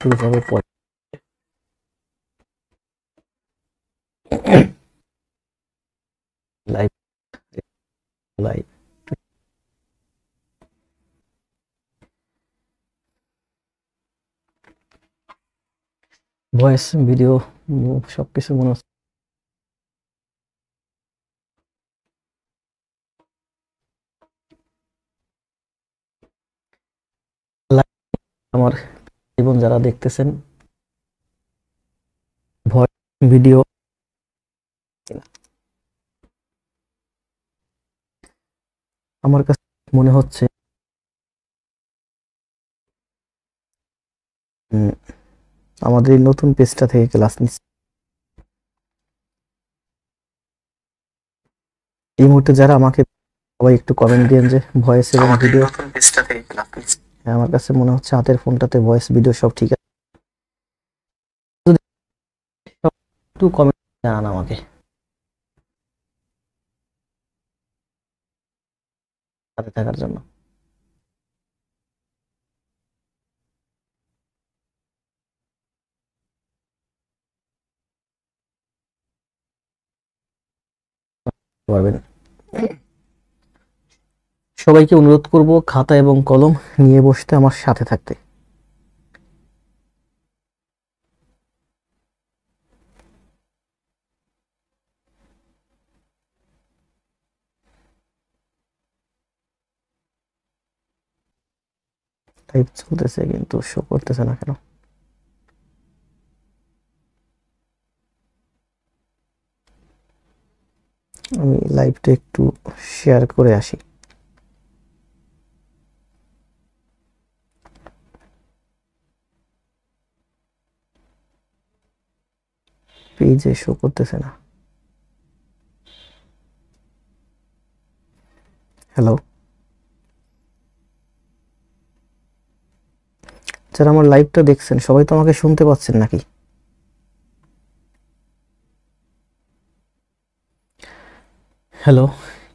শুরু হবে পরে। লাইভ লাইভ ভয়েস ভিডিও সবকিছু মনে হচ্ছে live। আমার জীবন যারা দেখতেছেন ভয়েস ভিডিও আমার কাছে মনে হচ্ছে আমাদের এই নতুন পেজটা থেকে ক্লাস নিচ্ছে। এই মুহূর্তে যারা আমাকে সবাই একটু কমেন্ট দিয়েন যে ভয়েস এবং ভিডিও নতুন পেজটা থেকে ক্লাস নিচ্ছে। হ্যাঁ, আমার কাছে মনে হচ্ছে হাতের ফোনটাতে ভয়েস ভিডিও সব ঠিক আছে। যদি একটু কমেন্ট জানান আমাকে সাথে থাকার জন্য। পারবেন। সবাইকে অনুরোধ করব খাতা এবং কলম নিয়ে বসতে, আমার সাথে থাকতে। টাইপ চলতেছে কিন্তু শো করতেছে না কেন? আমি লাইভটা একটু শেয়ার করে আসি। পেজে শো করতেছে না। হ্যালো, যারা আমার লাইভটা দেখছেন সবাই তো আমাকে শুনতে পাচ্ছেন নাকি? হ্যালো,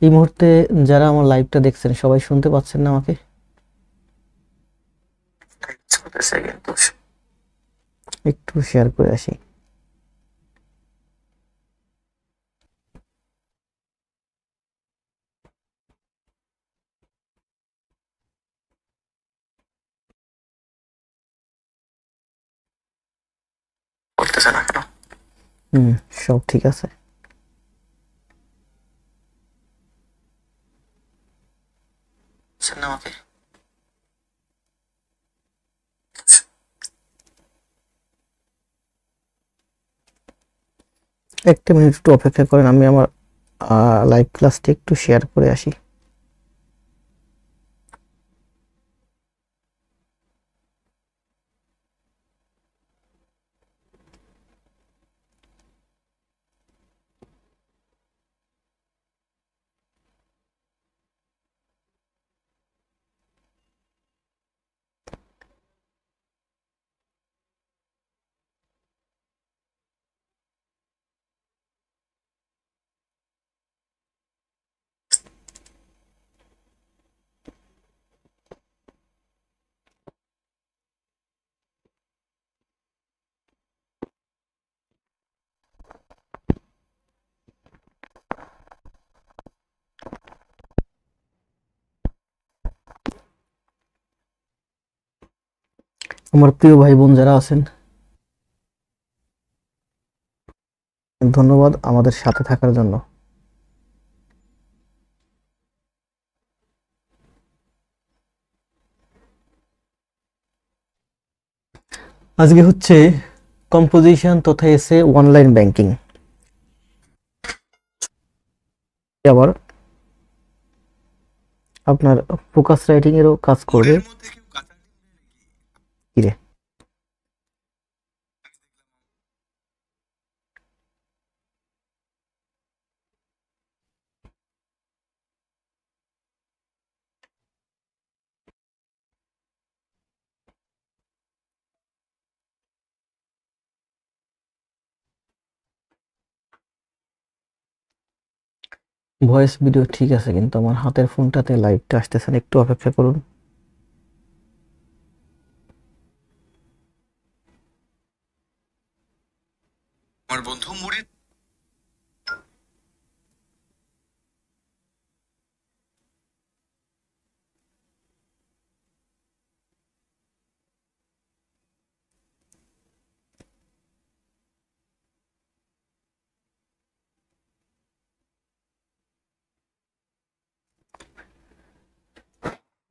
এই মুহূর্তে যারা আমার লাইভটা দেখছেন সবাই শুনতে পাচ্ছেন না আমাকে? একটু শেয়ার করে আসি। করতেছে না কেন? সব ঠিক আছে। আমাকে একটা মিনিট একটু অপেক্ষা করেন, আমি আমার লাইভ ক্লাসটি একটু শেয়ার করে আসি। আমার প্রিয় ভাই বোন যারা আছেন, ধন্যবাদ আমাদের সাথে থাকার জন্য। আজকে হচ্ছে কম্পোজিশন তথা এসে অনলাইন ব্যাংকিং, আবার আপনার ফোকাস রাইটিং এরও কাজ করবে। কিরে, ভয়েস ভিডিও ঠিক আছে কিন্তু আমার হাতের ফোনটাতে লাইভটা আসতেছে না, একটু অপেক্ষা করুন।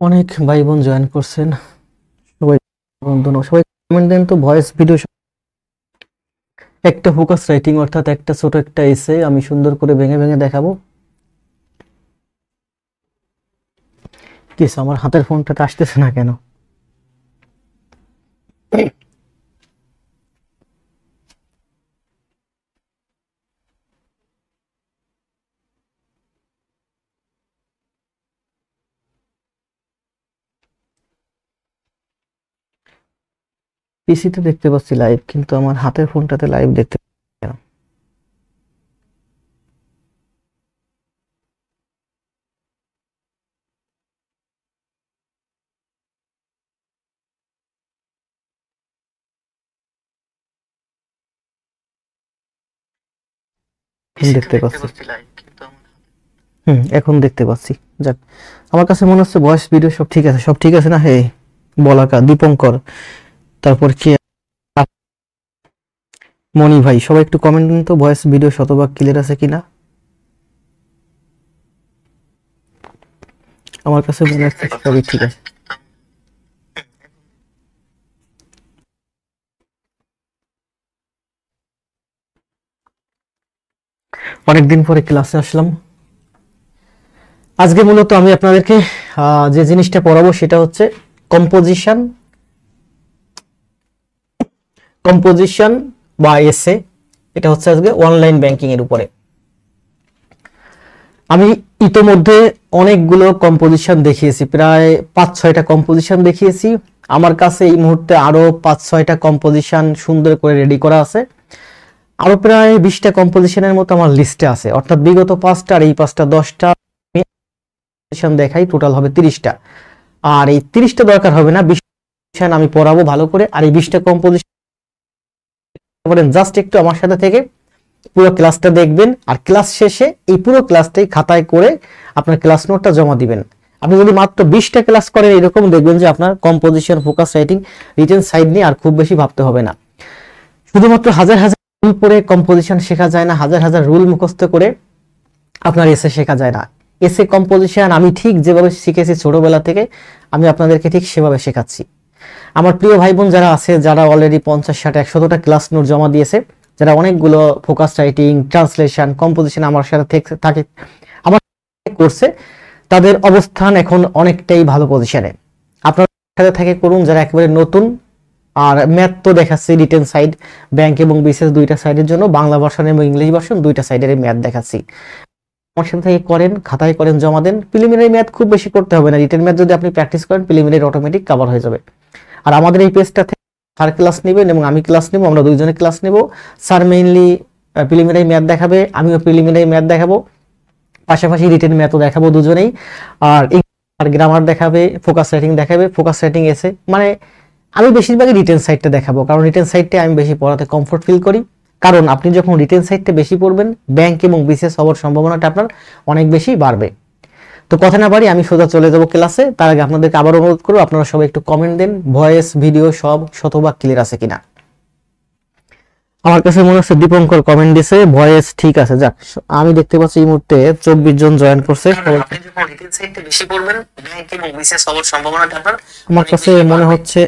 অনেক ভাই বোন জয়েন করছেন, সবাই বন্ধু সবাই কমেন্ট দেন তো। ভয়েস ভিডিও একটা ফোকাস রাইটিং অর্থাৎ একটা ছোট একটা এসে আমি সুন্দর করে ভেঙে ভেঙে দেখাবো। কিছু আমার হাতের ফোনটাতে আসতেছে না কেন? পিসিতে দেখতে পাচ্ছি লাইভ, কিন্তু আমার হাতের ফোনটাতে লাইভ দেখতে পাচ্ছি না কেন? দেখতে পাচ্ছি, এখন দেখতে পাচ্ছি। যাক, আমার কাছে মনে হচ্ছে ভয়েস ভিডিও সব ঠিক আছে। সব ঠিক আছে না? হে বলাকা, দীপঙ্কর, তারপর কে, মনি ভাই, সবাই একটু কমেন্ট দিন তো ভয়েস ভিডিও শতভাগ ক্লিয়ার আছে কিনা। আমার কাছে মনে হচ্ছে সবই ঠিক আছে। অনেকদিন পরে ক্লাসে আসলাম। আজকে মূলত আমি আপনাদেরকে যে জিনিসটা পড়াবো সেটা হচ্ছে কম্পোজিশন বা এসে। এটা হচ্ছে আজকে অনলাইন ব্যাংকিং এর উপরে। আমি ইতোমধ্যে অনেকগুলো কম্পোজিশন দেখিয়েছি, প্রায় 5-6টা কম্পোজিশন দেখিয়েছি। আমার কাছে এই মুহূর্তে আরো 5-6টা কম্পোজিশন সুন্দর করে রেডি করা আছে। আরো প্রায় 20টা কম্পোজিশনের মতো আমার লিস্টে আছে, অর্থাৎ বিগত 5টা আর এই 5টা 10টা দেখাই, টোটাল হবে 30টা। আর এই 30টা দরকার হবে না, 20টা আমি পড়াবো ভালো করে। আর এই 20টা কম্পোজিশন জাস্ট একটু আমার সাথে থেকে পুরো ক্লাসটা দেখবেন, আর ক্লাস শেষে এই পুরো ক্লাসটাই খাতায় করে আপনার ক্লাস নোটটা জমা দিবেন। আপনি যদি মাত্র 20টা ক্লাস করেন, এরকম দেখবেন যে আপনার composition, focus writing, written side নিয়ে আর খুব বেশি ভাবতে হবে না। শুধুমাত্র হাজার হাজার রুল পড়ে কম্পোজিশন শেখা যায় না, হাজার হাজার রুল মুখস্থ করে আপনার এসে শেখা যায় না। এসে কম্পোজিশন আমি ঠিক যেভাবে শিখেছি ছোটবেলা থেকে, আমি আপনাদেরকে ঠিক সেভাবে শেখাচ্ছি। আমার প্রিয় ভাই বোন যারা আছে, যারা অলরেডি 50, 60, 100টা ক্লাস নোট জমা দিয়েছে, যারা অনেকগুলো ফোকাস রাইটিং, ট্রান্সলেশন, কম্পোজিশন আমার সাথে থাকে, আমার করছে, তাদের অবস্থান এখন অনেকটাই ভালো পজিশনে। আপনার সাথে থেকে করুন যারা একেবারে নতুন। আর ম্যাথ তো দেখাচ্ছি রিটেন সাইড, ব্যাংক এবং বিসিএস দুইটা সাইডের জন্য, বাংলা ভার্সন এবং ইংলিশ ভার্সন দুইটা সাইডের ম্যাথ দেখাচ্ছি। আমার সাথে থেকে করেন, খাতায় করেন, জমা দেন। প্রিলিমিনারি ম্যাথ খুব বেশি করতে হবে না, রিটেন ম্যাথ যদি আপনি প্র্যাকটিস করেন প্রিলিমিনারি অটোমেটিক কভার হয়ে যাবে। আর আমাদের এই পেজটা থেকে স্যার ক্লাস নেবেন এবং আমি ক্লাস নেব, আমরা দুইজনে ক্লাস নেব। স্যার মেইনলি প্রিলিমিনারি ম্যাথ দেখাবে, আমিও প্রিলিমিনারি ম্যাথ দেখাবো, পাশাপাশি রিটেন ম্যাথও দেখাবো দুজনেই। আর গ্রামার দেখাবে, ফোকাস রাইটিং দেখাবে, ফোকাস রাইটিং এসে, মানে আমি বেশিরভাগই রিটেন সাইডটা দেখাবো, কারণ রিটেন সাইডটা আমি বেশি পড়াতে কমফোর্ট ফিল করি। কারণ আপনি যখন রিটেন সাইডটা বেশি পড়বেন, ব্যাংক এবং বিসিএস হওয়ার সম্ভাবনাটা আপনার অনেক বেশি বাড়বে। তো কথা না বাড়ি আমি সোজা চলে যাব ক্লাসে। তার আগে আপনাদেরকে আবার অনুরোধ করব, আপনারা সবাই একটু কমেন্ট দেন ভয়েস ভিডিও সব শতভাগ ক্লিয়ার আছে কিনা। আমার কাছে মনে হচ্ছে দীপঙ্কর কমেন্ট দিয়েছে ভয়েস ঠিক আছে। যাক, আমি দেখতে পাচ্ছি এই মুহূর্তে 24 জন জয়েন করছে। আমার কাছে মনে হচ্ছে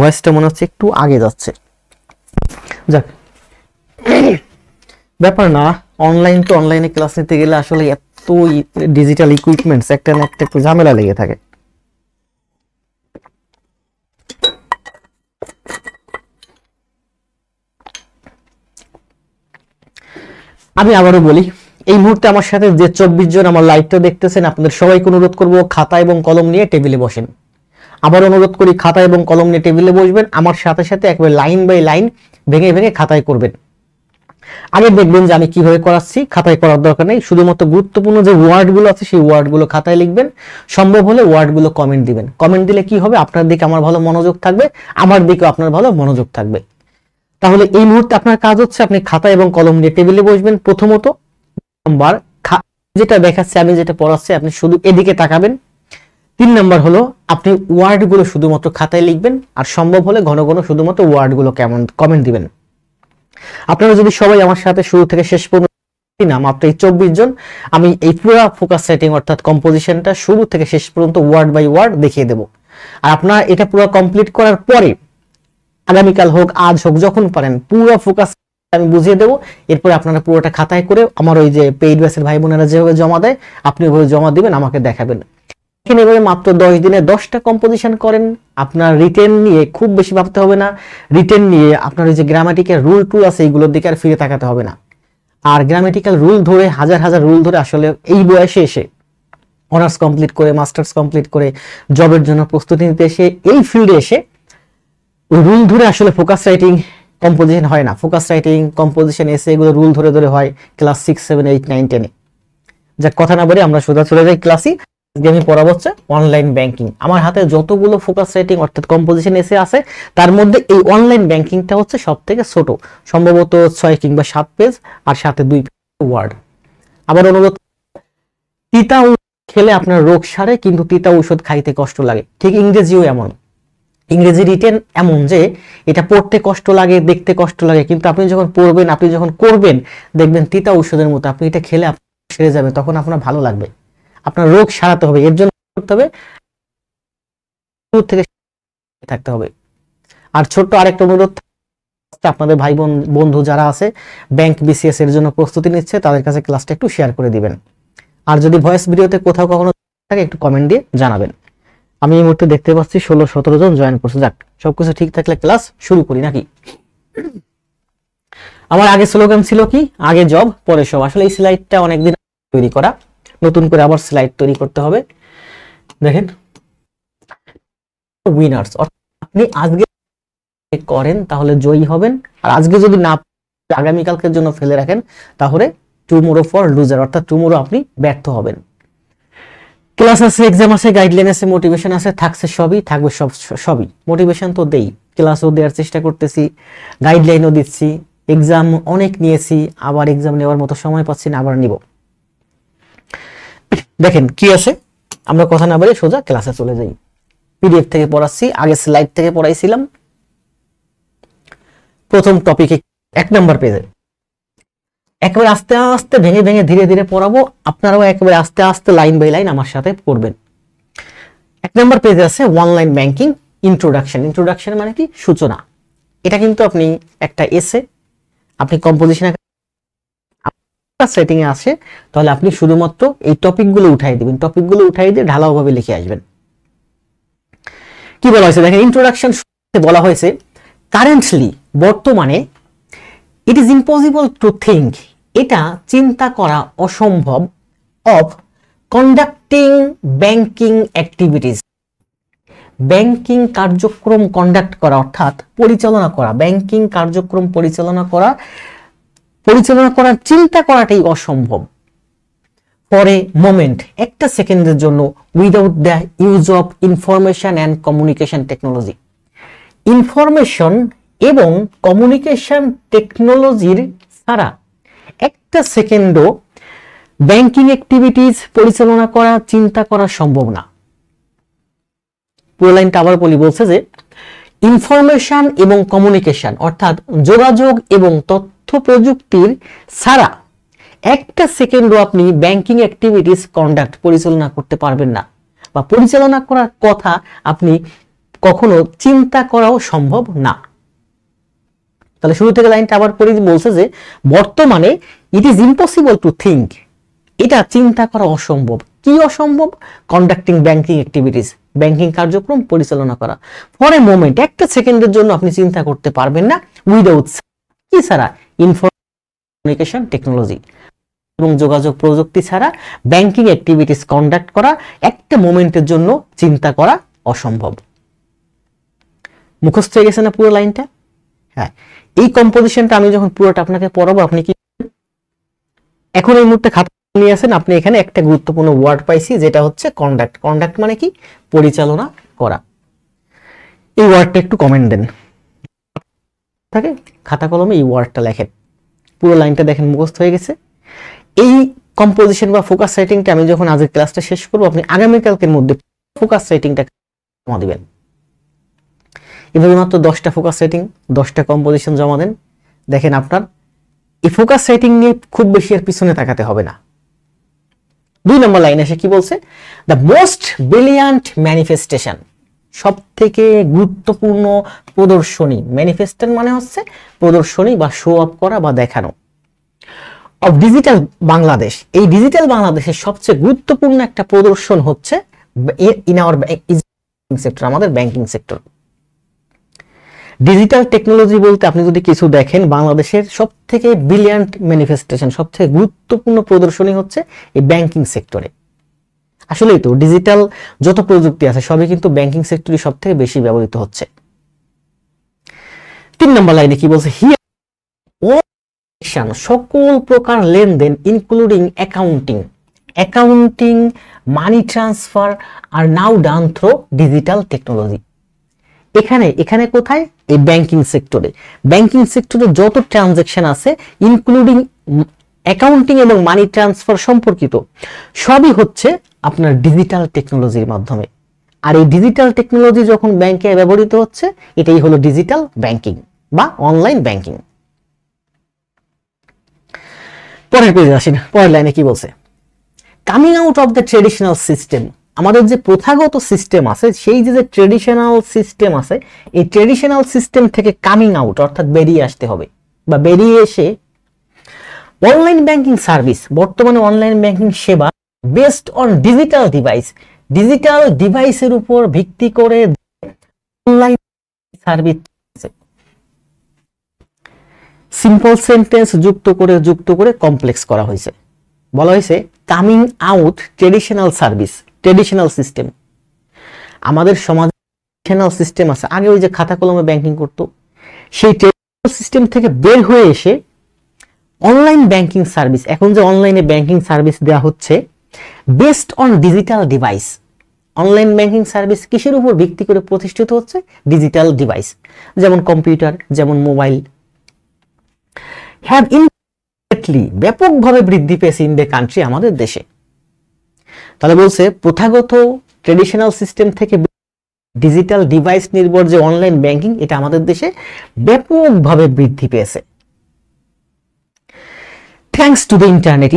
ভয়েসটা মনে হচ্ছে একটু আগে যাচ্ছে। যাক, ব্যাপার না, অনলাইন তো, অনলাইনে ক্লাস নিতে গেলে আসলে এত ডিজিটাল ইকুইপমেন্টস একটা না একটা একটু ঝামেলা লেগে থাকে। আমি আবারও বলি, এই মুহূর্তে আমার সাথে যে 24 জন আমার লাইভটা দেখতেছেন, আপনাদের সবাইকে অনুরোধ করব খাতা এবং কলম নিয়ে টেবিলে বসেন। আবার অনুরোধ করি, খাতা এবং কলম নিয়ে টেবিলে বসবেন, আমার সাথে সাথে একবার লাইন বাই লাইন ভেঙে ভেঙে খাতায় করবেন। আগে দেখবেন যে আমি কিভাবে করাচ্ছি, খাতায় করার দরকার নেই। শুধুমাত্র গুরুত্বপূর্ণ যে ওয়ার্ডগুলো আছে সেই ওয়ার্ডগুলো খাতায় লিখবেন, সম্ভব হলে ওয়ার্ডগুলো কমেন্ট দিবেন। কমেন্ট দিলে কি হবে, আপনার দিকে আমার ভালো মনোযোগ থাকবে, আমার দিকেও আপনার ভালো মনোযোগ থাকবে। তাহলে এই মুহূর্তে আপনার কাজ হচ্ছে, আপনি খাতা এবং কলম নিয়ে টেবিলে বসবেন। প্রথমত নাম্বার যেটা দেখাচ্ছে, আমি যেটা পড়াচ্ছি, আপনি শুধু এদিকে তাকাবেন। 3 নাম্বার হলো আপনি ওয়ার্ডগুলো শুধুমাত্র খাতায় লিখবেন, আর সম্ভব হলে ঘন ঘন শুধুমাত্র ওয়ার্ডগুলো কমেন্ট দিবেন। আপনারা যদি সবাই আমার সাথে শুরু থেকে শেষ পর্যন্ত না, মাত্র এই 24 জন আমি এই পুরো ফোকাস সেটিং অর্থাৎ কম্পোজিশনটা শুরু থেকে শেষ পর্যন্ত ওয়ার্ড বাই ওয়ার্ড দেখিয়ে দেব। আর আপনার এটা পুরো কমপ্লিট করার পরে আগামীকাল হোক আজ হোক যখন পারেন পুরো ফোকাস আমি বুঝিয়ে দেবো। এরপরে আপনারা পুরোটা খাতায় করে আমার ওই যে পেইড ব্যাচের ভাই বোনেরা যেভাবে জমা দেয় আপনি ওইভাবে জমা দিবেন, আমাকে দেখাবেন। এখানে এভাবে মাত্র 10 দিনে 10টা কম্পোজিশন করেন। আপনার রিটেন নিয়ে খুব বেশি ভাবতে হবে না। রিটেন নিয়ে আপনার ওই যে গ্রামাটিক্যাল রুল টুল আছে এইগুলোর দিকে আর ফিরে তাকাতে হবে না। আর গ্রামাটিক্যাল রুল ধরে হাজার হাজার রুল ধরে আসলে এই বয়সে এসে অনার্স কমপ্লিট করে মাস্টার্স কমপ্লিট করে জবের জন্য প্রস্তুতি নিতে এসে এই ফিল্ডে এসে ওই রুল ধরে আসলে ফোকাস রাইটিং কম্পোজিশন হয় না। ফোকাস রাইটিং কম্পোজিশন এসে এগুলো রুল ধরে ধরে হয় ক্লাস 6, 7, 8, 9, 10 এ। যা কথা না বলে আমরা সোজা চলে যাই ক্লাসে। আজকে আমি পড়াবো হচ্ছে অনলাইন ব্যাংকিং। আমার হাতে যতগুলো ফোকাস রাইটিং অর্থাৎ কম্পোজিশন এসে আছে তার মধ্যে এই অনলাইন ব্যাংকিংটা হচ্ছে সব থেকে ছোট, সম্ভবত 6 কিংবা 7 পেজ আর সাথে 2 ওয়ার্ড। আবার অনুরোধ, তিতা খেলে আপনার রোগ সারে কিন্তু তিতা ঔষধ খাইতে কষ্ট লাগে, ঠিক ইংরেজিও এমন। ইংরেজি রিটেন এমন যে এটা পড়তে কষ্ট লাগে, দেখতে কষ্ট লাগে, কিন্তু আপনি যখন পড়বেন, আপনি যখন করবেন দেখবেন তিতা ঔষধের মতো। আপনি এটা খেলে আপনি সেরে যাবে, তখন আপনার ভালো লাগবে। আপনার রোগ সারাতে হবে, এর জন্য করতে হবে দূর থেকে থাকতে হবে। আর ছোট্ট আরেকটা অনুরোধ, আপনাদের ভাই বোন বন্ধু যারা আছে ব্যাংক বিসিএস এর জন্য প্রস্তুতি নিচ্ছে তাদের কাছে ক্লাসটা একটু শেয়ার করে দিবেন। আর যদি ভয়েস ভিডিওতে কোথাও কখনো থাকে একটু কমেন্ট দিয়ে জানাবেন। আমি এই মুহূর্তে দেখতে পাচ্ছি 16-17 জন জয়েন করছে। যাক, সবকিছু ঠিক থাকলে ক্লাস শুরু করি নাকি? আমার আগে স্লোগান ছিল কি, আগে জব পরে সব। আসলে এই স্লাইডটা অনেকদিন তৈরি করা, নতুন করে আবার স্লাইড তৈরি করতে হবে। দেখেন, উইনার্স, আপনি আজকে করেন তাহলে জয়ী হবেন। আর আজকে যদি না আগামীকালকের জন্য ফেলে রাখেন তাহলে টুমোরো ফর লুজার, অর্থাৎ টুমোরো আপনি ব্যর্থ হবেন। ক্লাস আছে, এক্সাম আছে, গাইডলাইন আছে, মোটিভেশন আছে, থাকছে সবই, থাকবে সবই। মোটিভেশন তো দেই, ক্লাসও দেওয়ার চেষ্টা করতেছি, গাইডলাইনও দিচ্ছি, এক্সাম অনেক নিয়েছি, আবার এক্সাম নেওয়ার মতো সময় পাচ্ছি না, আবার নিব। দেখেন কি আছে, আমরা কথা না বলে সোজা ক্লাসে চলে যাই। পিডিএফ থেকে পড়াচ্ছি, আগে স্লাইড থেকে পড়াইছিলাম। প্রথম টপিকে 1 নম্বর পেজে একেবারে আস্তে আস্তে ভেঙে ভেঙে ধীরে ধীরে পড়াবো, আপনারাও একেবারে আস্তে আস্তে লাইন বাই লাইন আমার সাথে পড়বেন। 1 নম্বর পেজে আছে অনলাইন ব্যাংকিং ইন্ট্রোডাকশন। ইন্ট্রোডাকশন মানে কি, সূচনা। এটা কিন্তু আপনি একটা এসে আপনি কম্পোজিশন সেটিং এ আসে তাহলে আপনি শুধুমাত্র এই টপিকগুলো উঠাই দিবেন, টপিকগুলো উঠাই দিয়ে ঢালাওভাবে লিখে আসবেন। কি বলা হয়েছে দেখেন, ইন্ট্রোডাকশন বলা হয়েছে কারেন্টলি, বর্তমানে, it is impossible to think, এটা চিন্তা করা অসম্ভব, of conducting banking activities, banking কার্যক্রম কন্ডাক্ট করা অর্থাৎ পরিচালনা করা, ব্যাংকিং কার্যক্রম পরিচালনা করার চিন্তা করাটাই অসম্ভব। ফর এ মোমেন্ট, একটা সেকেন্ডের জন্য, without the use of information and communication technology, information এবং কমিউনিকেশন টেকনোলজির ছাড়া একটা সেকেন্ডও ব্যাংকিং অ্যাক্টিভিটিস পরিচালনা করা, চিন্তা করা সম্ভব না। পুরো লাইনটা আবার বলছে যে ইনফরমেশন এবং কমিউনিকেশন অর্থাৎ যোগাযোগ এবং তথ্য প্রযুক্তির ছাড়া একটা সেকেন্ডও আপনি ব্যাংকিং অ্যাক্টিভিটিস কন্ডাক্ট পরিচালনা করতে পারবেন না, বা পরিচালনা করার কথা আপনি কখনো চিন্তা করাও সম্ভব না। তাহলে শুরু থেকে লাইনটা আবার পড়ে বলছে যে বর্তমানে it is impossible to think, এটা চিন্তা করা অসম্ভব। কি অসম্ভব? কন্ডাক্টিং ব্যাংকিং অ্যাক্টিভিটিস, ব্যাংকিং কার্যক্রম পরিচালনা করা। ফর এ মোমেন্ট, একটা সেকেন্ডের জন্য আপনি চিন্তা করতে পারবেন না, উইদাউট, কি ছাড়া, ইনফরমেশন টেকনোলজি এবং যোগাযোগ প্রযুক্তি ছাড়া ব্যাংকিং অ্যাক্টিভিটিস কন্ডাক্ট করা একটা মোমেন্টের জন্য চিন্তা করা অসম্ভব। মুখস্থ হয়ে গেছে না পুরো লাইনটা? হ্যাঁ, এই কম্পোজিশনটা আমি যখন পুরোটা আপনাকে পড়াবো, আপনি কি এখন এই মুহূর্তে খাতা নিয়ে আসেন, আপনি এখানে একটা গুরুত্বপূর্ণ ওয়ার্ড পাইছি যেটা হচ্ছে কন্ডাক্ট। কন্ডাক্ট মানে কি? পরিচালনা করা। এই ওয়ার্ডটা একটু কমেন্ট দেন, থাকে খাতা কলমে এই ওয়ার্ডটা লেখেন। পুরো লাইনটা দেখেন মুখস্থ হয়ে গেছে। এই কম্পোজিশন বা ফোকাস রাইটিংটা আমি যখন আজকের ক্লাসটা শেষ করবো, আপনি আগামীকালকের মধ্যে ফোকাস রাইটিংটা জমা দিবেন। এভাবে মাত্র 10টা ফোকাস রাইটিং, 10টা কম্পোজিশন জমা দেন, দেখেন আপনার এই ফোকাস সেটিং নিয়ে খুব বেশি এর পিছনে তাকাতে হবে না। 2 নম্বর লাইনে এসে কি বলছে, দ্য মোস্ট ব্রিলিয়ান্ট ম্যানিফেস্টেশন, সব থেকে গুরুত্বপূর্ণ প্রদর্শনী, ম্যানিফেস্টেশন মানে হচ্ছে প্রদর্শনী বা শো অফ করা বা দেখানো, অফ ডিজিটাল বাংলাদেশ, এই ডিজিটাল বাংলাদেশের সবচেয়ে গুরুত্বপূর্ণ একটা প্রদর্শন হচ্ছে ইন আওয়ার সেক্টর, আমাদের ব্যাংকিং সেক্টর। ডিজিটাল টেকনোলজি বলতে আপনি যদি কিছু দেখেন, বাংলাদেশের সব থেকে ব্রিলিয়ান্ট ম্যানিফেস্টেশন, সবথেকে গুরুত্বপূর্ণ প্রদর্শনী হচ্ছে এই ব্যাংকিং সেক্টরে। আসলেই তো ডিজিটাল যত প্রযুক্তি আছে সবই কিন্তু ব্যাংকিং সেক্টরে সব থেকে বেশি ব্যবহৃত হচ্ছে। 3 নম্বর লাইনে কি বলছে, সকল প্রকার লেনদেন ইনক্লুডিং অ্যাকাউন্টিং, মানি ট্রান্সফার আর নাও ডান থ্রু ডিজিটাল টেকনোলজি। এখানে কোথায়, এই ব্যাংকিং সেক্টরে। ব্যাংকিং সেক্টরে যত ট্রানজাকশন আছে ইনক্লুডিং অ্যাকাউন্টিং এবং মানি ট্রান্সফার সম্পর্কিত সবই হচ্ছে আপনার ডিজিটাল টেকনোলজির মাধ্যমে। আর এই ডিজিটাল টেকনোলজি যখন ব্যাংকে ব্যবহৃত হচ্ছে, এটাই হলো ডিজিটাল ব্যাংকিং বা অনলাইন ব্যাংকিং। পরের পেজে আসেন, পরের লাইনে কি বলছে, coming out of the traditional system, আমাদের যে প্রথাগত সিস্টেম আছে, সেই যে ট্রেডিশনাল সিস্টেম আছে, এই ট্রেডিশনাল সিস্টেম থেকে কামিং আউট অর্থাৎ বেরিয়ে আসতে হবে, বা বেরিয়ে এসে অনলাইন ব্যাংকিং সার্ভিস, বর্তমানে অনলাইন ব্যাংকিং সেবা বেসড অন ডিজিটাল ডিভাইসের উপর ভিত্তি করে অনলাইন সার্ভিস, সিম্পল সেন্টেন্স যুক্ত করে কমপ্লেক্স করা হয়েছে। বলা হয়েছে কামিং আউট ট্রেডিশনাল সিস্টেম। আমাদের সমাজে ট্রেডিশনাল সিস্টেম আছে, আগে ওই যে খাতা কলমে ব্যাংকিং করতো, সেই ট্রেডিশনাল সিস্টেম থেকে বের হয়ে এসে অনলাইন ব্যাংকিং সার্ভিস, এখন যে অনলাইনে ব্যাংকিং সার্ভিস দেওয়া হচ্ছে based on digital device. Online banking service কিসের উপর ভিত্তি করে প্রতিষ্ঠিত হচ্ছে, ডিজিটাল ডিভাইস, যেমন কম্পিউটার, যেমন মোবাইল, হ্যাভ ইনক্রিজলি, ব্যাপকভাবে বৃদ্ধি পেয়েছে ইন দ্য কান্ট্রি, আমাদের দেশে। তাহলে বলছে প্রথাগত ট্রেডিশনাল সিস্টেম থেকে ডিজিটাল ডিভাইস নির্ভর যে অনলাইন ব্যাংকিং, এটা আমাদের দেশে ব্যাপকভাবে বৃদ্ধি পেয়েছে। থ্যাঙ্কস টু দ্য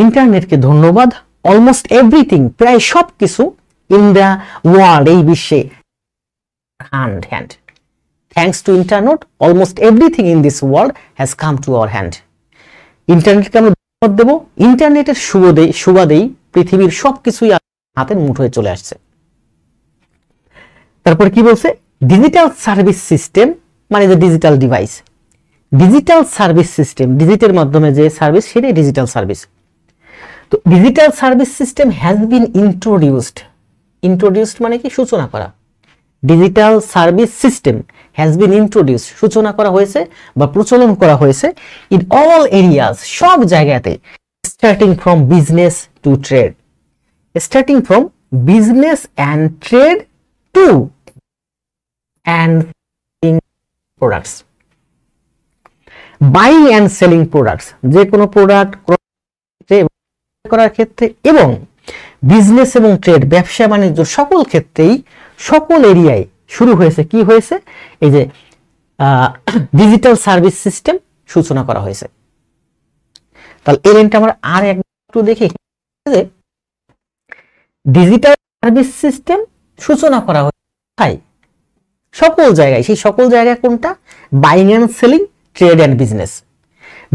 ইন্টারনেটকে ধন্যবাদ, অলমোস্ট এভরিথিং, প্রায় সবকিছু, ইন দ্য ওয়ার্ল্ড, এই বিশ্বে, hand. Thanks to internet, almost everything in this world has come to our hand. ইন্টারনেটকে আমরা ধন্যবাদ দেব, ইন্টারনেটের সুবাদেই পৃথিবীর সবকিছুই হাতের মুঠোয় চলে আসছে। তারপর কি বলছে, ডিজিটাল সার্ভিস সিস্টেম মানে যে digital device, digital service system, ডিজিটের মাধ্যমে যে সার্ভিস, সেটাই ডিজিটাল সার্ভিস। তো digital service system has been introduced মানে কি, সূচনা করা। Digital service system has been introduced, সূচনা করা হয়েছে বা প্রচলন করা হয়েছে, ইন অল এরিয়াস, সব জায়গাতে, starting from business to trade, starting from business and trade to and products, buying and selling products, যে কোনো প্রোডাক্ট করার ক্ষেত্রে, এবং বিজনেস এবং ট্রেড, ব্যবসা বাণিজ্য, সকল ক্ষেত্রেই, সকল এরিয়ায় শুরু হয়েছে, কি হয়েছে, এই যে ডিজিটাল সার্ভিস সিস্টেম সূচনা করা হয়েছে। তাহলে এই লাইনটা আমরা আর একটু দেখি, যে ডিজিটাল সার্ভিস সিস্টেম সূচনা করা হয়েছে সকল জায়গায়, সেই সকল জায়গায় কোনটা, buying and selling, trade and business.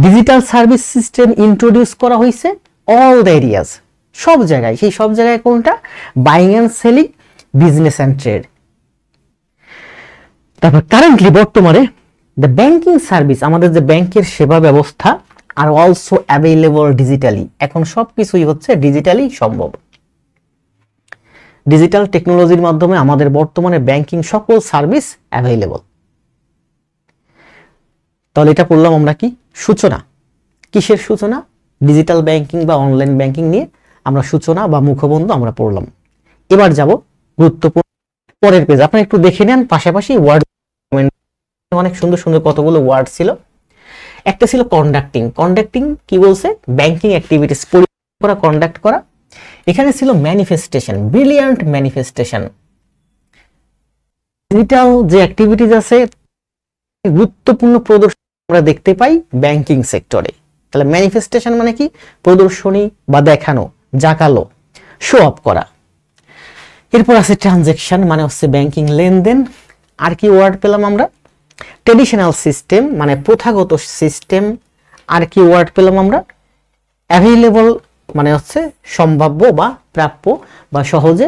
Digital service system introduce করা হয়েছে অল দ্য এরিয়াস, সব জায়গায়, সেই সব জায়গায় কোনটা, buying and selling, business and trade. তারপর কারেন্টলি, বর্তমানে, দ্য ব্যাংকিং সার্ভিস, আমাদের যে ব্যাংকের সেবা ব্যবস্থা, আর অলসো অ্যাভেলেবল ডিজিটালি, এখন সবকিছুই হচ্ছে ডিজিটালি সম্ভব। ডিজিটাল টেকনোলজির মাধ্যমে আমাদের বর্তমানে ব্যাংকিং সকল সার্ভিস অ্যাভেলেবল। তাহলে এটা পড়লাম আমরা কি, সূচনা। কিসের সূচনা, ডিজিটাল ব্যাংকিং বা অনলাইন ব্যাংকিং নিয়ে আমরা সূচনা বা মুখবন্ধ আমরা পড়লাম। এবার যাব গুরুত্বপূর্ণ পরের পেজ, আপনারা একটু দেখে নেন, পাশাপাশি ওয়ার্ড, অনেক সুন্দর সুন্দর কতগুলো ওয়ার্ড ছিল। একটা ছিল কন্ডাক্টিং, কি বলছে, ব্যাংকিং অ্যাক্টিভিটিস করা, কন্ডাক্ট করা। এখানে ছিল ম্যানিফেস্টেশন, ব্রিলিয়ান্ট ম্যানিফেস্টেশন, ডিজিটাল যে অ্যাক্টিভিটিস আছে, গুরুত্বপূর্ণ প্রদর্শন আমরা দেখতে পাই ব্যাংকিং সেক্টরে। তাহলে ম্যানিফেস্টেশন মানে কি? প্রদর্শনী বা দেখানো, জাকালো, শো অফ করা। এরপর আছে ট্রানজ্যাকশন মানে হচ্ছে ব্যাংকিং লেনদেন। আর কি ওয়ার্ড পেলাম আমরা? ট্রেডিশনাল সিস্টেম মানে প্রথাগত সিস্টেম। আর কি ওয়ার্ড পেলাম আমরা? অ্যাভেলেবল মানে হচ্ছে সম্ভাব্য বা প্রাপ্য বা সহজে।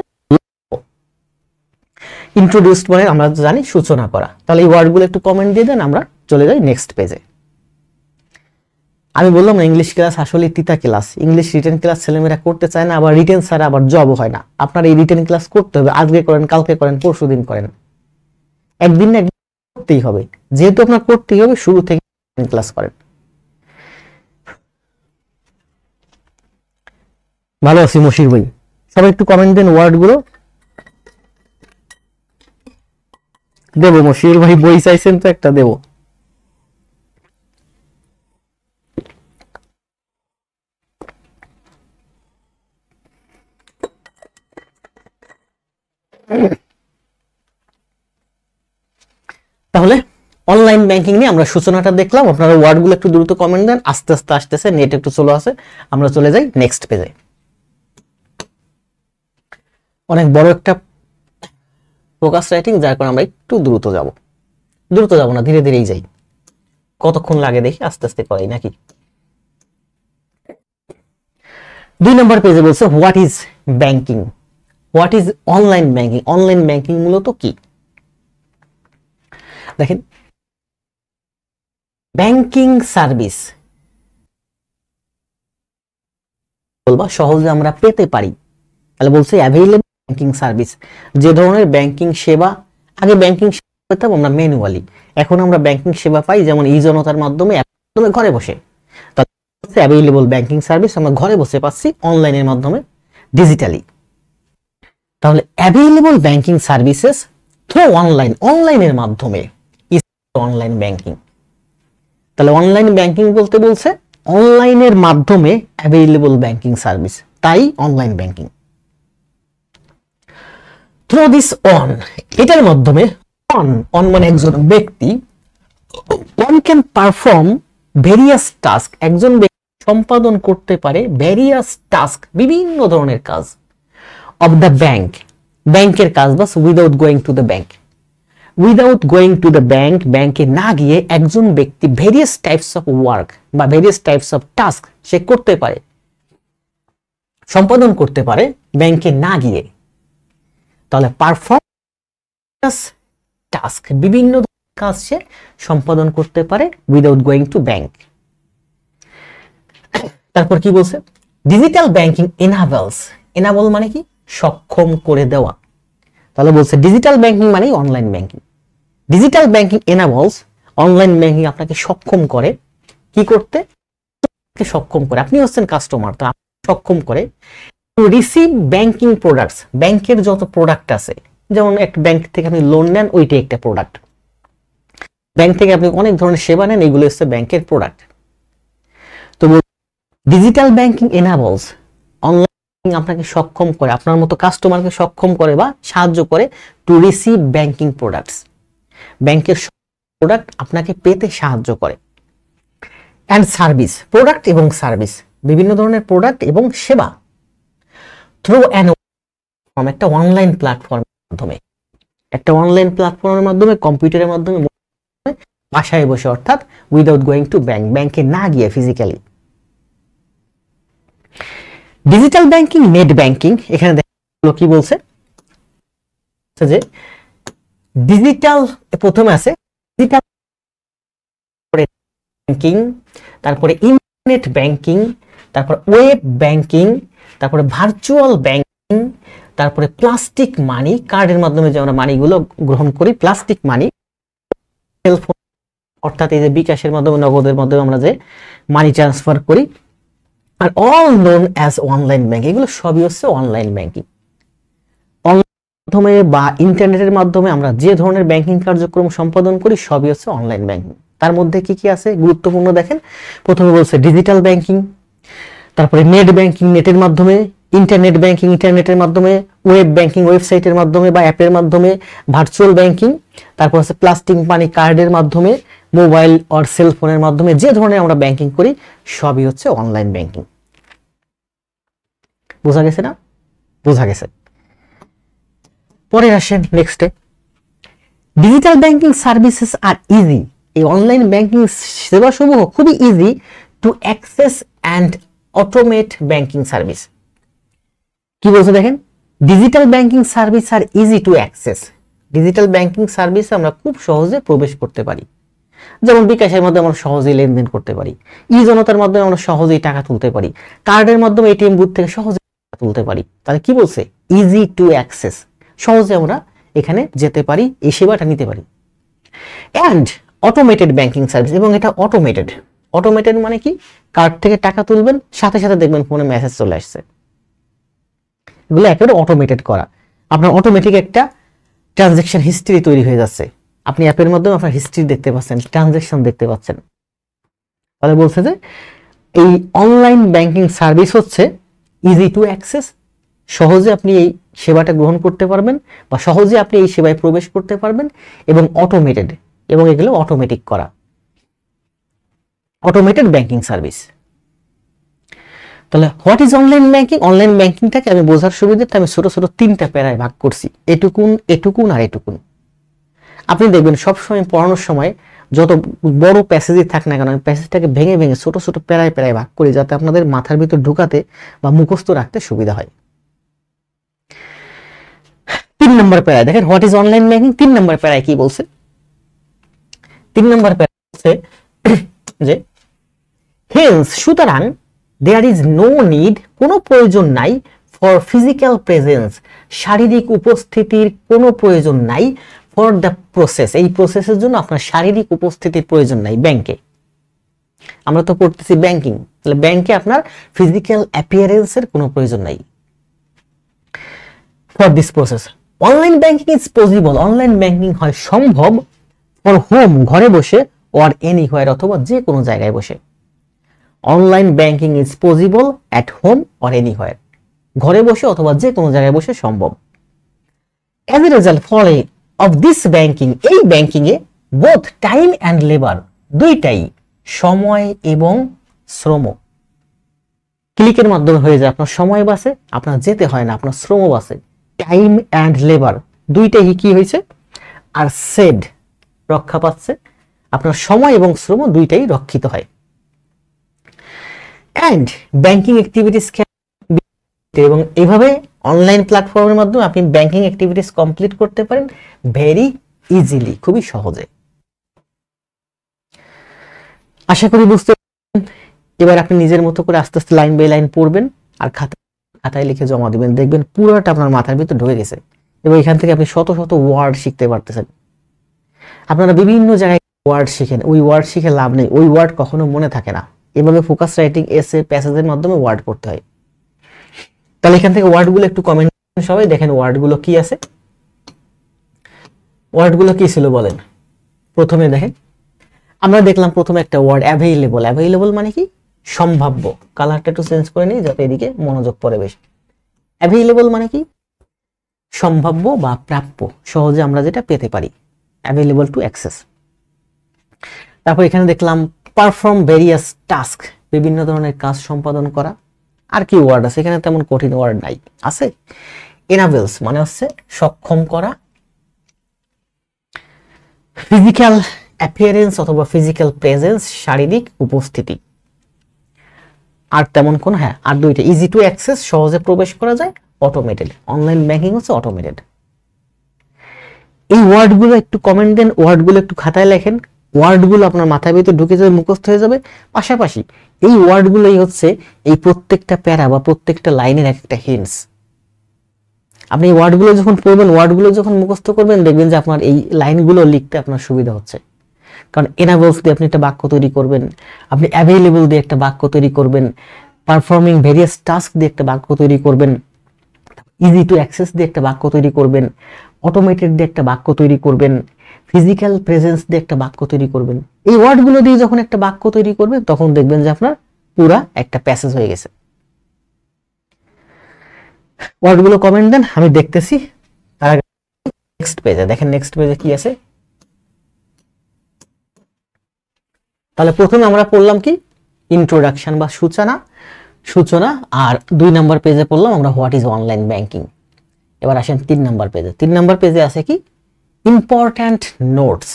ইন্ট্রোডিউসড মানে আমরা জানি সূচনা করা। তাহলে এই ওয়ার্ডগুলো একটু কমেন্ট দিয়ে দেন, আমরা চলে যাই নেক্সট পেজে। আমি বললাম না ইংলিশ ক্লাস আসলে তিতা ক্লাস। ইংলিশ রিটেন ক্লাস ছেলেমেয়েরা করতে চায় না, আবার রিটেন ছাড়া আবার জবও হয় না। আপনার এই রিটেন ক্লাস করতে হবে, আজকে করেন, কালকে করেন, পরশুদিন করেন, একদিন না একদিন করতেই হবে। যেহেতু আপনার করতেই হবে, শুরু থেকে ক্লাস করেন। ভালো আছি মশির ভাই, সবাই একটু কমেন্ট দেন ওয়ার্ডগুলো। দেবো মশির ভাই, বই চাইছেন তো একটা দেবো। তাহলে অনলাইন ব্যাংকিং নিয়ে আমরা সূচনাটা দেখলাম। আপনারা ওয়ার্ডগুলো একটু দ্রুত কমেন্ট দেন, আস্তে আস্তে আসতেছে, নেট একটু স্লো আছে। আমরা চলে যাই নেক্সট পেজে। অনেক বড় একটা ফোকাস রাইটিং, যার কারণে আমরা একটু দ্রুত যাব না, ধীরে ধীরেই যাই। কতক্ষণ লাগে দেখি, আস্তে আস্তে করাই নাকি। 2 নম্বর পেজে বলছে what is banking, what is online banking. Online banking মূলত কি? দেখেন, ব্যাংকিং সার্ভিস বলবা সহজে আমরা পেতে পারি। তাহলে বলছে অ্যাভেলেবল ব্যাংকিং সার্ভিস, যে ধরনের ব্যাংকিং সেবা, আগে ব্যাংকিং সেবা পেতাম আমরা ম্যানুয়ালি, এখন আমরা ব্যাংকিং সেবা পাই যেমন ই জনতার মাধ্যমে, ঘরে বসে। তাহলে অ্যাভেলেবল ব্যাংকিং সার্ভিস আমরা ঘরে বসে পাচ্ছি অনলাইনের মাধ্যমে, ডিজিটালি। তাহলে available banking services through online, অনলাইনের মাধ্যমে অনলাইন ব্যাংকিং। তাহলে অনলাইন ব্যাংকিং বলতে বলছে অনলাইনের মাধ্যমে অ্যাভেলেবল ব্যাংকিং সার্ভিস, তাই online banking. Through this on, এটার মাধ্যমে, অন মানে একজন ব্যক্তি, one can perform various task, একজন ব্যক্তি সম্পাদন করতে পারে ভেরিয়াস টাস্ক, বিভিন্ন ধরনের কাজ, অফ দ্য ব্যাংক, ব্যাংকের কাজ বাস, without going to the bank. Without going to the bank, ব্যাংকে না গিয়ে একজন ব্যক্তি ভেরিয়াস টাইপস অফ ওয়ার্ক বা ভেরিয়াস টাইপস অফ টাস্ক সে করতে পারে, সম্পাদন করতে পারে ব্যাংকে না গিয়ে। তাহলে পারফর্ম টাস্ক, বিভিন্ন কাজ সে সম্পাদন করতে পারে উইদাউট গোয়িং টু ব্যাংক। তারপর কি বলছে? ডিজিটাল ব্যাংকিং এনাবলস, এনাবল মানে কি? সক্ষম করে দেওয়া। তাহলে বলছে ডিজিটাল ব্যাংকিং মানে online banking. Digital banking এনাবলস, online banking আপনাকে সক্ষম করে, কি করতে? সক্ষম করে, আপনি হচ্ছেন কাস্টমার, তো সক্ষম করে টু রিসিভ ব্যাংকিং প্রোডাক্টস, ব্যাংকের যত প্রোডাক্ট আছে, যেমন একটা ব্যাংক থেকে আপনি লোন নেন, ওইটাই একটা প্রোডাক্ট। ব্যাংক থেকে আপনি অনেক ধরনের সেবা নেন, এগুলো হচ্ছে ব্যাংকের প্রোডাক্ট। তো ডিজিটাল ব্যাংকিং এনাবলস, অনলাইন আপনাকে সক্ষম করে, আপনার মতো কাস্টমারকে সক্ষম করে বা সাহায্য করে টু রিসিভ ব্যাংকিং প্রোডাক্টস, ব্যাংকের প্রোডাক্ট আপনাকে পেতে সাহায্য করে। অ্যান্ড সার্ভিস, প্রোডাক্ট এবং সার্ভিস, বিভিন্ন ধরনের প্রোডাক্ট এবং সেবা থ্রু একটা অনলাইন প্ল্যাটফর্মের মাধ্যমে, একটা অনলাইন প্ল্যাটফর্মের মাধ্যমে, কম্পিউটারের মাধ্যমে, বাসায় বসে, অর্থাৎ উইদাউট গোয়িং টু ব্যাংক, ব্যাংকে না গিয়ে physically. Digital banking, net banking, এখানে দেখো কি বলছে যে ডিজিটাল, প্রথমে আছে ডিজিটাল ব্যাংকিং, তারপরে ইন্টারনেট ব্যাংকিং, তারপর ওয়েব ব্যাংকিং, তারপরে ভার্চুয়াল ব্যাংকিং, তারপরে প্লাস্টিক মানি, কার্ডের মাধ্যমে যে আমরা মানিগুলো গ্রহণ করি, প্লাস্টিক মানি, সেলফোন অর্থাৎ এই যে বিকাশের মাধ্যমে, নগদের মাধ্যমে আমরা যে মানি ট্রান্সফার করি, are all known as online banking, এগুলো সবই হচ্ছে অনলাইন ব্যাংকিং। মাধ্যমে বা ইন্টারনেটের মাধ্যমে আমরা যে ধরনের ব্যাংকিং কার্যক্রম সম্পাদন করি সবই হচ্ছে অনলাইন ব্যাংকিং। তার মধ্যে কি কি আছে গুরুত্বপূর্ণ দেখেন। প্রথমে বলছে ডিজিটাল ব্যাংকিং, তারপরে নেট ব্যাংকিং, নেটের মাধ্যমে, ইন্টারনেট ব্যাংকিং, ইন্টারনেটের মাধ্যমে, ওয়েব ব্যাংকিং, ওয়েবসাইটের মাধ্যমে বা অ্যাপের মাধ্যমে, ভার্চুয়াল ব্যাংকিং, তারপর হচ্ছে প্লাস্টিক মানি, কার্ডের মাধ্যমে, মোবাইল অর সেল ফোনের মাধ্যমে যে ধরনের আমরা ব্যাংকিং করি সবই হচ্ছে অনলাইন ব্যাংকিং। বোঝা গেছে না? বোঝা গেছে। পরে আসেন নেক্সটে, digital banking services are easy. এই অনলাইন ব্যাংকিং সেবা সমূহ খুবই easy to access and automate banking service. কি বলছে দেখেন, digital banking service are easy to access. Digital banking সার্ভিসে আমরা খুব সহজে প্রবেশ করতে পারি, যেমন বিকাশের মাধ্যমে আমরা সহজেই লেনদেন করতে পারি, ই জনতার মাধ্যমে আমরা সহজেই টাকা তুলতে পারি, কার্ডের মাধ্যমে এটিএম বুথ থেকে সহজে টাকা তুলতে পারি। তাহলে কি বলছে, ইজি টু অ্যাক্সেস, সহজে আমরা এখানে যেতে পারি, এই সেবাটা নিতে পারি। অ্যান্ড অটোমেটেড ব্যাংকিং সার্ভিস, এবং এটা অটোমেটেড। অটোমেটেড মানে কি, কার্ড থেকে টাকা তুলবেন সাথে সাথে দেখবেন ফোনে মেসেজ চলে আসছে, এগুলো একেবারে অটোমেটেড করা। আপনার অটোমেটিক একটা ট্রানজ্যাকশন হিস্ট্রি তৈরি হয়ে যাচ্ছে, আপনি অ্যাপের মাধ্যমে আপনার হিস্ট্রি দেখতে পাচ্ছেন, ট্রানজ্যাকশন দেখতে পাচ্ছেন। তাহলে বলছে যে এই অনলাইন ব্যাংকিং সার্ভিস হচ্ছে ইজি টু অ্যাক্সেস, সহজে আপনি এই সেবাটা গ্রহণ করতে পারবেন বা সহজে আপনি এই সেবায় প্রবেশ করতে পারবেন, এবং অটোমেটেড, এবং এগুলো অটোমেটিক করা, অটোমেটেড ব্যাংকিং সার্ভিস। তাহলে what is online banking? Online ব্যাংকিংটাকে আমি বোঝার সুবিধার্থে আমি ছোট ছোট তিনটা প্যারায় ভাগ করছি, এটুকুন এটুকুন আর এটুকুন। আপনি দেখবেন সবসময় পড়ানোর সময় যত বড় প্যাসেজই থাক না কেন, প্যাসেজটাকে ভেঙে ভেঙে ছোট ছোট প্যারায় প্যারায় ভাগ করি, যাতে আপনাদের মাথার ভিতর ঢুকাতে বা মুখস্থ রাখতে সুবিধা হয়। 3 নম্বর প্যারায় দেখেন, হোয়াট ইজ অনলাইন ব্যাংকিং। 3 নম্বর প্যারায় কি বলছে, 3 নম্বর প্যারায় বলছে যে হেন্স, সুতরাং দেয়ার ইজ নো নিড, কোনো প্রয়োজন নাই, ফর ফিজিক্যাল প্রেজেন্স, শারীরিক উপস্থিতির কোনো প্রয়োজন নাই, ফর দ্য প্রসেস, এই প্রসেসের জন্য আপনার শারীরিক উপস্থিতির প্রয়োজন নাই ব্যাংকে। আমরা তো পড়তেছি ব্যাংকিং, তাহলে ব্যাংকে আপনার ফিজিক্যাল অ্যাপিয়ারেন্সের কোনো প্রয়োজন নাই। For this process online banking is possible, online banking হয় সম্ভব, ফর হোম, ঘরে বসে, অর এনিহোয়ার, অথবা যে কোনো জায়গায় বসে। Online banking is possible at home or anywhere, ঘরে বসে অথবা যে কোনো জায়গায় বসে সম্ভব। অ্যাজ এ রেজাল্ট, ফলে অফ দিস ব্যাংকিং, এই banking A both time and labour, দুইটাই, সময় এবং শ্রম, ক্লিকের মাধ্যমে হয়ে যায়, আপনার সময় বাঁচে, আপনার যেতে হয় না, আপনার শ্রম বাঁচে। টাইম অ্যান্ড লেবার দুইটাই কি হয়েছে, আর সেড, রক্ষা পাচ্ছে, আপনার সময় এবং শ্রম দুইটাই রক্ষিত হয়। অ্যান্ড ব্যাংকিং অ্যাক্টিভিটিস, এবং এইভাবে অনলাইন প্ল্যাটফর্মের মাধ্যমে আপনি ব্যাংকিং অ্যাক্টিভিটিস কমপ্লিট করতে পারেন ভেরি ইজিলি, খুবই সহজে। আশা করি বুঝতে পারছেন। এবার আপনি নিজের মতো করে আস্তে আস্তে লাইন বাই লাইন পড়বেন আর খাতায় লিখে জমা দিবেন, দেখবেন পুরোটা আপনার মাথার ভিতর ঢুকে গেছে, এবং এখান থেকে আপনি শত শত ওয়ার্ড শিখতে পারতেছেন। আপনারা বিভিন্ন জায়গায় ওয়ার্ড শিখেন, ওই ওয়ার্ড শিখে লাভ নেই, ওই ওয়ার্ড কখনো মনে থাকে না। এভাবে ফোকাস রাইটিং, এসে, প্যাসেজের মাধ্যমে ওয়ার্ড করতে হয়। তাহলে এখান থেকে ওয়ার্ডগুলো একটু কমেন্ট সবাই দেখেন, ওয়ার্ডগুলো কি আছে, ওয়ার্ডগুলো কি ছিল বলেন। প্রথমে দেখেন, আমরা দেখলাম প্রথমে একটা ওয়ার্ড অ্যাভেইলেবল। অ্যাভেইলেবল মানে কি, সম্ভাব্য। কালারটা একটু চেঞ্জ করে নিই যাতে এদিকে মনোযোগ পড়ে বেশি। অ্যাভেইলেবল মানে কি, সম্ভাব্য বা প্রাপ্য, সহজে আমরা যেটা পেতে পারি, অ্যাভেইলেবল টু অ্যাক্সেস। তারপর এখানে দেখলাম পারফর্ম ভেরিয়াস টাস্ক, বিভিন্ন ধরনের কাজ সম্পাদন করা। আর কি ওয়ার্ড আছে এখানে, তেমন কঠিন ওয়ার্ড নাই, আছে। এনাবেলস মানে হচ্ছে সক্ষম করা, ফিজিক্যাল অ্যাপিয়ারেন্স অথবা ফিজিক্যাল প্রেজেন্স, শারীরিক উপস্থিতি। আর তেমন কোন, হ্যাঁ আর দুইটা, ইজি টু অ্যাক্সেস, সহজে প্রবেশ করা যায়, অটোমেটেড। অনলাইন ব্যাংকিং হচ্ছে অটোমেটেড। এই ওয়ার্ডগুলো একটু কমেন্ট দেন, ওয়ার্ডগুলো একটু খাতায় লেখেন, ওয়ার্ডগুলো আপনার মাথার ভিতরে ঢুকে যাবে, মুখস্থ হয়ে যাবে। পাশাপাশি এই ওয়ার্ডগুলোই হচ্ছে এই প্রত্যেকটা প্যারা বা প্রত্যেকটা লাইনের একটা হিন্টস। আপনি এই ওয়ার্ডগুলো যখন পড়বেন, ওয়ার্ডগুলো যখন মুখস্থ করবেন, দেখবেন যে আপনার এই লাইনগুলো লিখতে আপনার সুবিধা হচ্ছে। কারণ এনাবেলস দিয়ে আপনি একটা বাক্য তৈরি করবেন, আপনি অ্যাভেইলেবল দিয়ে একটা বাক্য তৈরি করবেন, পারফর্মিং ভেরিয়াস টাস্ক দিয়ে একটা বাক্য তৈরি করবেন, ইজি টু অ্যাক্সেস দিয়ে একটা বাক্য তৈরি করবেন, অটোমেটেড দিয়ে একটা বাক্য তৈরি করবেন, ফিজিক্যাল প্রেজেন্স দিয়ে একটা বাক্য তৈরি করবেন। এই ওয়ার্ডগুলো দিয়ে যখন একটা বাক্য তৈরি করবেন, তখন দেখবেন যে আপনার পুরা একটা প্যাসেজ হয়ে গেছে। ওয়ার্ডগুলো কমেন্ট দেন, আমি দেখতেছি। তার আগে নেক্সট পেজে দেখেন, নেক্সট পেজে কি আছে। তাহলে প্রথমে আমরা পড়লাম কি ইন্ট্রোডাকশন বা সূচনা, আর 2 নম্বর পেজে পড়লাম আমরা হোয়াট ইজ অনলাইন ব্যাংকিং। এবার আসেন 3 নম্বর পেজে। 3 নম্বর পেজে আছে কি ইম্পর্ট্যান্ট নোটস।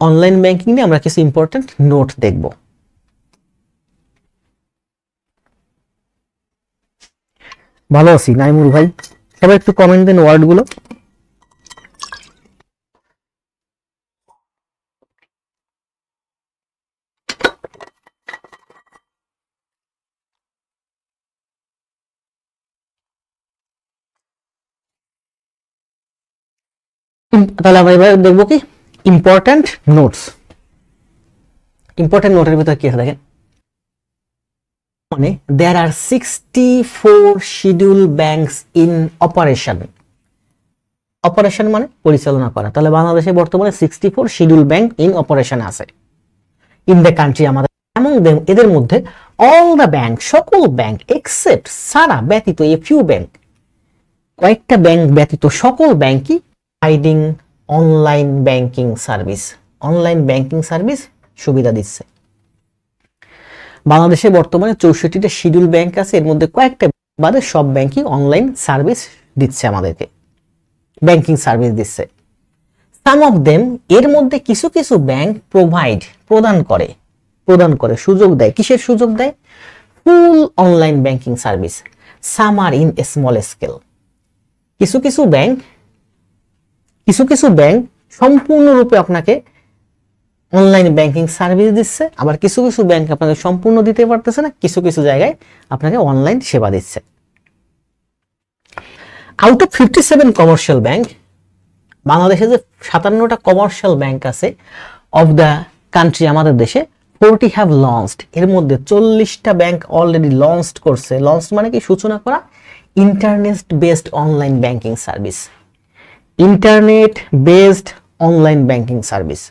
অনলাইন ব্যাংকিং নিয়ে আমরা কিছু ইম্পর্ট্যান্ট নোট দেখব। ভালো আছি নাইমুর ভাই, সবাই একটু কমেন্ট দেন ওয়ার্ড গুলো। তাহলে আমরা এবার দেখবো কি ইম্পর্ট্যান্ট নোটস। ইম্পর্ট্যান্ট নোটের ভিতরে কি আছে দেখেন, মানে there are 64 schedule banks in operation। Operation মানে পরিচালনা করা। তাহলে বাংলাদেশে বর্তমানে 64 শিডিউল ব্যাংক ইন অপারেশন আছে ইন দ্য কান্ট্রি আমাদের। এবং এদের মধ্যে অল দ্য ব্যাংক, সকল ব্যাংক এক্সেপ্ট সারা ব্যতীত, এ ফিউ ব্যাংক, কয়েকটা ব্যাংক ব্যতীত সকল ব্যাংকই providing online banking service, online banking service সুবিধা দিচ্ছে। বাংলাদেশে বর্তমানে 64টা শিডিউল ব্যাংক আছে, এর মধ্যে কয়েকটা বাদে সব ব্যাংকই অনলাইন সার্ভিস দিচ্ছে, আমাদেরকে ব্যাংকিং সার্ভিস দিচ্ছে। সাম অফ দেম, এর মধ্যে কিছু কিছু ব্যাংক প্রদান করে সুযোগ দেয়। কিসের সুযোগ দেয়? Full online banking service. Some are in small scale. কিছু কিছু ব্যাংক সম্পূর্ণরূপে আপনাকে অনলাইন ব্যাংকিং সার্ভিস দিচ্ছে, আবার কিছু কিছু ব্যাংক আপনাকে সম্পূর্ণ দিতে পারতেছে না, কিছু কিছু জায়গায় আপনাকে অনলাইন সেবা দিচ্ছে। আউট অফ 57 কমার্শিয়াল ব্যাংক, বাংলাদেশে যে 57টা কমার্শিয়াল ব্যাংক আছে অফ দ্য কান্ট্রি আমাদের দেশে, 40 হ্যাভ লঞ্চড। এর মধ্যে 40টা ব্যাংক অলরেডি লঞ্চড করছে। লঞ্চ মানে কি? সূচনা করা internet based online banking service. Internet based online banking service,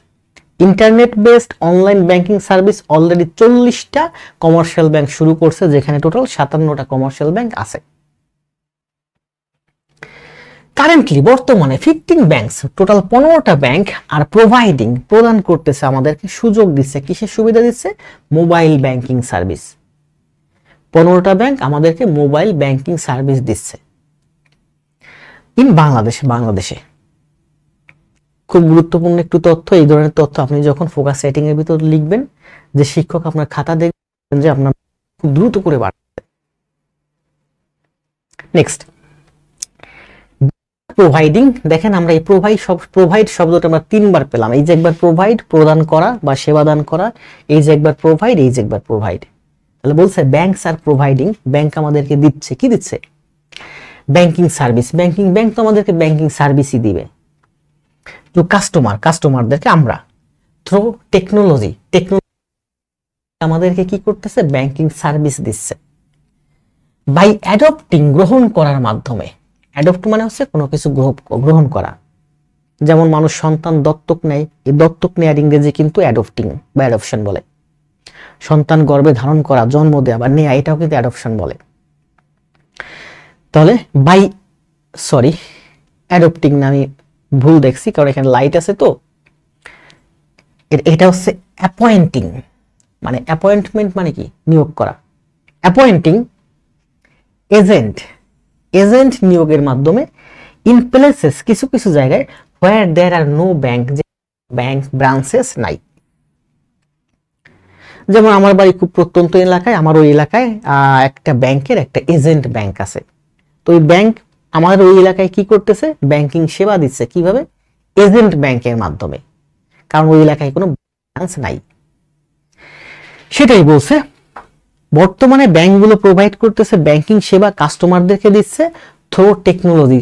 internet based online banking service already 40টা কমার্শিয়াল ব্যাংক শুরু করছে, যেখানে টোটাল 57টা কমার্শিয়াল ব্যাংক আছে। কারেন্টলি বর্তমানে 15 ব্যাংকস, টোটাল 15টা ব্যাংক আর প্রদান করতেছে, আমাদেরকে সুযোগ দিচ্ছে। কিসের সুবিধা দিচ্ছে? Mobile banking service. 15টা ব্যাংক আমাদেরকে মোবাইল ব্যাংকিং সার্ভিস দিচ্ছে ইন বাংলাদেশে। খুব গুরুত্বপূর্ণ একটু তথ্য। এই ধরনের তথ্য আপনি যখন ফোকাস সেটিং এর ভিতর লিখবেন, যে শিক্ষক আপনার খাতা দেখবেন যে আপনার খুব দ্রুত করে বাড়ছে। Next, providing. দেখেন আমরা এই প্রোভাইড শব্দটা আমরা 3বার পেলাম। এই যে একবার প্রোভাইড, প্রদান করা বা সেবা দান করা, এই যে একবার প্রোভাইড, এই যে একবার প্রোভাইড। তাহলে বলছে ব্যাংকস আর প্রোভাইডিং, ব্যাংক আমাদেরকে দিচ্ছে, কি দিচ্ছে? Banking service. ব্যাংক তো আমাদেরকে ব্যাংকিং সার্ভিসই দিবে। টু কাস্টমারদেরকে আমরা থ্রু টেকনোলজি আমাদেরকে কি করতেছে? ব্যাংকিং সার্ভিস দিচ্ছে। বাই অ্যাডপ্টিং, গ্রহণ করার মাধ্যমে। অ্যাডপ্ট মানে হচ্ছে কোনো কিছু গ্রহণ করা। যেমন মানুষ সন্তান দত্তক নেয়, এই দত্তক নেয়ার ইংরেজি কিন্তু অ্যাডপ্টিং বা অ্যাডপশন বলে। সন্তান গর্ভে ধারণ করা, জন্ম দেওয়া বা নেয়া, এটাও কিন্তু অ্যাডপশন বলে। তাহলে অ্যাডপ্টিং না, আমি ভুল দেখছি, কারণ এখানে লাইট আছে তো। এটা হচ্ছে অ্যাপয়েন্টিং, মানে অ্যাপয়েন্টমেন্ট মানে কি? নিয়োগ করা। অ্যাপয়েন্টিং এজেন্ট নিয়োগের মাধ্যমে ইন প্লেসেস, কিছু কিছু জায়গায় হোয়ার দেয়ার আর নো ব্যাংক, যে ব্যাংক ব্রাঞ্চেস নাই। যেমন আমার বাড়ি খুব প্রত্যন্ত এলাকায়, আমার ওই এলাকায় একটা ব্যাংকের একটা এজেন্ট ব্যাংক আছে। তো ওই ব্যাংক আমাদের ওই এলাকায় কি করতেছে? ব্যাংকিং সেবা দিচ্ছে। কিভাবে? এজেন্ট ব্যাংকের মাধ্যমে, কারণ ওই এলাকায় কোনো ব্রাঞ্চ নাই। সেটাই বলছে, বর্তমানে ব্যাংকগুলো প্রোভাইড করতেছে ব্যাংকিং সেবা, কাস্টমারদেরকে দিচ্ছে থ্রু টেকনোলজি,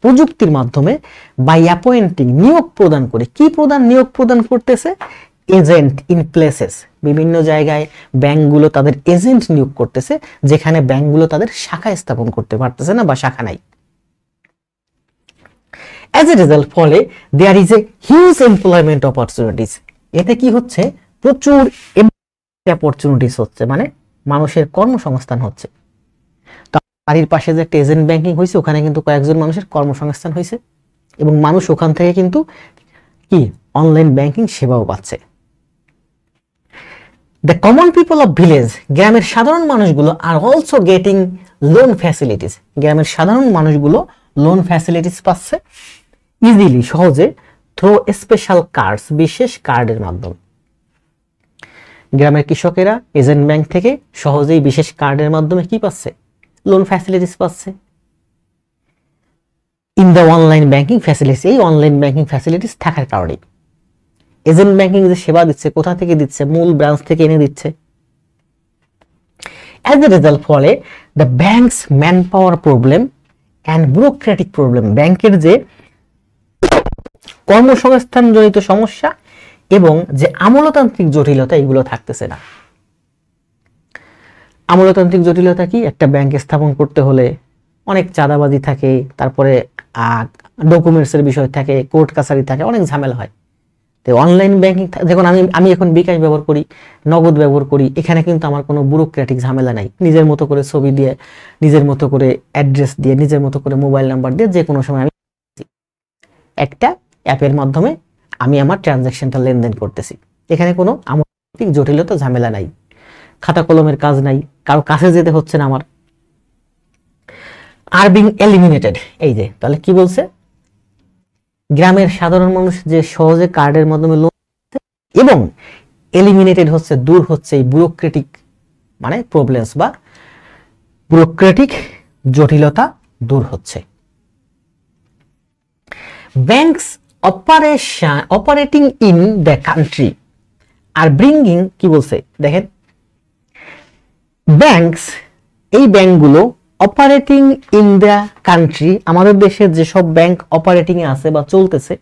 প্রযুক্তির মাধ্যমে। বাই অ্যাপয়েন্টিং, নিয়োগ প্রদান করে। কি নিয়োগ প্রদান করতেছে? এজেন্ট ইন প্লেসেস, বিভিন্ন জায়গায় ব্যাংকগুলো তাদের এজেন্ট নিয়োগ করতেছে, যেখানে ব্যাংকগুলো তাদের শাখা স্থাপন করতে পারতেছে না বা শাখা নাই। অ্যাজ এ রেজাল্ট, ফলে there is a huge employment opportunities. এতে কি হচ্ছে? প্রচুর অপরচুনিটিস হচ্ছে, মানে মানুষের কর্মসংস্থান হচ্ছে। বাড়ির পাশে যে একটা এজেন্ট ব্যাংকিং হয়েছে, ওখানে কিন্তু কয়েকজন মানুষের কর্মসংস্থান হয়েছে, এবং মানুষ ওখান থেকে কিন্তু কি অনলাইন ব্যাংকিং সেবাও পাচ্ছে। The common people of village, গ্রামের সাধারণ মানুষগুলো are also getting loan facilities, গ্রামের সাধারণ মানুষগুলো লোন ফ্যাসিলিটিস পাচ্ছে ইজিলি, সহজে, থ্রু স্পেশাল কার্ডস, বিশেষ কার্ডের মাধ্যমে। গ্রামের কৃষকেরা এজেন্ট ব্যাংক থেকে সহজেই বিশেষ কার্ডের মাধ্যমে কি পাচ্ছে? লোন ফ্যাসিলিটিস পাচ্ছে। In the online banking facilities, এই অনলাইন ব্যাংকিং ফ্যাসিলিটিস থাকার কারণে এজেন্ট ব্যাংকিং যে সেবা দিচ্ছে, কোথা থেকে দিচ্ছে? মূল ব্রাঞ্চ থেকে এনে দিচ্ছে। অ্যাজ এ রেজাল্ট, ফলে the banks man power problem and bureaucratic problem, ব্যাংকের যে কর্মসংস্থান জনিত সমস্যা এবং যে আমলাতান্ত্রিক জটিলতা, এগুলো থাকতেছে না। আমলাতান্ত্রিক জটিলতা কি? একটা ব্যাংক স্থাপন করতে হলে অনেক চাঁদাবাজি থাকে, তারপরে ডকুমেন্টসের বিষয় থাকে, কোর্ট কাছারি থাকে, অনেক ঝামেলা হয়। তো অনলাইন ব্যাংকিং, দেখুন আমি এখন বিকাশ ব্যবহার করি, নগদ ব্যবহার করি, এখানে কিন্তু আমার কোনো ব্যুরোক্রেটিক ঝামেলা নাই। নিজের মতো করে ছবি দিয়ে, নিজের মতো করে অ্যাড্রেস দিয়ে, নিজের মতো করে মোবাইল নাম্বার দিয়ে যে কোনো সময় আমি একটা অ্যাপের মাধ্যমে আমি আমার ট্রানজাকশনটা লেনদেন করতেছি। এখানে কোনো আমলাতান্ত্রিক জটিলতা ঝামেলা নাই, খাতা কলমের কাজ নাই, কারো কাছে যেতে হচ্ছে না আমার। আর বিং এলিমিনেটেড, এই যে তাহলে কি বলছে? গ্রামের সাধারণ মানুষ যে সহজে কার্ডের মাধ্যমে লোন, এবং এলিমিনেটেড হচ্ছে, দূর হচ্ছে এই ব্যুরোক্রেটিক মানে প্রবলেমস বা ব্যুরোক্রেটিক জটিলতা দূর হচ্ছে। Banks operating in the country are bringing, কি বলছে দেখেন, ব্যাংকস, এই ব্যাংকগুলো অপারেটিং ইন দ্য কান্ট্রি, আমাদের দেশের যেসব ব্যাংক অপারেটিং এ আছে বা চলতেছে,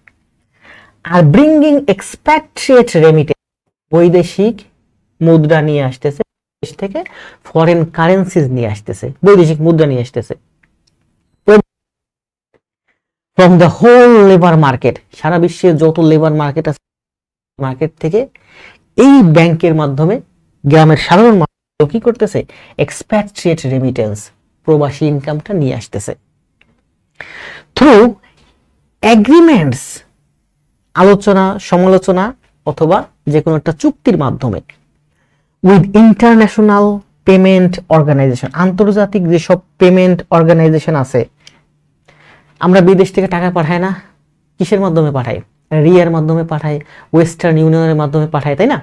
আর ব্রিঙ্গিং এক্সপ্যাট্রিয়েট রেমিটেন্স, বৈদেশিক মুদ্রা নিয়ে আসতেছে, দেশ থেকে ফরেন কারেন্সিজ নিয়ে আসতেছে, বৈদেশিক মুদ্রা নিয়ে আসতেছে from the whole labour market, সারা বিশ্বের যত লেবার মার্কেট আছে, মার্কেট থেকে এই ব্যাংকের মাধ্যমে গ্রামের সাধারণ মানুষ কি করতেছে? এক্সপ্যাট্রিয়েট রেমিটেন্স, প্রবাসী ইনকামটা নিয়ে আসতেছে। থ্রু এগ্রিমেন্টস, আলোচনা সমালোচনা অথবা যে কোনো একটা চুক্তির মাধ্যমে, উইথ ইন্টারন্যাশনাল পেমেন্ট অর্গানাইজেশন, আন্তর্জাতিক যেসব পেমেন্ট অর্গানাইজেশন আছে, আমরা বিদেশ থেকে টাকা পাঠাই না, কিসের মাধ্যমে পাঠাই? রিয়ার মাধ্যমে পাঠাই, ওয়েস্টার্ন ইউনিয়নের মাধ্যমে পাঠাই, তাই না?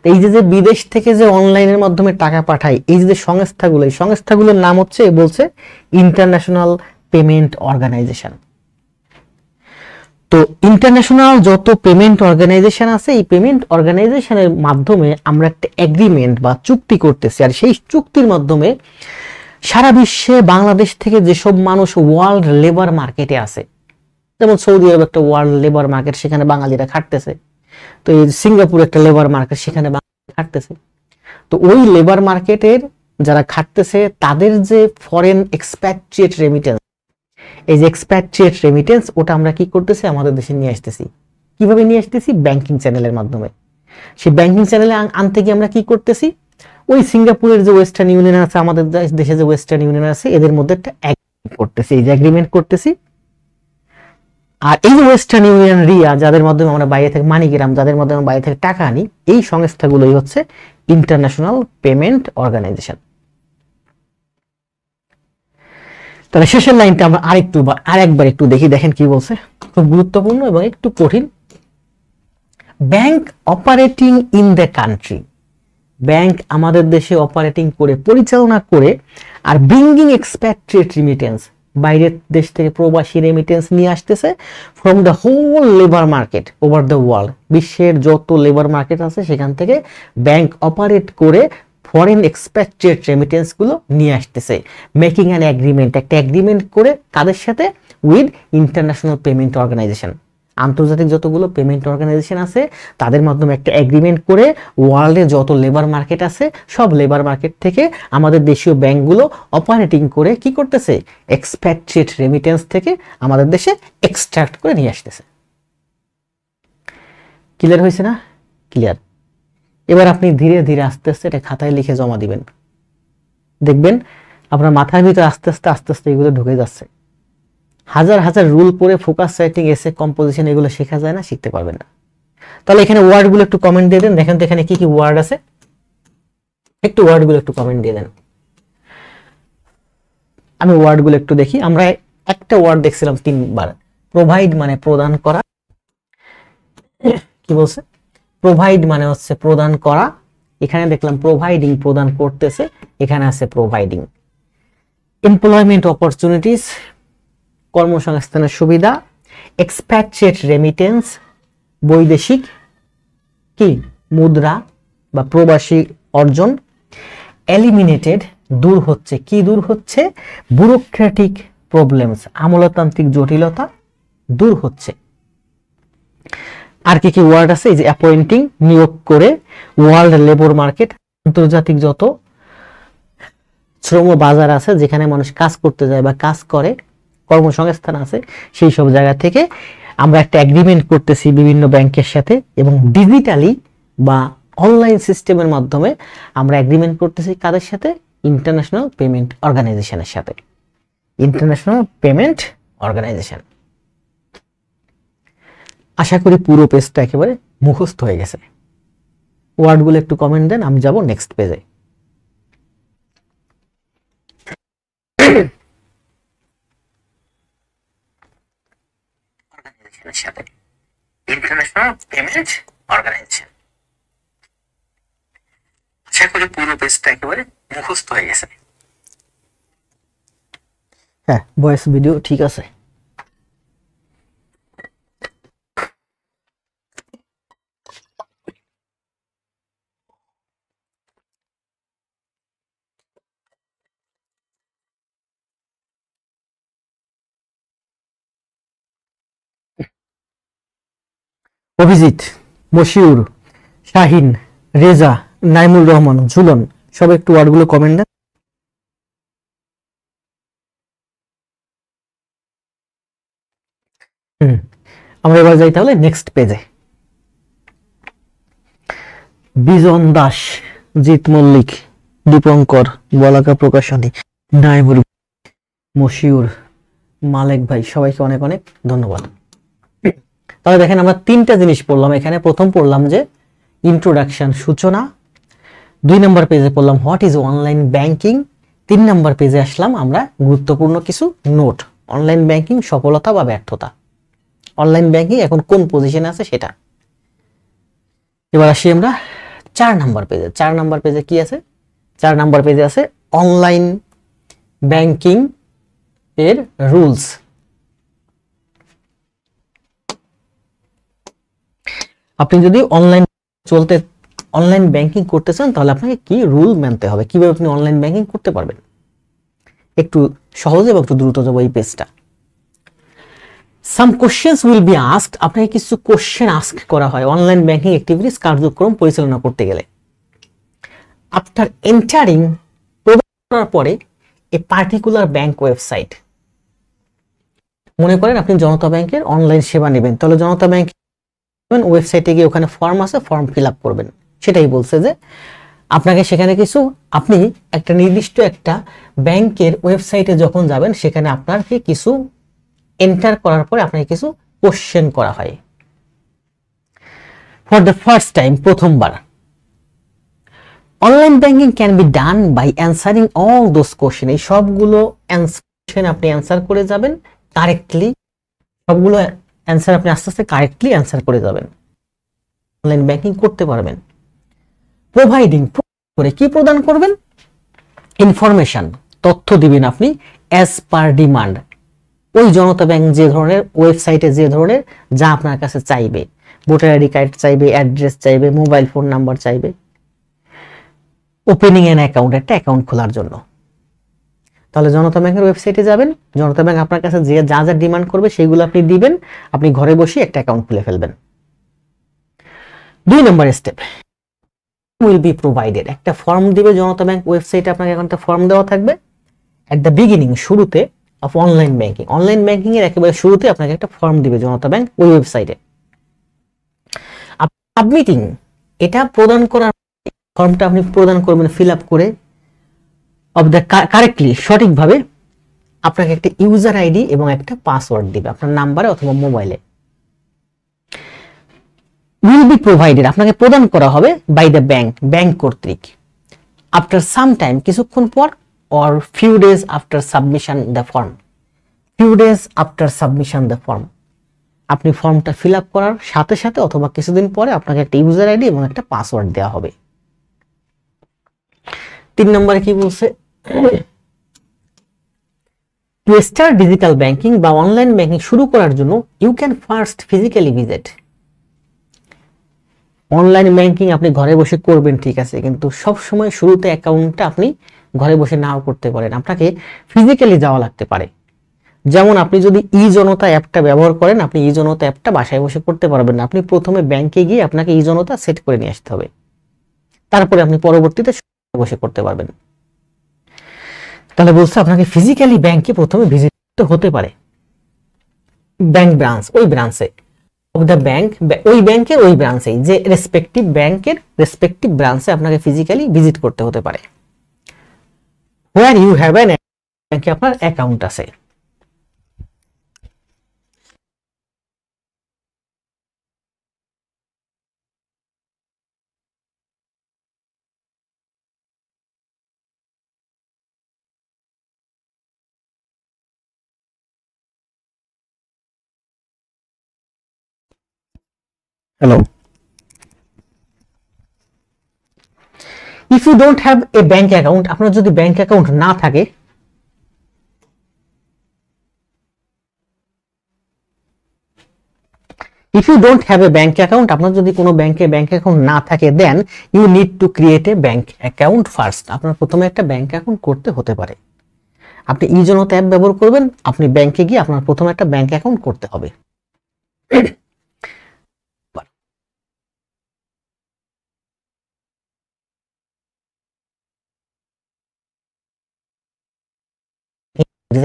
এই যে বিদেশ থেকে যে অনলাইনের মাধ্যমে টাকা পাঠায়, এই যে সংস্থাগুলো, এই সংস্থাগুলোর নাম হচ্ছে, বলছে ইন্টারন্যাশনাল পেমেন্ট অর্গানাইজেশন। তো ইন্টারন্যাশনাল যত পেমেন্ট অর্গানাইজেশন আছে, এই পেমেন্ট অর্গানাইজেশনের মাধ্যমে আমরা একটা এগ্রিমেন্ট বা চুক্তি করতেছি, আর সেই চুক্তির মাধ্যমে সারা বিশ্বে বাংলাদেশ থেকে যেসব মানুষ ওয়ার্ল্ড লেবার মার্কেটে আছে, যেমন সৌদি আরব একটা ওয়ার্ল্ড লেবার মার্কেট, সেখানে বাঙালিরা খাটতেছে। তো এই সিঙ্গাপুর একটা লেবার মার্কেট, সেখানে বাঙালিরা খাটতেছে। তো ওই লেবার মার্কেটের যারা খাটতেছে, তাদের যে ফরেন এক্সপ্যাট্রিয়েট রেমিটেন্স, এই যে এক্সপ্যাট্রিয়েট রেমিটেন্স, ওটা আমরা কি করতেছি? আমাদের দেশে নিয়ে আসতেছি। কিভাবে নিয়ে আসতেছি? ব্যাংকিং চ্যানেলের মাধ্যমে। সেই ব্যাংকিং চ্যানেলে আনতে গিয়ে আমরা কি করতেছি? ওই সিঙ্গাপুরের যে ওয়েস্টার্ন ইউনিয়ন আছে, আমাদের দেশে যে ওয়েস্টার্ন ইউনিয়ন আছে, এদের মধ্যে একটা এগ্রিমেন্ট করতেছি, এই যে এগ্রিমেন্ট করতেছি। আর এই যে ওয়েস্টার্ন ইউনিয়ন, রিয়া, যাদের মাধ্যমে আমরা বাইরে থেকে, মানিগ্রাম, যাদের মাধ্যমে আমরা বাইরে থেকে টাকা আনি, এই সংস্থাগুলোই হচ্ছে ইন্টারন্যাশনাল পেমেন্ট অর্গানাইজেশন। তাহলে শেষের লাইনটা আমরা আরেকবার একটু দেখি, দেখেন কি বলছে, খুব গুরুত্বপূর্ণ এবং একটু কঠিন। Bank operating in the country, bank আমাদের দেশে অপারেটিং করে, পরিচালনা করে, আর ব্রিঙ্গিং এক্সপ্যাট্রিয়েট রেমিটেন্স, বাইরের দেশ থেকে প্রবাসী রেমিটেন্স নিয়ে আসতেছে, from the whole labour market over the world, বিশ্বের যত লেবার মার্কেট আছে সেখান থেকে ব্যাংক অপারেট করে ফরেন এক্সপ্যাট্রিয়েট রেমিটেন্স গুলো নিয়ে আসতেছে, মেকিং অ্যান এগ্রিমেন্ট, একটা এগ্রিমেন্ট করে, কাদের সাথে? উইথ ইন্টারন্যাশনাল পেমেন্ট অর্গানাইজেশন, আন্তর্জাতিক যতগুলো পেমেন্ট অর্গানাইজেশন আছে, তাদের মাধ্যমে একটা এগ্রিমেন্ট করে ওয়ার্ল্ডে যত লেবার মার্কেট আছে, সব লেবার মার্কেট থেকে আমাদের দেশীয় ব্যাংকগুলো অপারেটিং করে কি করতেছে? এক্সপ্যাট্রিয়েট রেমিটেন্স থেকে আমাদের দেশে এক্সট্রাক্ট করে নিয়ে আসতেছে। ক্লিয়ার হয়েছে না? ক্লিয়ার। এবার আপনি ধীরে ধীরে আস্তে আস্তে এটা খাতায় লিখে জমা দিবেন, দেখবেন আপনার মাথার ভিতরে আস্তে আস্তে এগুলো ঢুকে যাচ্ছে। হাজার হাজার রুল পড়ে ফোকাস রাইটিং, এসে, কম্পোজিশন, এগুলো শেখা যায় না, শিখতে পারবেন না। তাহলে এখানে ওয়ার্ডগুলো একটু কমেন্ট দিয়ে দেন, দেখেন তো এখানে কি কি ওয়ার্ড আছে, একটু ওয়ার্ডগুলো একটু কমেন্ট দিয়ে দেন। আমি ওয়ার্ডগুলো একটু দেখি। আমরা একটা ওয়ার্ড দেখছিলাম 3 বার, প্রোভাইড মানে প্রদান করা। কি বলছে? প্রোভাইড মানে হচ্ছে প্রদান করা, এখানে দেখলাম প্রোভাইডিং প্রদান করতেছে, এখানে আছে প্রোভাইডিং। এমপ্লয়মেন্ট অপরচুনিটিস কর্মসংস্থানের সুবিধা, এক্সপ্যাট্রিয়েট রেমিটেন্স বৈদেশিক কি মুদ্রা বা প্রবাসী অর্জন, এলিমিনেটেড দূর হচ্ছে, কি দূর হচ্ছে? ব্যুরোক্রেটিক প্রবলেমস আমলাতান্ত্রিক জটিলতা দূর হচ্ছে। আর কি কি ওয়ার্ড আছে? এই যে অ্যাপয়েন্টিং নিয়োগ করে, ওয়ার্ল্ড লেবার মার্কেট আন্তর্জাতিক যত শ্রম বাজার আছে যেখানে মানুষ কাজ করতে যায় বা কাজ করে, কর্মসংস্থান আছে, সেই সব জায়গা থেকে আমরা একটা এগ্রিমেন্ট করতেছি বিভিন্ন ব্যাংকের সাথে, এবং ডিজিটালি বা অনলাইন সিস্টেমের মাধ্যমে আমরা এগ্রিমেন্ট করতেছি কাদের সাথে? ইন্টারন্যাশনাল পেমেন্ট অর্গানাইজেশনের সাথে। International payment organisation. আশা করি পুরো পেজটা একেবারে মুখস্থ হয়ে গেছে। ওয়ার্ডগুলো একটু কমেন্ট দেন, আমি যাব নেক্সট পেজে। সাথে ইন্টারন্যাশনাল পেমেন্ট অর্গানাইজেশন। আশা করি পুরো পেজটা একেবারে মুখস্থ হয়ে গেছে। হ্যাঁ, ভয়েস ভিডিও ঠিক আছে। অভিজিৎ, মশিউর, শাহিন, রেজা, নাইমুর রহমান, ঝুলন, সব একটু ওয়ার্ডগুলো কমেন্ট দেন। আমরা এবার যাই তাহলে নেক্সট পেজে। বিজন দাস, জিৎ মল্লিক, দীপঙ্কর, বলাকা প্রকাশনী, নাইমুর, মশিউর, মালেক ভাই, সবাইকে অনেক অনেক ধন্যবাদ। তাহলে দেখেন আমরা 3টা জিনিস পড়লাম এখানে। প্রথম পড়লাম যে ইন্ট্রোডাকশন সূচনা, 2 নম্বর পেজে পড়লাম হোয়াট ইজ অনলাইন ব্যাংকিং, 3 নম্বর পেজে আসলাম আমরা গুরুত্বপূর্ণ কিছু নোট, অনলাইন ব্যাংকিং সফলতা বা ব্যর্থতা, অনলাইন ব্যাংকিং এখন কোন পজিশনে আছে সেটা। এবার আসি আমরা 4 নম্বর পেজে। 4 নম্বর পেজে কি আছে? 4 নম্বর পেজে আছে অনলাইন ব্যাংকিং এর রুলস। আপনি যদি অনলাইন ব্যাংকিং করতে চান তাহলে আপনাকে কি রুল মানতে হবে, কিভাবে আপনি অনলাইন ব্যাংকিং করতে পারবেন। একটু সহজ এবং একটু দ্রুত যাবো এই পেজটা। Some questions will be asked, আপনাকে কিছু কোশ্চেন আস্ক করা হয় অনলাইন ব্যাংকিং অ্যাক্টিভিটিস কার্যক্রম পরিচালনা করতে গেলে। আফটার এন্টারিং, প্রবেশ করার পরে এ পার্টিকুলার ব্যাংক ওয়েবসাইট, মনে করেন আপনি জনতা ব্যাংকের অনলাইন সেবা নেবেন, তাহলে জনতা ব্যাংক ওয়েবসাইটে গিয়ে ওখানে ফর্ম আছে, ফর্ম ফিল আপ করবেন। সেটাই বলছে যে আপনাকে সেখানে কিছু, আপনি একটা নির্দিষ্ট একটা ব্যাংকের ওয়েবসাইটে যখন যাবেন সেখানে আপনাকে কিছু এন্টার করার পরে আপনাকে কিছু কোশ্চেন করা হয়। ফর দ্য ফার্স্ট টাইম, প্রথমবার, online banking can be done by answering all those question, এই সবগুলো কোশ্চেন আপনি অ্যান্সার করে যাবেন কারেক্টলি, সবগুলো অ্যান্সার আপনি আস্তে আস্তে কারেক্টলি অ্যান্সার করে যাবেন, অনলাইন ব্যাংকিং করতে পারবেন। প্রোভাইডিং, করে কি প্রদান করবেন? ইনফরমেশন, তথ্য দিবেন আপনি অ্যাজ পার ডিমান্ড, ওই জনতা ব্যাংক যে ধরনের ওয়েবসাইটে যে ধরনের যা আপনার কাছে চাইবে, ভোটার আইডি কার্ড চাইবে, অ্যাড্রেস চাইবে, মোবাইল ফোন নাম্বার চাইবে, ওপেনিং এন অ্যাকাউন্ট, একটা অ্যাকাউন্ট খোলার জন্য। তাহলে জনতা ব্যাংকের ওয়েবসাইটে যাবেন, জনতা ব্যাংক আপনার কাছে যে যা যা ডিমান্ড করবে সেগুলো আপনি দিবেন, আপনি ঘরে বসে একটা অ্যাকাউন্ট খুলে ফেলবেন। 2 নম্বর স্টেপ, উইল বি প্রোভাইডেড, একটা ফর্ম দিবে জনতা ব্যাংক ওয়েবসাইটে, আপনাকে একটা ফর্ম দেওয়া থাকবে এট দ্য বিগিনিং, শুরুতে of online banking, online banking এর একেবারে শুরুতে আপনাকে একটা ফর্ম দিবে জনতা ব্যাংক ওই ওয়েবসাইটে। সাবমিটিং, এটা প্রদান করার, ফর্মটা আপনি প্রদান করবেন ফিল আপ করে অফ দ্য কারেক্টলি, সঠিকভাবে, আপনাকে একটা ইউজার আইডি এবং একটা পাসওয়ার্ড দিবে আপনার নাম্বারে অথবা মোবাইলে। will be provided, আপনাকে প্রদান করা হবে by the bank, ব্যাংক কর্তৃক, after some time, কিছুক্ষণ পর, or few days after submission the form, few days after submission the form, আপনি ফর্মটা ফিল আপ করার সাথে সাথে অথবা কিছুদিন পরে আপনাকে একটা ইউজার আইডি এবং একটা পাসওয়ার্ড দেওয়া হবে। 3 নম্বরে কি বলছে, টু স্টার্ট ডিজিটাল ব্যাংকিং বা অনলাইন ব্যাংকিং শুরু করার জন্য you can first physically visit. Online banking আপনি ঘরে বসে করবেন ঠিক আছে, কিন্তু সব সময় শুরুতে অ্যাকাউন্টটা আপনি ঘরে বসে নাও করতে পারেন, আপনাকে ফিজিক্যালি যাওয়া লাগতে পারে। যেমন আপনি যদি ই জনতা অ্যাপটা ব্যবহার করেন, আপনি ই জনতা অ্যাপটা বাসায় বসে করতে পারবেন না, আপনি প্রথমে ব্যাংকে গিয়ে আপনাকে ই জনতা সেট করে নিয়ে আসতে হবে, তারপরে আপনি পরবর্তীতে বসে করতে পারবেন। তাহলে বলছে আপনাকে ফিজিক্যালি ব্যাংকে প্রথমে ভিজিট করতে হতে পারে, ব্যাংক ব্রাঞ্চ, ওই ব্রাঞ্চে অফ দ্য ব্যাংক, ওই ব্যাংকের ওই ব্রাঞ্চে, যে রেসপেক্টিভ ব্যাংকের রেসপেক্টিভ ব্রাঞ্চে আপনাকে ফিজিক্যালি ভিজিট করতে হতে পারে, হোয়ার ইউ হ্যাভ অ্যান, ব্যাংকে আপনার অ্যাকাউন্ট আছে। Hello, if you don't have a bank account, আপনার যদি ব্যাংক অ্যাকাউন্ট না থাকে, if you don't have a bank account, আপনার যদি কোনো ব্যাংকে ব্যাংক অ্যাকাউন্ট না থাকে, then you need to create a bank account first, আপনার প্রথমে একটা ব্যাংক অ্যাকাউন্ট করতে হতে পারে। আপনি ই জনতা অ্যাপ ব্যবহার করবেন, আপনি ব্যাংকে গিয়ে আপনার প্রথমে একটা ব্যাংক অ্যাকাউন্ট করতে হবে।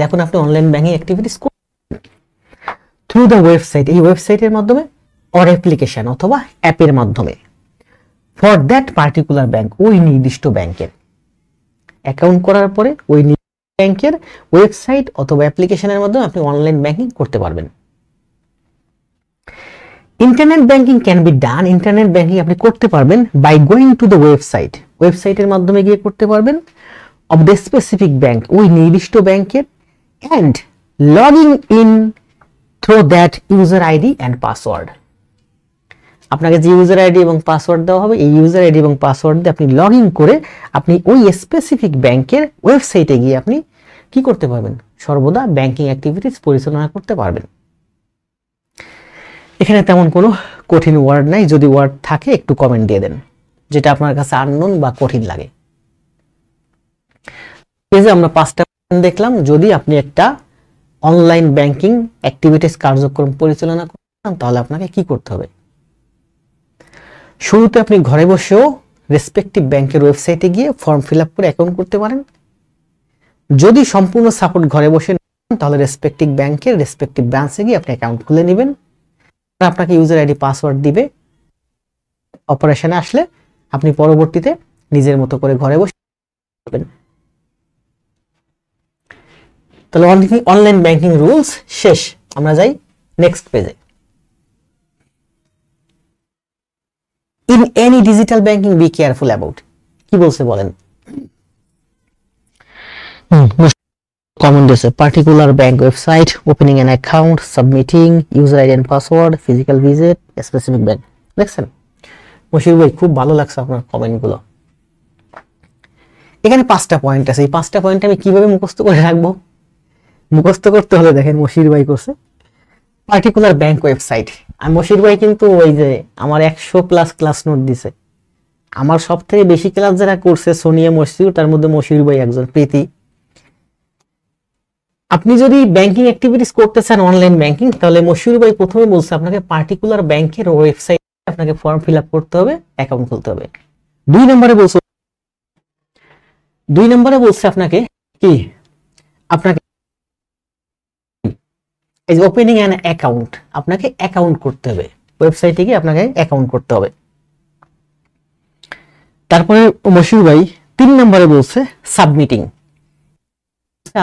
এখন আপনি online banking activities through the website, এই ওয়েবসাইটের মাধ্যমে, অর অ্যাপ্লিকেশন অথবা অ্যাপের মাধ্যমে, ফর দ্যাট পার্টিকুলার ব্যাংক, ওই নির্দিষ্ট ব্যাংকের। অ্যাকাউন্ট করার পরে ওই ব্যাংকের ওয়েবসাইট অথবা অ্যাপ্লিকেশনের মাধ্যমে আপনি অনলাইন ব্যাংকিং করতে পারবেন। Internet banking can be done, internet banking আপনি করতে পারবেন by going to the website, ওয়েবসাইটের মাধ্যমে গিয়ে করতে পারবেন, অফ দ্য স্পেসিফিক ব্যাংক, ওই নির্দিষ্ট ব্যাংকের, and logging in through that user ID and password. আপনাকে যে ইউজার আইডি এবং পাসওয়ার্ড দেওয়া হবে, এই ইউজার আইডি এবং পাসওয়ার্ড দিয়ে আপনি লগ ইন করে আপনি ওই স্পেসিফিক ব্যাংকের ওয়েবসাইটে গিয়ে আপনি কি করতে পারবেন, সর্বদা ব্যাংকিং অ্যাক্টিভিটিস পরিচালনা করতে পারবেন। এখানে তেমন কোনো কঠিন ওয়ার্ড নাই, যদি ওয়ার্ড থাকে একটু কমেন্ট দিয়ে দেন, যেটা আপনার কাছে আননোন বা কঠিন লাগে। এই যে আমরা 5টা দেখলাম, যদি আপনি একটা অনলাইন ব্যাংকিং অ্যাক্টিভিটিস কার্যক্রম পরিচালনা করতে, তাহলে আপনাকে কি করতে হবে। শুরুতে আপনি ঘরে বসেও রেসপেক্টিভ ব্যাংকের ওয়েবসাইটে গিয়ে ফর্ম ফিল আপ করে অ্যাকাউন্ট করতে পারেন। যদি সম্পূর্ণ সাপোর্ট ঘরে বসে তাহলে রেসপেক্টিভ ব্যাংকের রেসপেক্টিভ ব্রাঞ্চে গিয়ে আপনি অ্যাকাউন্ট খুলে নেবেন, আপনাকে ইউজার আইডি পাসওয়ার্ড দিবে, অপারেশনে আসলে আপনি পরবর্তীতে নিজের মতো করে ঘরে বসে করবেন। তাহলে অনলাইন ব্যাংকিং রুলস শেষ, আমরা যাই নেক্সট পেজে। In any digital banking be careful about, কি বলছে বলেন। কমন দিয়েছে, particular bank website, opening an account, submitting user ID and password, physical visit, specific bank. দেখছেন মশির ভাই, খুব ভালো লাগছে আপনার কমেন্টগুলো। এখানে 5টা পয়েন্ট আছে, এই 5টা পয়েন্ট আমি কিভাবে মুখস্থ করে রাখবো, মুখস্থ করতে হলে দেখেন মশির ভাই করছে পার্টিকুলার ব্যাংক ওয়েবসাইট। আর মশির ভাই কিন্তু ওই যে আমার 100+ ক্লাস নোট দিছে, আমার সব থেকে বেশি ক্লাস যারা করছে সোনিয়া মশিউর, তার মধ্যে মশির ভাই একজন, প্রীতি। আপনি যদি ব্যাংকিং অ্যাক্টিভিটিস করতে চান অনলাইন ব্যাংকিং, তাহলে মশিউর ভাই প্রথমে বলছে আপনাকে পার্টিকুলার ব্যাংকের ওয়েবসাইট আপনাকে ফর্ম ফিল আপ করতে হবে, অ্যাকাউন্ট খুলতে হবে। 2 নম্বরে বলছে আপনাকে কি, আপনাকে এই যে ওপেনিং অ্যান অ্যাকাউন্ট, আপনাকে অ্যাকাউন্ট করতে হবে, ওয়েবসাইটে গিয়ে আপনাকে অ্যাকাউন্ট করতে হবে। তারপরে মশিউর ভাই 3 নম্বরে বলছে সাবমিটিং,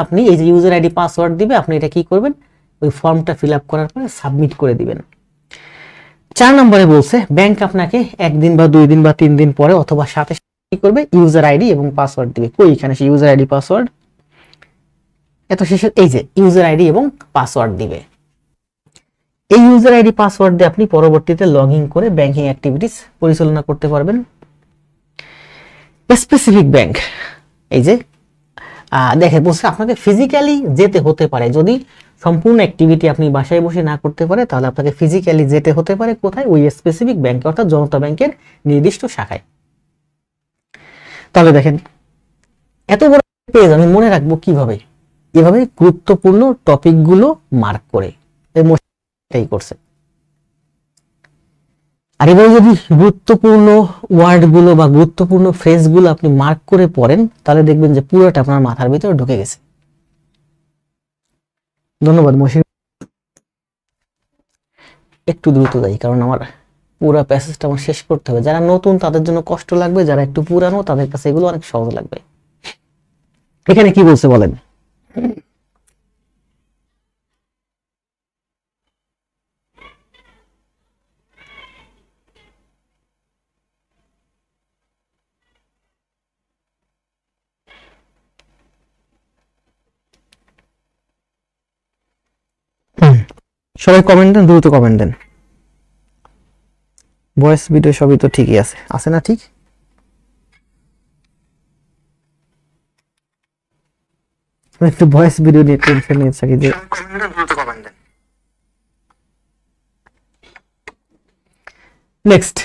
আপনি এই যে ইউজার আইডি পাসওয়ার্ড দিবে, আপনি এটা কি করবেন, ওই ফর্মটা ফিল আপ করার পরে সাবমিট করে দিবেন। 4 নম্বরে বলছে ব্যাংক আপনাকে 1 দিন বা 2 দিন বা 3 দিন পরে অথবা সাথে কি করবে, ইউজার আইডি এবং পাসওয়ার্ড দিবে। কই এখানে সেই ইউজার আইডি পাসওয়ার্ড, এত শেষে এই যে ইউজার আইডি এবং পাসওয়ার্ড দিবে। এই ইউজার আইডি পাসওয়ার্ড দিয়ে আপনি পরবর্তীতে লগ ইন করে ব্যাংকিং অ্যাক্টিভিটিস পরিচালনা করতে পারবেন। স্পেসিফিক ব্যাংক, এই যে দেখে বলছে আপনাকে ফিজিক্যালি যেতে হতে পারে, যদি সম্পূর্ণ অ্যাক্টিভিটি আপনি বাসায় বসে না করতে পারে তাহলে আপনাকে ফিজিক্যালি যেতে হতে পারে কোথায়, ওই স্পেসিফিক ব্যাংকে, অর্থাৎ জনতা ব্যাংকের নির্দিষ্ট শাখায়। তাহলে দেখেন এত বড় পেজ আমি মনে রাখবো কিভাবে, এভাবে গুরুত্বপূর্ণ টপিকগুলো মার্ক করে, এটাই করছে। আর এবার যদি গুরুত্বপূর্ণ ওয়ার্ডগুলো বা গুরুত্বপূর্ণ ফ্রেজগুলো আপনি মার্ক করে পড়েন তাহলে দেখবেন যে পুরোটা আপনার মাথার ভিতরে ঢুকে গেছে। ধন্যবাদ মশির। একটু দ্রুত যাই কারণ আমার পুরো প্যাসেজটা আমার শেষ করতে হবে। যারা নতুন তাদের জন্য কষ্ট লাগবে, যারা একটু পুরানো তাদের কাছে এগুলো অনেক সহজ লাগবে। এখানে কি বলছে বলেন, সবাই কমেন্ট দেন, দ্রুত কমেন্ট দেন। ভয়েস ভিডিও সবই তো ঠিকই আছে, আছে না ঠিক? একটু ভয়েস ভিডিও নিয়ে টেনশন নিয়ে থাকি যে দ্রুত কমেন্ট দেন। নেক্সট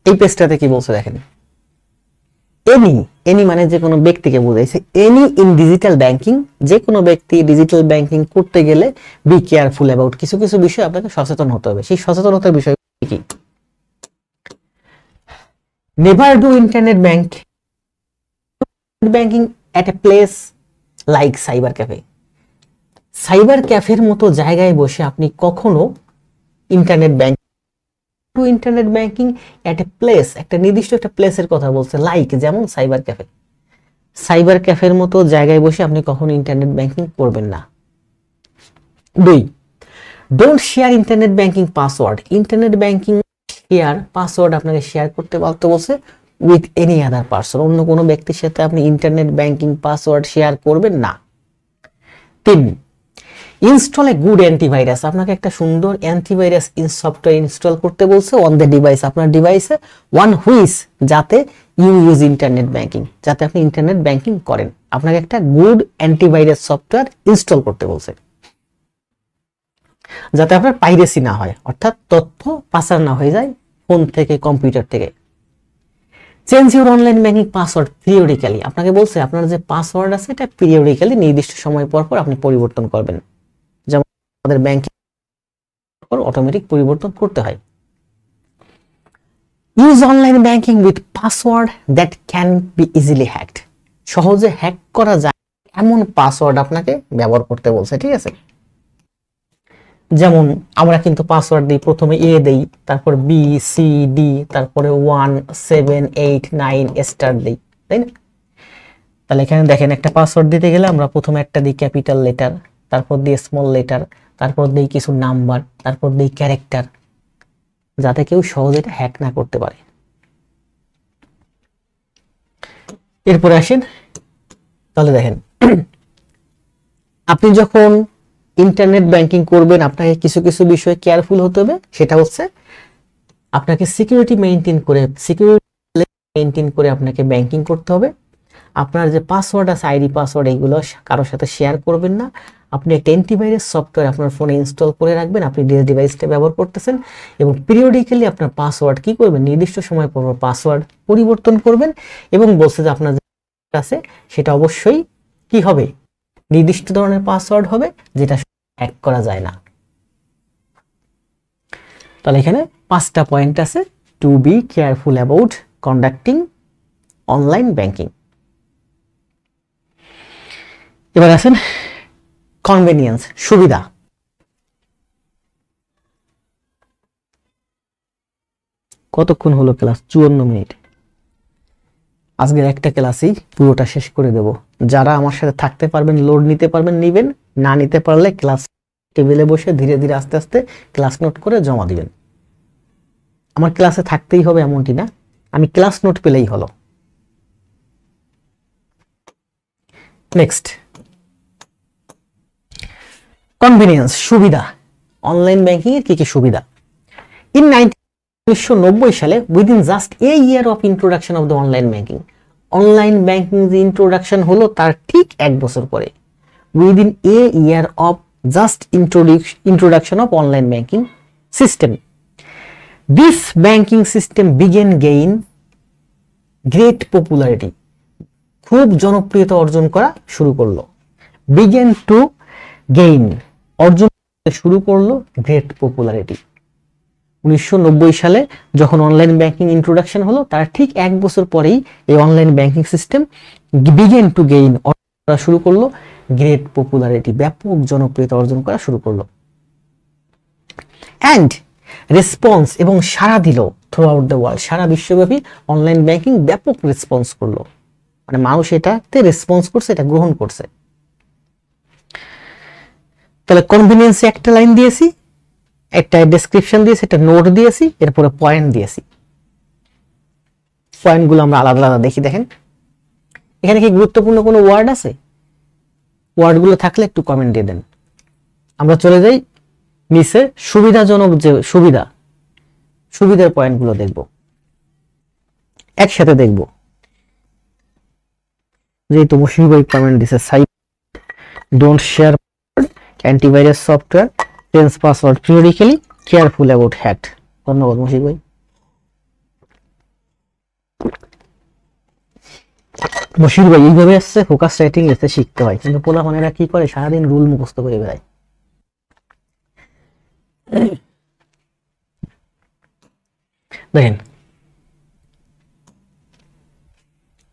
এই পেজটাতে কি বলছে দেখেন, এনি মানে যে কোনো ব্যক্তিকে বোঝাইছে। এনি ইন ডিজিটাল ব্যাংকিং, যে কোনো ব্যক্তি ডিজিটাল ব্যাংকিং করতে গেলে বি কেয়ারফুল অ্যাবাউট, কিছু কিছু বিষয় আপনাকে সচেতন হতে হবে। সেই সচেতনতার বিষয় কি? Never do internet banking at a place like cyber cafe. Cyber ক্যাফের মতো জায়গায় বসে আপনি কখনো internet banking at a place, একটা নির্দিষ্ট একটা প্লেসের কথা বলছে, লাইক যেমন সাইবার ক্যাফে। সাইবার ক্যাফের মতো জায়গায় বসে আপনি কখনো ইন্টারনেট ব্যাংকিং করবেন না। 2, don't share internet banking password. Internet banking share password আপনাকে শেয়ার করতে বলছে উইথ এনি আদার পারসন, অন্য কোনো ব্যক্তির সাথে আপনি ইন্টারনেট ব্যাংকিং পাসওয়ার্ড শেয়ার করবেন না। 3, ইনস্টল এ গুড অ্যান্টিভাইরাস। আপনাকে একটা সুন্দর অ্যান্টিভাইরাস সফটওয়্যার ইনস্টল করতে বলছে অন দ্য ডিভাইস, আপনার ডিভাইসে, ওয়ান হুইচ, যাতে ইউ ইউজ ইন্টারনেট ব্যাংকিং, যাতে আপনি ইন্টারনেট ব্যাংকিং করেন। আপনাকে একটা গুড অ্যান্টিভাইরাস সফটওয়্যার ইনস্টল করতে বলছে যাতে আপনার পাইরেসি না হয়, অর্থাৎ তথ্য পাচার না হয়ে যায় ফোন থেকে, কম্পিউটার থেকে। Change your online banking password periodically. আপনাকে বলছে আপনার যে পাসওয়ার্ড আছে এটা পিরিয়ডিক্যালি নির্দিষ্ট সময় পর পর আপনি পরিবর্তন করবেন, যেমন আমাদের ব্যাংকিং অটোমেটিক পরিবর্তন করতে হয়। Use online banking with password that can be easily hacked. সহজে হ্যাক করা যায় এমন পাসওয়ার্ড আপনাকে ব্যবহার করতে বলছে, ঠিক আছে? যেমন আমরা কিন্তু পাসওয়ার্ড দিই, প্রথমে এ দেই, তারপর বি সি ডি, তারপরে 1 7 8 9 স্টার দিই, তাই না? তাহলে এখানে দেখেন একটা পাসওয়ার্ড দিতে গেলে আমরা প্রথমে একটা দিই ক্যাপিটাল লেটার, তারপর দিই স্মল লেটার, তারপর দিই কিছু নাম্বার, তারপর দিই ক্যারেক্টার, যাতে কেউ সহজে এটা হ্যাক না করতে পারে। এরপরে আসেন, তাহলে দেখেন আপনি যখন ইন্টারনেট ব্যাংকিং করবেন আপনাকে কিছু কিছু বিষয়ে কেয়ারফুল হতে হবে। সেটা হচ্ছে আপনাকে সিকিউরিটি মেইনটেইন করে আপনাকে ব্যাংকিং করতে হবে। আপনার যে পাসওয়ার্ড আছে, আইডি পাসওয়ার্ড, এইগুলো কারোর সাথে শেয়ার করবেন না। আপনি একটা অ্যান্টিভাইরাস সফটওয়্যার আপনার ফোনে ইনস্টল করে রাখবেন, আপনি যে ডিভাইসটা ব্যবহার করতেছেন, এবং পিরিয়ডিক্যালি আপনার পাসওয়ার্ড কি করবেন, নির্দিষ্ট সময় পর পাসওয়ার্ড পরিবর্তন করবেন। এবং বলছে যে আপনার যেটা আছে সেটা অবশ্যই কি হবে, নির্দিষ্ট ধরনের পাসওয়ার্ড হবে যেটা হ্যাক করা যায় না। তাহলে এখানে 5টা পয়েন্ট আছে to be careful about conducting online banking. এবার আসেন কনভেনিয়েন্স, সুবিধা। কতক্ষণ হলো ক্লাস? 54 মিনিট। আজকের একটা ক্লাসেই পুরোটা শেষ করে দেব। যারা আমার সাথে থাকতে পারবেন, লোড নিতে পারবেন নিবেন, না নিতে পারলে ক্লাস টেবিলে বসে ধীরে ধীরে আস্তে আস্তে ক্লাস নোট করে জমা দিবেন। আমার ক্লাসে থাকতেই হবে এমনটি না, আমি ক্লাস নোট পেলেই হলো। নেক্সট, কনভিনিয়েন্স, সুবিধা। অনলাইন ব্যাংকিং এর কি কি সুবিধা? ইন 1990 সালে, within just a year of introduction of the online banking, online banking যে ইন্ট্রোডাকশন হলো তার ঠিক 1 বছর পরে, within a year of just introduction of online banking system, this banking system began gain great popularity, খুব জনপ্রিয়তা অর্জন করা শুরু করলো। began to gain, অর্জন করতে শুরু করলো গ্রেট পপুলারিটি। 1990 সালে যখন অনলাইন ব্যাংকিং ইন্ট্রোডাকশন হলো তার ঠিক 1 বছর পরেই এই online banking system began to gain, অর্জন করা শুরু করলো গ্রেট পপুলারিটি, ব্যাপক জনপ্রিয়তা অর্জন করা শুরু করলো। অ্যান্ড রেসপন্স, এবং সাড়া দিল থ্রু আউট দ্য ওয়ার্ল্ড, সারা বিশ্বব্যাপী অনলাইন ব্যাংকিং ব্যাপক রেসপন্স করলো, মানে মানুষ এটাতে রেসপন্স করছে, এটা গ্রহণ করছে। তাহলে কনভিনিয়েন্সে একটা লাইন দিয়েছি, একটা ডেসক্রিপশন দিয়েছি, একটা নোট দিয়েছি, এরপরে পয়েন্ট দিয়েছি। পয়েন্টগুলো আমরা আলাদা আলাদা দেখি। দেখেন এখানে কি গুরুত্বপূর্ণ কোনো ওয়ার্ড আছে? ওয়ার্ডগুলো থাকলে একটু কমেন্ট দিয়ে দেন। আমরা চলে যাই নিচে, সুবিধাজনক যে সুবিধার পয়েন্টগুলো দেখব, একসাথে দেখব। যেহেতু মুশফিক ভাই কমেন্ট দিছে, don't share antivirus software, change password periodically, careful about hack. ধন্যবাদ মুশফিক ভাই। মুশফিক ভাই এইভাবে আসছে, ফোকাস রাইটিং এসে শিখতে হয়, কিন্তু পোলাপানেরা কি করে সারাদিন রুল মুখস্থ করে বেড়ায়। দেখেন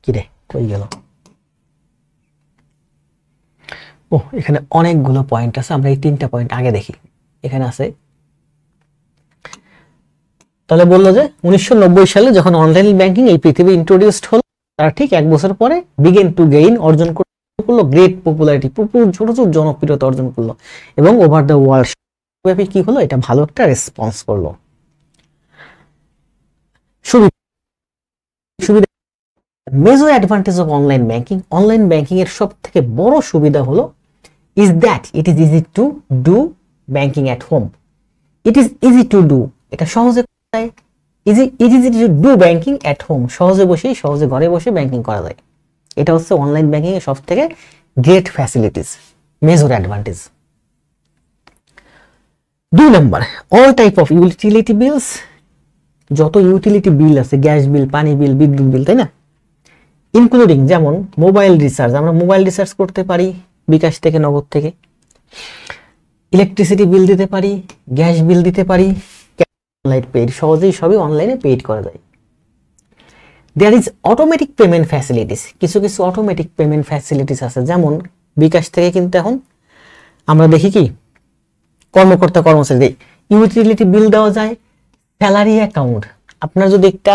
কি রে, কই গেল? ও, এখানে অনেকগুলো পয়েন্ট আছে, আমরা এই 3টা পয়েন্ট আগে দেখি। এখানে আছে, তাহলে বললো যে 1990 সালে যখন অনলাইন ব্যাংকিং এই পৃথিবী ইন্ট্রোডিউসড হলো তার ঠিক 1 বছর পরে বিগেন টু গেইন, অর্জন করলো গ্রেট পপুলারিটি, ছোট ছোট জনপ্রিয়তা অর্জন করলো, এবং ওভার দ্য ওয়ার্ল্ড ব্যাপী কি হলো, এটা ভালো একটা রেসপন্স করলো। সুবিধা, major advantage of online banking, online banking এর সব থেকে বড় সুবিধা হলো is that it is easy to do banking at home. It is easy to do, এটা সহজে করা যায়। it is easy to do banking at home, সহজে ঘরে বসে ব্যাংকিং করা যায়। এটা হচ্ছে অনলাইন ব্যাংকিং এর সবথেকে great facilities, major advantage. 2 number, all type of utility বিলস, যত ইউটিলিটি বিল আছে, গ্যাস বিল, পানি বিল, বিদ্যুৎ বিল, তাই না, ইনক্লুডিং যেমন মোবাইল রিচার্জ, আমরা মোবাইল রিচার্জ করতে পারি বিকাশ থেকে, নগদ থেকে, ইলেকট্রিসিটি বিল দিতে পারি, গ্যাস বিল দিতে পারি, লাইট পেইড, সহজেই সবই অনলাইনে পেইড করা যায়। There is automatic payment facilities, কিছু অটোমেটিক পেমেন্ট ফ্যাসিলিটিস আছে, যেমন বিকাশ থেকে কিন্তু এখন আমরা দেখি কি কর্মকর্তা কর্মচারী ইউটিলিটি বিল দেওয়া যায়, স্যালারি অ্যাকাউন্ট, আপনার যদি একটা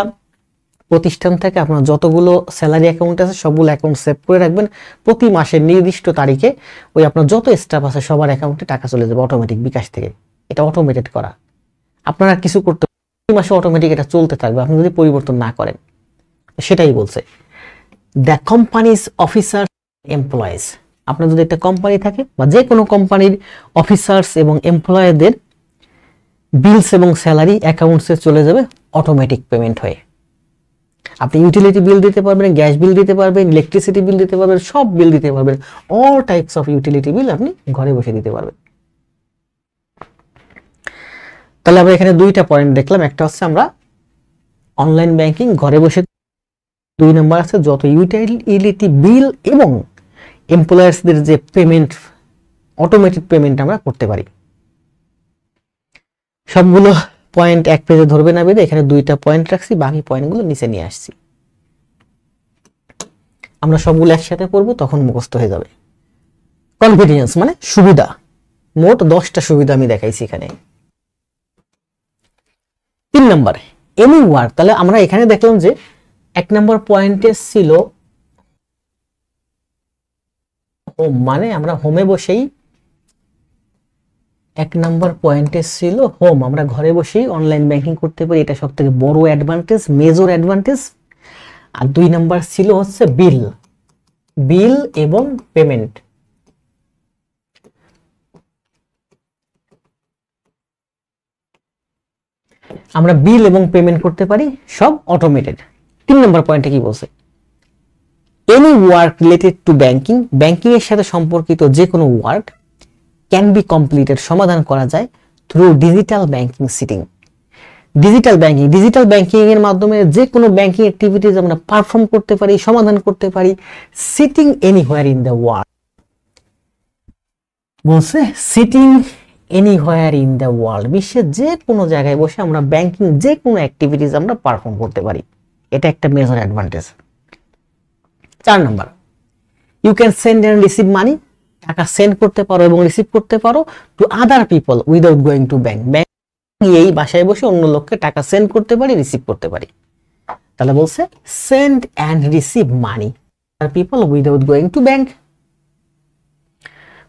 প্রতিষ্ঠান থেকে আপনার যতগুলো স্যালারি অ্যাকাউন্ট আছে সবগুলো অ্যাকাউন্ট সেভ করে রাখবেন, প্রতি মাসের নির্দিষ্ট তারিখে ওই আপনার যত স্টাফ আছে সবার অ্যাকাউন্টে টাকা চলে যাবে অটোমেটিক বিকাশ থেকে। এটা অটোমেটেড করা, আপনারা কিছু করতে, প্রতি মাসে অটোমেটিক এটা চলতে থাকবে আপনি যদি পরিবর্তন না করেন। সেটাই বলছে দ্য কোম্পানিজ অফিসার এমপ্লয়িজ, আপনার যদি একটা কোম্পানি থাকে বা যে কোনো কোম্পানির অফিসার্স এবং এমপ্লয়ীদের বিলস এবং স্যালারি অ্যাকাউন্টসে চলে যাবে অটোমেটিক পেমেন্ট হয়ে। আপনি ইউটিলিটি বিল দিতে পারবেন, গ্যাস বিল দিতে পারবেন, ইলেকট্রিসিটি বিল দিতে পারবেন, সব বিল দিতে পারবেন, all types of utility bill আপনি ঘরে বসে দিতে পারবেন। তাহলে আমরা এখানে 2টা পয়েন্ট দেখলাম, একটা হচ্ছে আমরা অনলাইন ব্যাংকিং ঘরে বসে, 2 নম্বর আছে যত ইউটিলিটি বিল এবং এমপ্লয়ার্সদের যে পেমেন্ট, অটোমেটেড পেমেন্ট আমরা করতে পারি। সবগুলো পয়েন্ট এক পেজে ধরবে না বেঁধে এখানে 2টা পয়েন্ট রাখছি, বাকি পয়েন্টগুলো নিচে নিয়ে আসছি। আমরা সবগুলো একসাথে পড়বো, তখন মুখস্থ হয়ে যাবে। কনভিনিয়েন্স মানে সুবিধা, মোট 10টা সুবিধা আমি দেখাইছি এখানে। 3 নম্বর এনিওয়ার, তাহলে আমরা এখানে দেখলাম যে 1 নম্বর পয়েন্টে ছিল হোম, মানে আমরা হোমে বসেই এক নাম্বার পয়েন্টে ছিল হোম, আমরা ঘরে বসেই অনলাইন ব্যাংকিং করতে পারি, এটা সবথেকে বড় অ্যাডভান্টেজ, মেজর অ্যাডভান্টেজ। আর 2 নাম্বার ছিল হচ্ছে বিল, বিল এবং পেমেন্ট। আমরা বিল এবং পেমেন্ট করতে পারি, সব অটোমেটেড। 3 নম্বর পয়েন্টে কি বলছে, any work related to banking, banking এর সাথে সম্পর্কিত যে কোনো ওয়ার্ক ক্যান বি কমপ্লিটেড, সমাধান করা যায় through digital banking sitting. Digital banking, digital banking এর মাধ্যমে যে কোনো ব্যাংকিং অ্যাক্টিভিটিজ আমরা পারফর্ম করতে পারি, সমাধান করতে পারি, sitting anywhere in the world. বলছে sitting anywhere in the world, বিশ্বের যে কোনো জায়গায় বসে আমরা ব্যাংকিং যে কোনো অ্যাক্টিভিটিস আমরা পারফর্ম করতে পারি, এটা একটা major advantage. 4 number, you can send and receive money, টাকা সেন্ড করতে পারো এবং রিসিভ করতে পারো to other people without going to bank, bank এই বাসায় বসে অন্য লোককে টাকা সেন্ড করতে পারি, রিসিভ করতে পারি। তাহলে বলছে send and receive money other people without going to bank.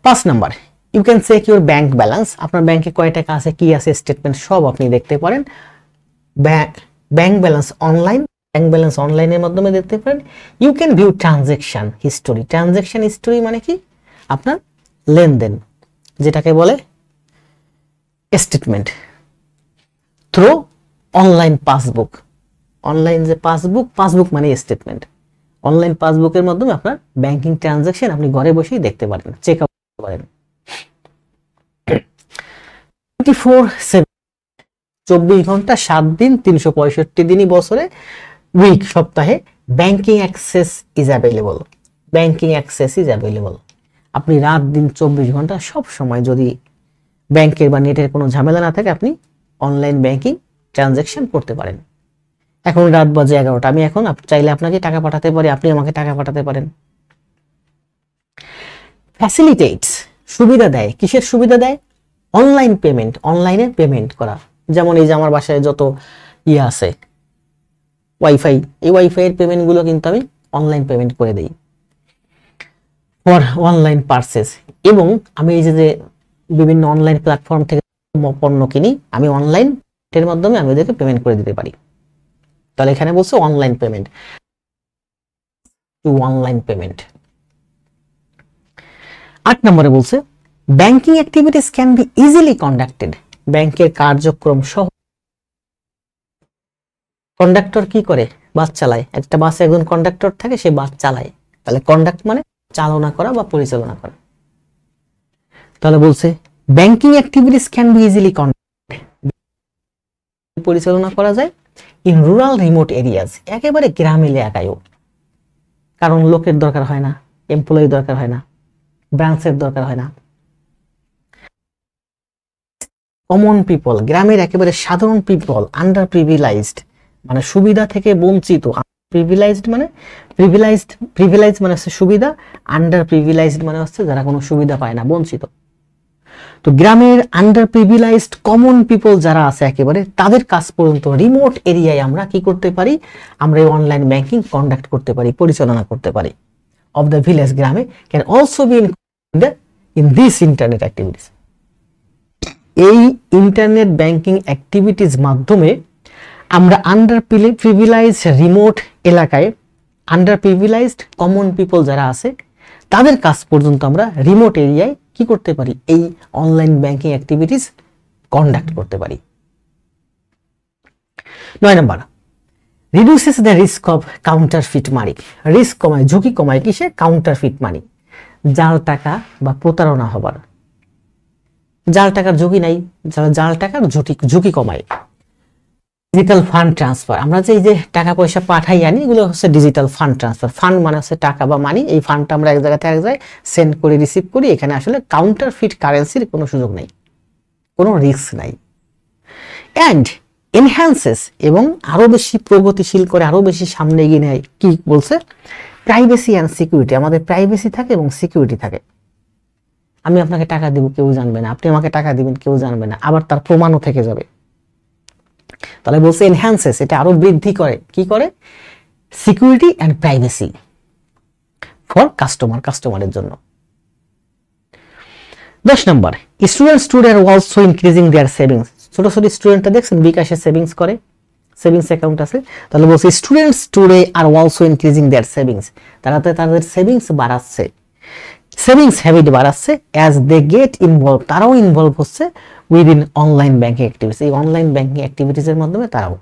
5 number, you can check your bank balance, আপনার ব্যাংকে কয় টাকা আছে, কি আছে, স্টেটমেন্ট সব আপনি দেখতে পারেন। Bank balance online, bank balance অনলাইনের মাধ্যমে দেখতে পারেন। You can view transaction history, transaction history মানে কি, আপনার লেনদেন, যেটাকে বলে statement, through online passbook. Online যে পাসবুক, পাসবুক মানে স্টেটমেন্ট, অনলাইন পাসবুকের মাধ্যমে আপনার ব্যাংকিং ট্রানজ্যাকশন আপনি ঘরে বসেই দেখতে পারেন, চেক আউট করতে পারেন। 24/7 ঘন্টা 7 দিন 365 দিনই বছরে, উইক সপ্তাহে banking access is available, banking access is available. আপনি রাত দিন 24 ঘন্টা সব সময় যদি ব্যাংকের বা নেটের কোনো ঝামেলা না থাকে, আপনি অনলাইন ব্যাংকিং ট্রানজ্যাকশন করতে পারেন। এখন রাত বাজে 11টা, আমি এখন চাইলে আপনাকে টাকা পাঠাতে পারি, আপনি আমাকে টাকা পাঠাতে পারেন। ফ্যাসিলিটেটস, সুবিধা দেয়, কিসের সুবিধা দেয়, অনলাইন পেমেন্ট, অনলাইনে পেমেন্ট করা। যেমন এই যে আমার বাসায় যত ইয়ে আছে ওয়াইফাই, এই ওয়াইফাই এর পেমেন্ট গুলো কিন্তু আমি অনলাইন পেমেন্ট করে দেই ফর অনলাইন পারচেজ। এবং আমি এই যে বিভিন্ন অনলাইন প্ল্যাটফর্ম থেকে পণ্য কিনি, আমি অনলাইন এর মাধ্যমে আমি ওদেরকে পেমেন্ট করে দিতে পারি। তাহলে এখানে বলছে online payment, two online payment. 8 নম্বরে বলছে banking activities can be easily conducted, ব্যাংকের কার্যক্রম সহ। কন্ডাক্টর কি করে, বাস চালায়, একটা বাসে একজন কন্ডাক্টর থাকে, সে বাস চালায়। তাহলে কন্ডাক্ট মানে চালনা করা বা পরিচালনা করা। তাহলে বলছে banking activities can be easily conducted, পরিচালনা করা যায় ইন রুরাল রিমোট এরিয়াস, একেবারে গ্রাম এলাকায়ও, কারণ লোকের দরকার হয় না, এমপ্লয়ি দরকার হয় না, ব্রাঞ্চের দরকার হয় না। কমন পিপল, গ্রামের একেবারে সাধারণ পিপল, আন্ডার প্রিভিলাইজড মানে সুবিধা থেকে বঞ্চিত, প্রিভিলাইজড মানে প্রিভিলাইজ মানে হচ্ছে সুবিধা, আন্ডার প্রিভিলাইজড মানে হচ্ছে যারা কোনো সুবিধা পায় না, বঞ্চিত। তো গ্রামের আন্ডার প্রিভিলাইজড কমন পিপল যারা আছে একেবারে, তাদের কাজ পর্যন্ত রিমোট এরিয়ায় আমরা কি করতে পারি, আমরা এই অনলাইন ব্যাংকিং কন্ডাক্ট করতে পারি, পরিচালনা করতে পারি। অফ দ্য ভিলেজ, গ্রামে can also be in this internet activities, এই ইন্টারনেট ব্যাংকিং অ্যাক্টিভিটিস মাধ্যমে আমরা আন্ডার প্রিভিলাইজড রিমোট এলাকায়, আন্ডার প্রিভিলাইজড কমন পিপল যারা আছে তাদের কাজ পর্যন্ত আমরা রিমোট এরিয়ায় কি করতে পারি, এই অনলাইন ব্যাংকিং অ্যাক্টিভিটিস কন্ডাক্ট করতে পারি। 9 number, reduces the risk of counterfeit money, risk কমায়, ঝুঁকি কমায়, কিসে, কাউন্টারফিট মানি, জাল টাকা বা প্রতারণা হবার। জাল টাকার ঝুঁকি নাই, জাল টাকার ঝুঁকি কমায়। ডিজিটাল ফান্ড ট্রান্সফার, আমরা যে এই যে টাকা পয়সা পাঠাই আনি, এগুলো হচ্ছে ডিজিটাল ফান্ড ট্রান্সফার। ফান্ড মানে হচ্ছে টাকা বা মানি, এই ফান্ডটা আমরা এক জায়গা থেকে এক জায়গায় সেন্ড করে রিসিভ করি, এখানে আসলে কাউন্টারফিট কারেন্সির কোনো সুযোগ নাই, কোনো রিস্ক নাই। অ্যান্ড এনহ্যান্সেস, এবং আরো বেশি প্রগতিশীল করে, আরো বেশি সামনে এগিয়ে নেয়, কি বলছে, প্রাইভেসি অ্যান্ড সিকিউরিটি, আমাদের প্রাইভেসি থাকে এবং সিকিউরিটি থাকে। আমি আপনাকে টাকা দিব, কেউ জানবে না, আপনি আমাকে টাকা দিবেন, কেউ জানবে না, আবার তার প্রমাণও থেকে যাবে। তাহলে বলছে এনহ্যান্সেস, এটা আরো বৃদ্ধি করে, কি করে, সিকিউরিটি অ্যান্ড প্রাইভেসি ফর কাস্টমারের জন্য। 10 number, students today are also increasing their savings. ছোট ছোট স্টুডেন্টটা দেখছেন বিকাশে সেভিংস করে, সেভিংস অ্যাকাউন্ট আছে, তাহলে বলছে students today are also increasing their savings, তারা তাদের সেভিংস বাড়াচ্ছে, সেভিংস হ্যাবিট বাড়াচ্ছে, অ্যাজ দে গেট ইনভলভ, তারাও ইনভলভ হচ্ছে উইদিন অনলাইন ব্যাংকিং অ্যাক্টিভিটিস, এই অনলাইন ব্যাংকিং অ্যাক্টিভিটিসের মাধ্যমে তারাও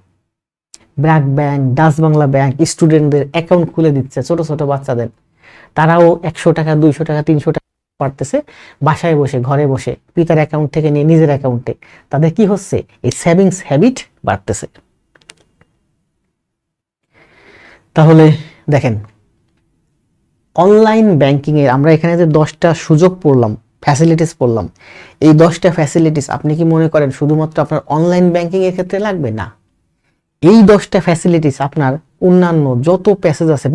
BRAC bank, Dutch Bangla bank স্টুডেন্টদের অ্যাকাউন্ট খুলে দিচ্ছে, ছোট ছোট বাচ্চাদের, তারাও 100 টাকা 200 টাকা 300 টাকা পারতেছে বাসায় বসে, ঘরে বসে পিতার অ্যাকাউন্ট থেকে নিয়ে নিজের অ্যাকাউন্টে, তাদের কি হচ্ছে, এই সেভিংস হ্যাবিট বাড়তেছে। তাহলে দেখেন অনলাইন ব্যাংকিং এর আমরা এখানে যে 10টা সুযোগ পড়লাম, ফ্যাসিলিটিস পড়লাম, এই 10টা ফ্যাসিলিটিস আপনি কি মনে করেন শুধুমাত্র আপনার অনলাইন ব্যাংকিং এর ক্ষেত্রে লাগবে? না, এই 10টা ফ্যাসিলিটিস আপনার অন্যান্য যত প্যাসেজ আছে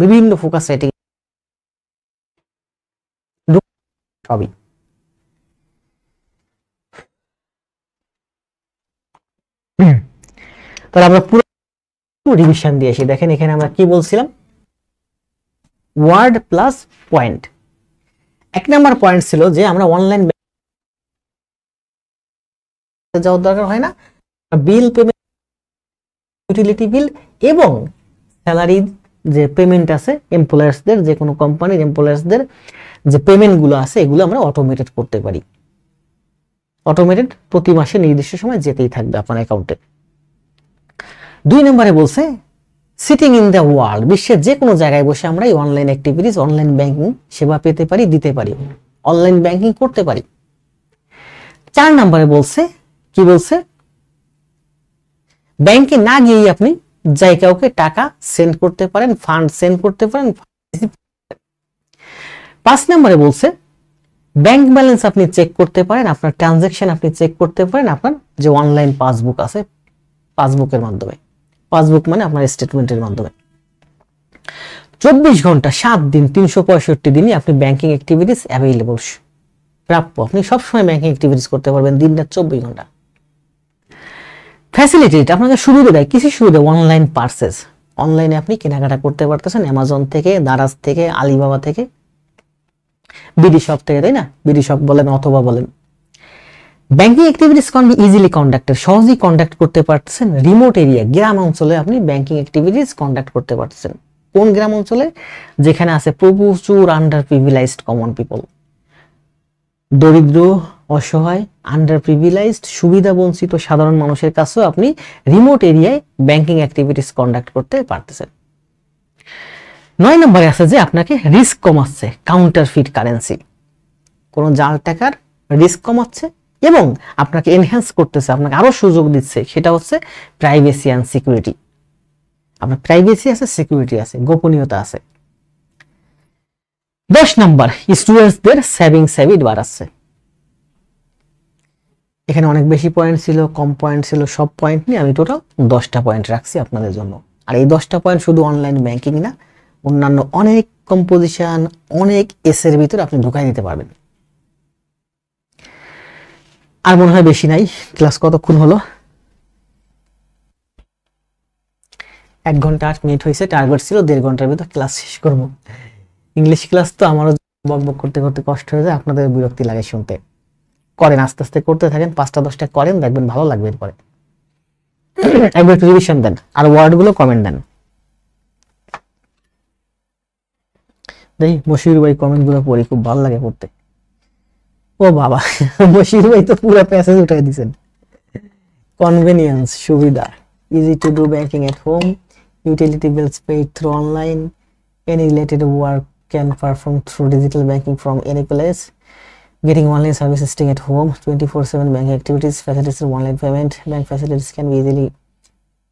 বিভিন্ন ফোকাস সেটিং সবই। তাহলে আমরা পুরো রিভিশন দিয়ে আসি। দেখেন এখানে আমরা কি বলছিলাম, word plus point. 1 number point ছিল যে আমরা অনলাইন যাওয়ার দরকার হয় না, বিল পেমেন্ট, ইউটিলিটি বিল এবং স্যালারি যে পেমেন্ট আছে এমপ্লয়ার্সদের, যে কোনো কোম্পানির এমপ্লয়ার্সদের যে পেমেন্ট গুলো আছে এগুলো আমরা অটোমেটেড করতে পারি। অটোমেটেড প্রতি মাসে নির্দিষ্ট সময় যেতেই থাকবে আপনার অ্যাকাউন্টে। 2 নম্বরে বলছে সিটিং ইন দ্য ওয়ার্ল্ড, বিশ্বের যে কোনো জায়গায় বসে আমরা এই অনলাইন অ্যাক্টিভিটিস, অনলাইন ব্যাংকিং সেবা পেতে পারি, দিতে পারি, অনলাইন ব্যাংকিং করতে পারি। 4 নম্বরে বলছে কি বলছে, ব্যাংকে না গিয়েই আপনি যাই কাউকে টাকা সেন্ড করতে পারেন, ফান্ড সেন্ড করতে পারেন। 5 নম্বরে বলছে ব্যাংক ব্যালেন্স আপনি চেক করতে পারেন, আপনার ট্রানজাকশন আপনি চেক করতে পারেন আপনার যে অনলাইন পাসবুক আছে, পাসবুকের মাধ্যমে, পাসবুক মানে আপনার স্টেটমেন্টের মাধ্যমে। 24 ঘন্টা 7 দিন 365 দিনই আপনি ব্যাংকিং অ্যাক্টিভিটিস অ্যাভেলেবল, প্রাপ্য, আপনি সবসময় ব্যাংকিং অ্যাক্টিভিটিস করতে পারবেন দিনরাত 24 ঘন্টা। ফ্যাসিলিটি আপনাকে সুবিধা দেয়, কিছু সুবিধা, অনলাইন পারচেজ, অনলাইনে আপনি কেনাকাটা করতে পারতেছেন অ্যামাজন থেকে, দারাজ থেকে, আলিবাবা থেকে, বিডি শপ থেকে, তাই না, বিডি শপ বলেন অথবা বলেন। Banking activities can be easily conducted, সহজেই কন্ডাক্ট করতে পারতেছেন। রিমোট এরিয়া, গ্রাম অঞ্চলে আপনি ব্যাংকিং অ্যাক্টিভিটিস কন্ডাক্ট করতে পারতেছেন। কোন গ্রাম অঞ্চলে? যেখানে আছে প্রচুর আন্ডার প্রিভিলাইজড কমন পিপল, দরিদ্র, অসহায়, আন্ডার প্রিভিলাইজড, সুবিধা বঞ্চিত সাধারণ মানুষের কাছেও আপনি রিমোট এরিয়ায় ব্যাংকিং অ্যাক্টিভিটিস কন্ডাক্ট করতে পারতেছেন। 9 নম্বরে আছে যে আপনাকে রিস্ক কমাচ্ছে, কাউন্টারফিট কারেন্সি, কোন জাল টাকার রিস্ক কমাচ্ছে এবং আপনাকে এনহ্যান্স করতেছে, আপনাকে আরো সুযোগ দিচ্ছে, সেটা হচ্ছে প্রাইভেসি এন্ড সিকিউরিটি। আপনার প্রাইভেসি আছে, সিকিউরিটি আছে, গোপনীয়তা আছে। 10 নাম্বার, স্টুডেন্টসদের সেভিংস হ্যাবিট বাড়াচ্ছে। এখানে অনেক বেশি পয়েন্ট ছিল, কম পয়েন্ট ছিল, সব পয়েন্ট নিয়ে আমি টোটাল 10টা পয়েন্ট রাখছি আপনাদের জন্য। আর এই 10টা পয়েন্ট শুধু অনলাইন ব্যাংকিং না, অন্যান্য অনেক কম্পোজিশন, অনেক এর ভিতরে আপনি ঢুকাই দিতে পারবেন। আর মনে হয় বেশি নাই। ক্লাস কতক্ষণ হলো? 1 ঘন্টা 8 মিনিট হয়েছে। টার্গেট ছিল 1.5 ঘন্টার ভিতর ক্লাস শেষ করব। ইংলিশ ক্লাস তো আমারও বকবক করতে করতে কষ্ট হয়ে যায়, আপনাদের বিরক্তি লাগে শুনতে। করেন, আস্তে আস্তে করতে থাকেন, 5টা 10টা করেন, দেখবেন ভালো লাগবে। এরপরে একবার একটু রিভিশন দেন আর ওয়ার্ডগুলো কমেন্ট দেন। দেখি মশিউর ভাই কমেন্টগুলো পড়ি, খুব ভালো লাগে পড়তে। ও বাবা, মশিউর ভাই তো পুরো প্যাসেজ উঠাই দিয়েছেন। কনভেনিয়েন্স, সুবিধা, easy to do banking at home, utility bills paid through online, any related work can perform through digital banking from any place, getting online services staying at home, 24/7 banking activities, facilities of online payment, bank facilities can be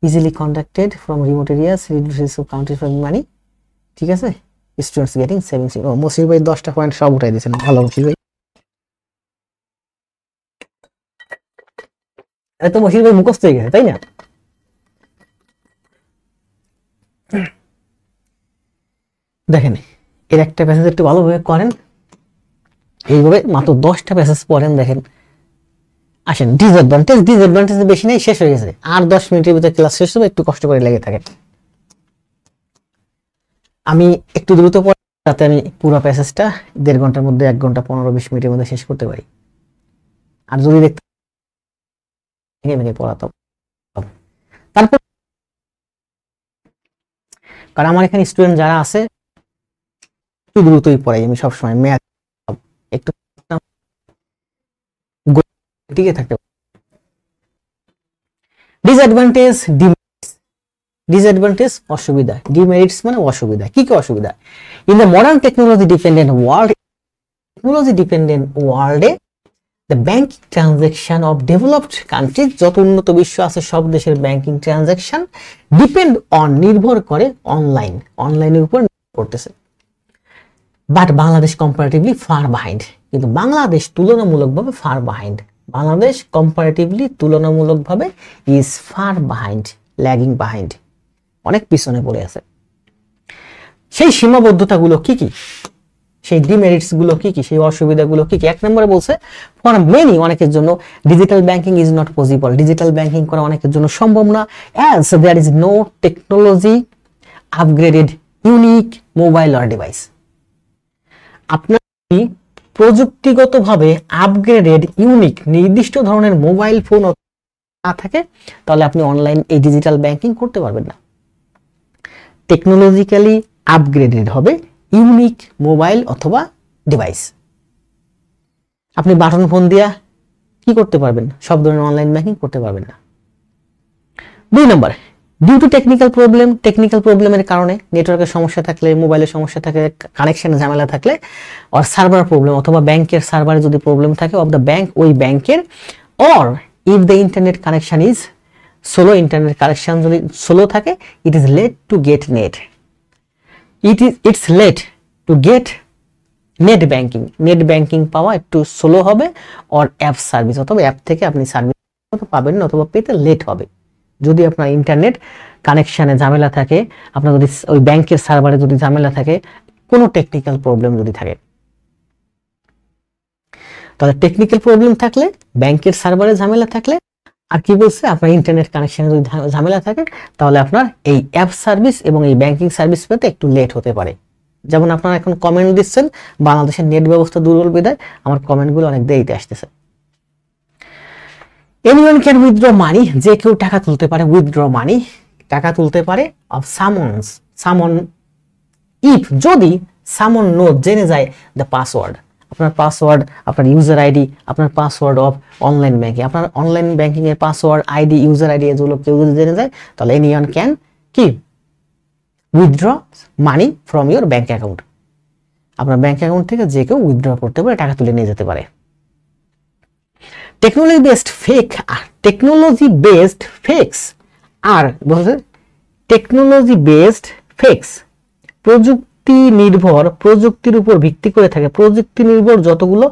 easily conducted from remote areas, reduces country for money। ঠিক আছে, students getting savings. ও মশিউর ভাই 10টা point সব উঠাই দিয়েছেন, ভালো মশিউর ভাই। এত মশিউর ভাই মুখস্থ হয়ে গেছে, তাই না? দেখেন এর একটা প্যাসেজ একটু ভালোভাবে করেন, এইভাবে মাত্র 10টা প্যাসেজ পড়েন। দেখেন আসেন, ডিসঅ্যাডভান্টেজ বেশি নেই, শেষ হয়ে গেছে। আর 10 মিনিটের ভিতরে ক্লাস শেষ হবে, একটু কষ্ট করে লেগে থাকেন। আমি একটু দ্রুত তাতে আমি পুরো প্যাসেজটা 1.5 ঘন্টার মধ্যে 1 ঘন্টা 15-20 মিনিটের মধ্যে শেষ করতে পারি। আর যদি দেখতে ভেঙে ভেঙে পড়াতাম, তারপর কারণ আমার এখানে স্টুডেন্ট যারা আছে একটু দ্রুতই পড়াই আমি সবসময়, ম্যাথ একটু টিকে থাকতে। ডিসঅ্যাডভান্টেজ, ডিসঅ্যাডভান্টেজ অসুবিধা, ডিমেরিটস মানে অসুবিধা। কি কি অসুবিধা? In the modern technology dependent ওয়ার্ল্ডে the banking transaction of developed countries, যত উন্নত বিশ্ব আছে সব দেশের ব্যাংকিং ট্রানজাকশন ডিপেন্ড অন, নির্ভর করে অনলাইনের উপর নির্ভর করতেছে। But Bangladesh comparatively far behind, কিন্তু বাংলাদেশ তুলনামূলকভাবে ফার বাহাইন্ড। বাংলাদেশ কম্পারেটিভলি তুলনামূলকভাবে is far behind, lagging behind, অনেক পিছনে পড়ে আছে। সেই সীমাবদ্ধতাগুলো কি কি, সেই ডিমেরিটস গুলো কি কি, সেই অসুবিধাগুলো কি কি? 1 নম্বরে বলছে ফর মেনি, অনেকের জন্য digital banking is not possible, digital banking করা অনেকের জন্য সম্ভব না। As there is no technology upgraded unique mobile or device. আপনার প্রযুক্তিগতভাবে আপগ্রেডেড ইউনিক নির্দিষ্ট ধরনের মোবাইল ফোন না থাকে তাহলে আপনি অনলাইন এই ডিজিটাল ব্যাংকিং করতে পারবেন না। টেকনোলজিক্যালি আপগ্রেডেড হবে ইউনিক মোবাইল অথবা ডিভাইস। আপনি বাটন ফোন দিয়া কি করতে পারবেন? সব ধরনের অনলাইন ব্যাংকিং করতে পারবেন না। 2 নম্বর, ডিউ টু টেকনিক্যাল প্রবলেমের কারণে, নেটওয়ার্কের সমস্যা থাকলে, মোবাইলের সমস্যা থাকলে, কানেকশনের ঝামেলা থাকলে, আর সার্ভার প্রবলেম অথবা ব্যাংকের সার্ভারে যদি প্রবলেম থাকে অফ দ্য ব্যাংক, ওই ব্যাংকের, or if the internet connection is slow, internet connection যদি স্লো থাকে, it is late to get net, it's late to get net banking পাওয়া একটু স্লো হবে, অর অ্যাপ সার্ভিস, অথবা অ্যাপ থেকে আপনি সার্ভিস পাবেন না অথবা পেতে লেট হবে। যদি আপনার ইন্টারনেট কানেকশনে ঝামেলা থাকে, আপনার যদি ওই ব্যাংকের সার্ভারে যদি ঝামেলা থাকে, কোনো টেকনিক্যাল প্রবলেম যদি থাকে, তাহলে টেকনিক্যাল প্রবলেম থাকলে, ব্যাংকের সার্ভারে ঝামেলা থাকলে, আর কি বলছে, আপনার ইন্টারনেট কানেকশনে যদি ঝামেলা থাকে তাহলে আপনার এই অ্যাপ সার্ভিস এবং এই ব্যাংকিং সার্ভিস পেতে একটু লেট হতে পারে। যেমন আপনারা এখন কমেন্ট দিচ্ছেন বাংলাদেশের নেট ব্যবস্থা দুর্বল বিধায় আমার কমেন্টগুলো অনেক দেরিতে আসতেছে। এনিওয়ান ক্যান উইথড্র মানি, যে কেউ টাকা তুলতে পারে, উইথড্র মানি টাকা তুলতে পারে, অফ সামন ইফ, যদি সামন নো, জেনে যায় দ্য পাসওয়ার্ড, আপনার পাসওয়ার্ড, আপনার ইউজার আইডি, আপনার পাসওয়ার্ড অফ অনলাইন ব্যাংকিং, আপনার অনলাইন ব্যাংকিং এর পাসওয়ার্ড, আইডি, ইউজার আইডি এগুলো কেউ যদি জেনে যায় তাহলে এনিওয়ান ক্যান কি withdraw money from your bank account, আপনার ব্যাংক অ্যাকাউন্ট থেকে যে কেউ উইথড্র করতে পারে, টাকা তুলে নিয়ে যেতে পারে। টেকনোলজি বেসড ফেক্স আর বলছে টেকনোলজি বেসড ফেক্স, প্রযুক্তির উপর ভিত্তি করে থাকে, প্রযুক্তি নির্ভর যতগুলো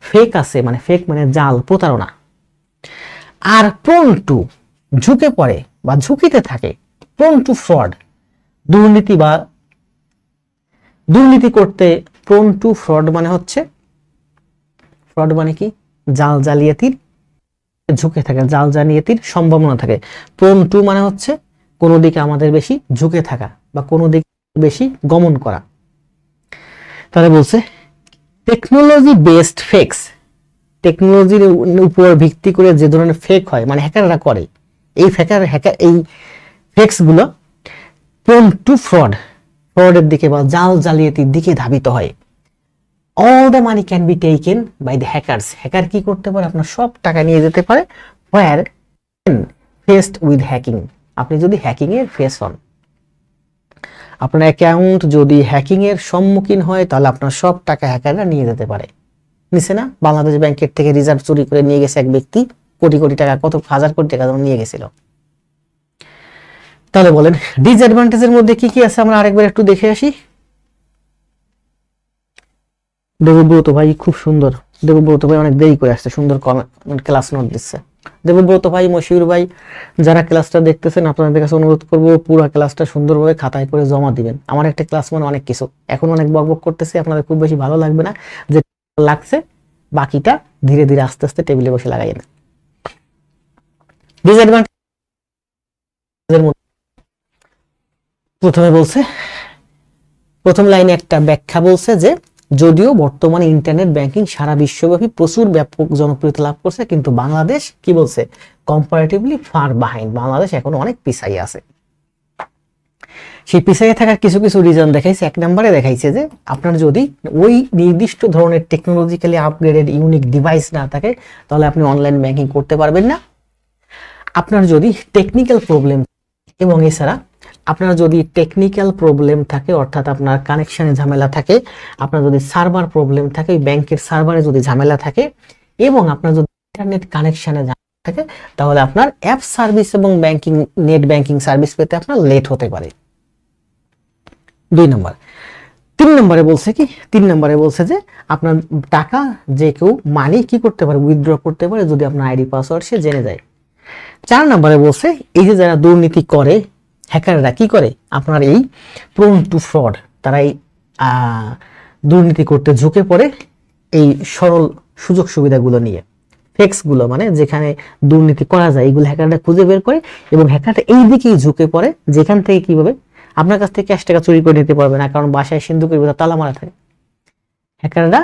ফেক আছে, মানে ফেক মানে জাল, প্রতারণা, আর প্রোন টু, ঝুঁকে পড়ে বা ঝুঁকিতে থাকে, প্রোন টু ফ্রড, দুর্নীতি করতে, প্রোন টু ফ্রড মানে হচ্ছে, ফ্রড মানে কি, জালিয়াতির ঝুঁকে থাকে, জালিয়াতির সম্ভাবনা থাকে। প্রোন টু মানে হচ্ছে কোনো দিকে আমাদের বেশি ঝুঁকে থাকা বা কোনো দিকে বেশি গমন করা। তাহলে বলছে টেকনোলজি বেসড ফেক্স, টেকনোলজির উপর ভিত্তি করে যে ধরনের ফেক হয়, মানে হ্যাকাররা করে, এই ফেক্স গুলো প্রোন টু ফ্রডের দিকে বা জালিয়াতির দিকে ধাবিত হয়। All the money can be taken by the hackers, hacker কি করতে পারে, আপনার সব টাকা নিয়ে যেতে পারে। হোয়ার ফেসড উইথ হ্যাকিং, আপনি যদি হ্যাকিং এর ফেস হন, আপনার অ্যাকাউন্ট যদি হ্যাকিং এর সম্মুখীন হয় তাহলে আপনার সব টাকা হ্যাকাররা নিয়ে যেতে পারে। নিছে না, বাংলাদেশ ব্যাংকের থেকে রিজার্ভ চুরি করে নিয়ে গেছে এক ব্যক্তি, কোটি কোটি টাকা, কত হাজার কোটি টাকা নিয়ে গেছিল। তাহলে বলেন ডিসঅ্যাডভান্টেজের মধ্যে কি কি আছে, আমরা আরেকবার একটু দেখে আসি। দেবব্রত ভাই খুব সুন্দর, দেবব্রত ভাই অনেক দেরি করে আসছে, সুন্দর ক্লাস নোট দিচ্ছে। দেবব্রত ভাই, মশিউর ভাই, যারা ক্লাসটা দেখতেছেন আপনাদের কাছে অনুরোধ করবো পুরো ক্লাসটা সুন্দরভাবে খাতায় করে জমা দিবেন। আমার একটা ক্লাস মানে অনেক কিছু, এখন অনেক বকবক করতেছে, আপনাদের খুব বেশি ভালো লাগবে না, যে লাগছে বাকিটা ধীরে ধীরে আস্তে আস্তে টেবিলে বসে লাগাইয়েন। ডিসঅ্যাডভান্টেজের মধ্যে প্রথমে বলছে প্রথম লাইনে একটা ব্যাখ্যা বলছে যে যদিও বর্তমানে ইন্টারনেট ব্যাংকিং সারা বিশ্বব্যাপী প্রচুর ব্যাপক জনপ্রিয়তা লাভ করছে, কিন্তু বাংলাদেশ কি বলছে, কম্পারেটিভলি ফার বিহাইন্ড, বাংলাদেশ এখন অনেক পিছাইয়ে আছে। সেই পিছাইয়ে থাকার কিছু কিছু রিজন দেখাইছে। এক নম্বরে দেখাইছে যে আপনার যদি ওই নির্দিষ্ট ধরনের টেকনোলজিক্যালি আপগ্রেডেড ইউনিক ডিভাইস না থাকে তাহলে আপনি অনলাইন ব্যাংকিং করতে পারবেন না। আপনার যদি টেকনিক্যাল প্রবলেম, এবং এছাড়া আপনার যদি টেকনিক্যাল প্রবলেম থাকে, অর্থাৎ আপনার কানেকশনে ঝামেলা থাকে, আপনার যদি সার্ভার প্রবলেম থাকে, ব্যাংকের সার্ভারে যদি ঝামেলা থাকে, এবং আপনার যদি ইন্টারনেট কানেকশনে ঝামেলা থাকে, তাহলে আপনার অ্যাপ সার্ভিস এবং ব্যাংকিং নেট ব্যাংকিং সার্ভিস পেতে আপনার লেট হতে পারে। 2 নম্বর। 3 নম্বরে বলছে কি, 3 নম্বরে বলছে যে আপনার টাকা যে কেউ মানি কি করতে পারে, উইথড্র করতে পারে যদি আপনার আইডি পাসওয়ার্ড সে জেনে যায়। 4 নম্বরে বলছে এই যে যারা দুর্নীতি করে, হ্যাকাররা কি করে, আপনার এই প্রোন টু ফ্রড, তারা এই দুর্নীতি করতে ঝুঁকে পড়ে এই সরল সুযোগ সুবিধাগুলো নিয়ে। ফেক্সগুলো মানে যেখানে দুর্নীতি করা যায় এগুলো হ্যাকাররা খুঁজে বের করে, এবং হ্যাকাররা এই দিকেই ঝুঁকে পড়ে যেখান থেকে কিভাবে আপনার কাছ থেকে ক্যাশ টাকা চুরি করে নিতে পারবে না, কারণ বাসায় সিন্ধুকের ভিতরে তালা মারা থাকে। হ্যাকাররা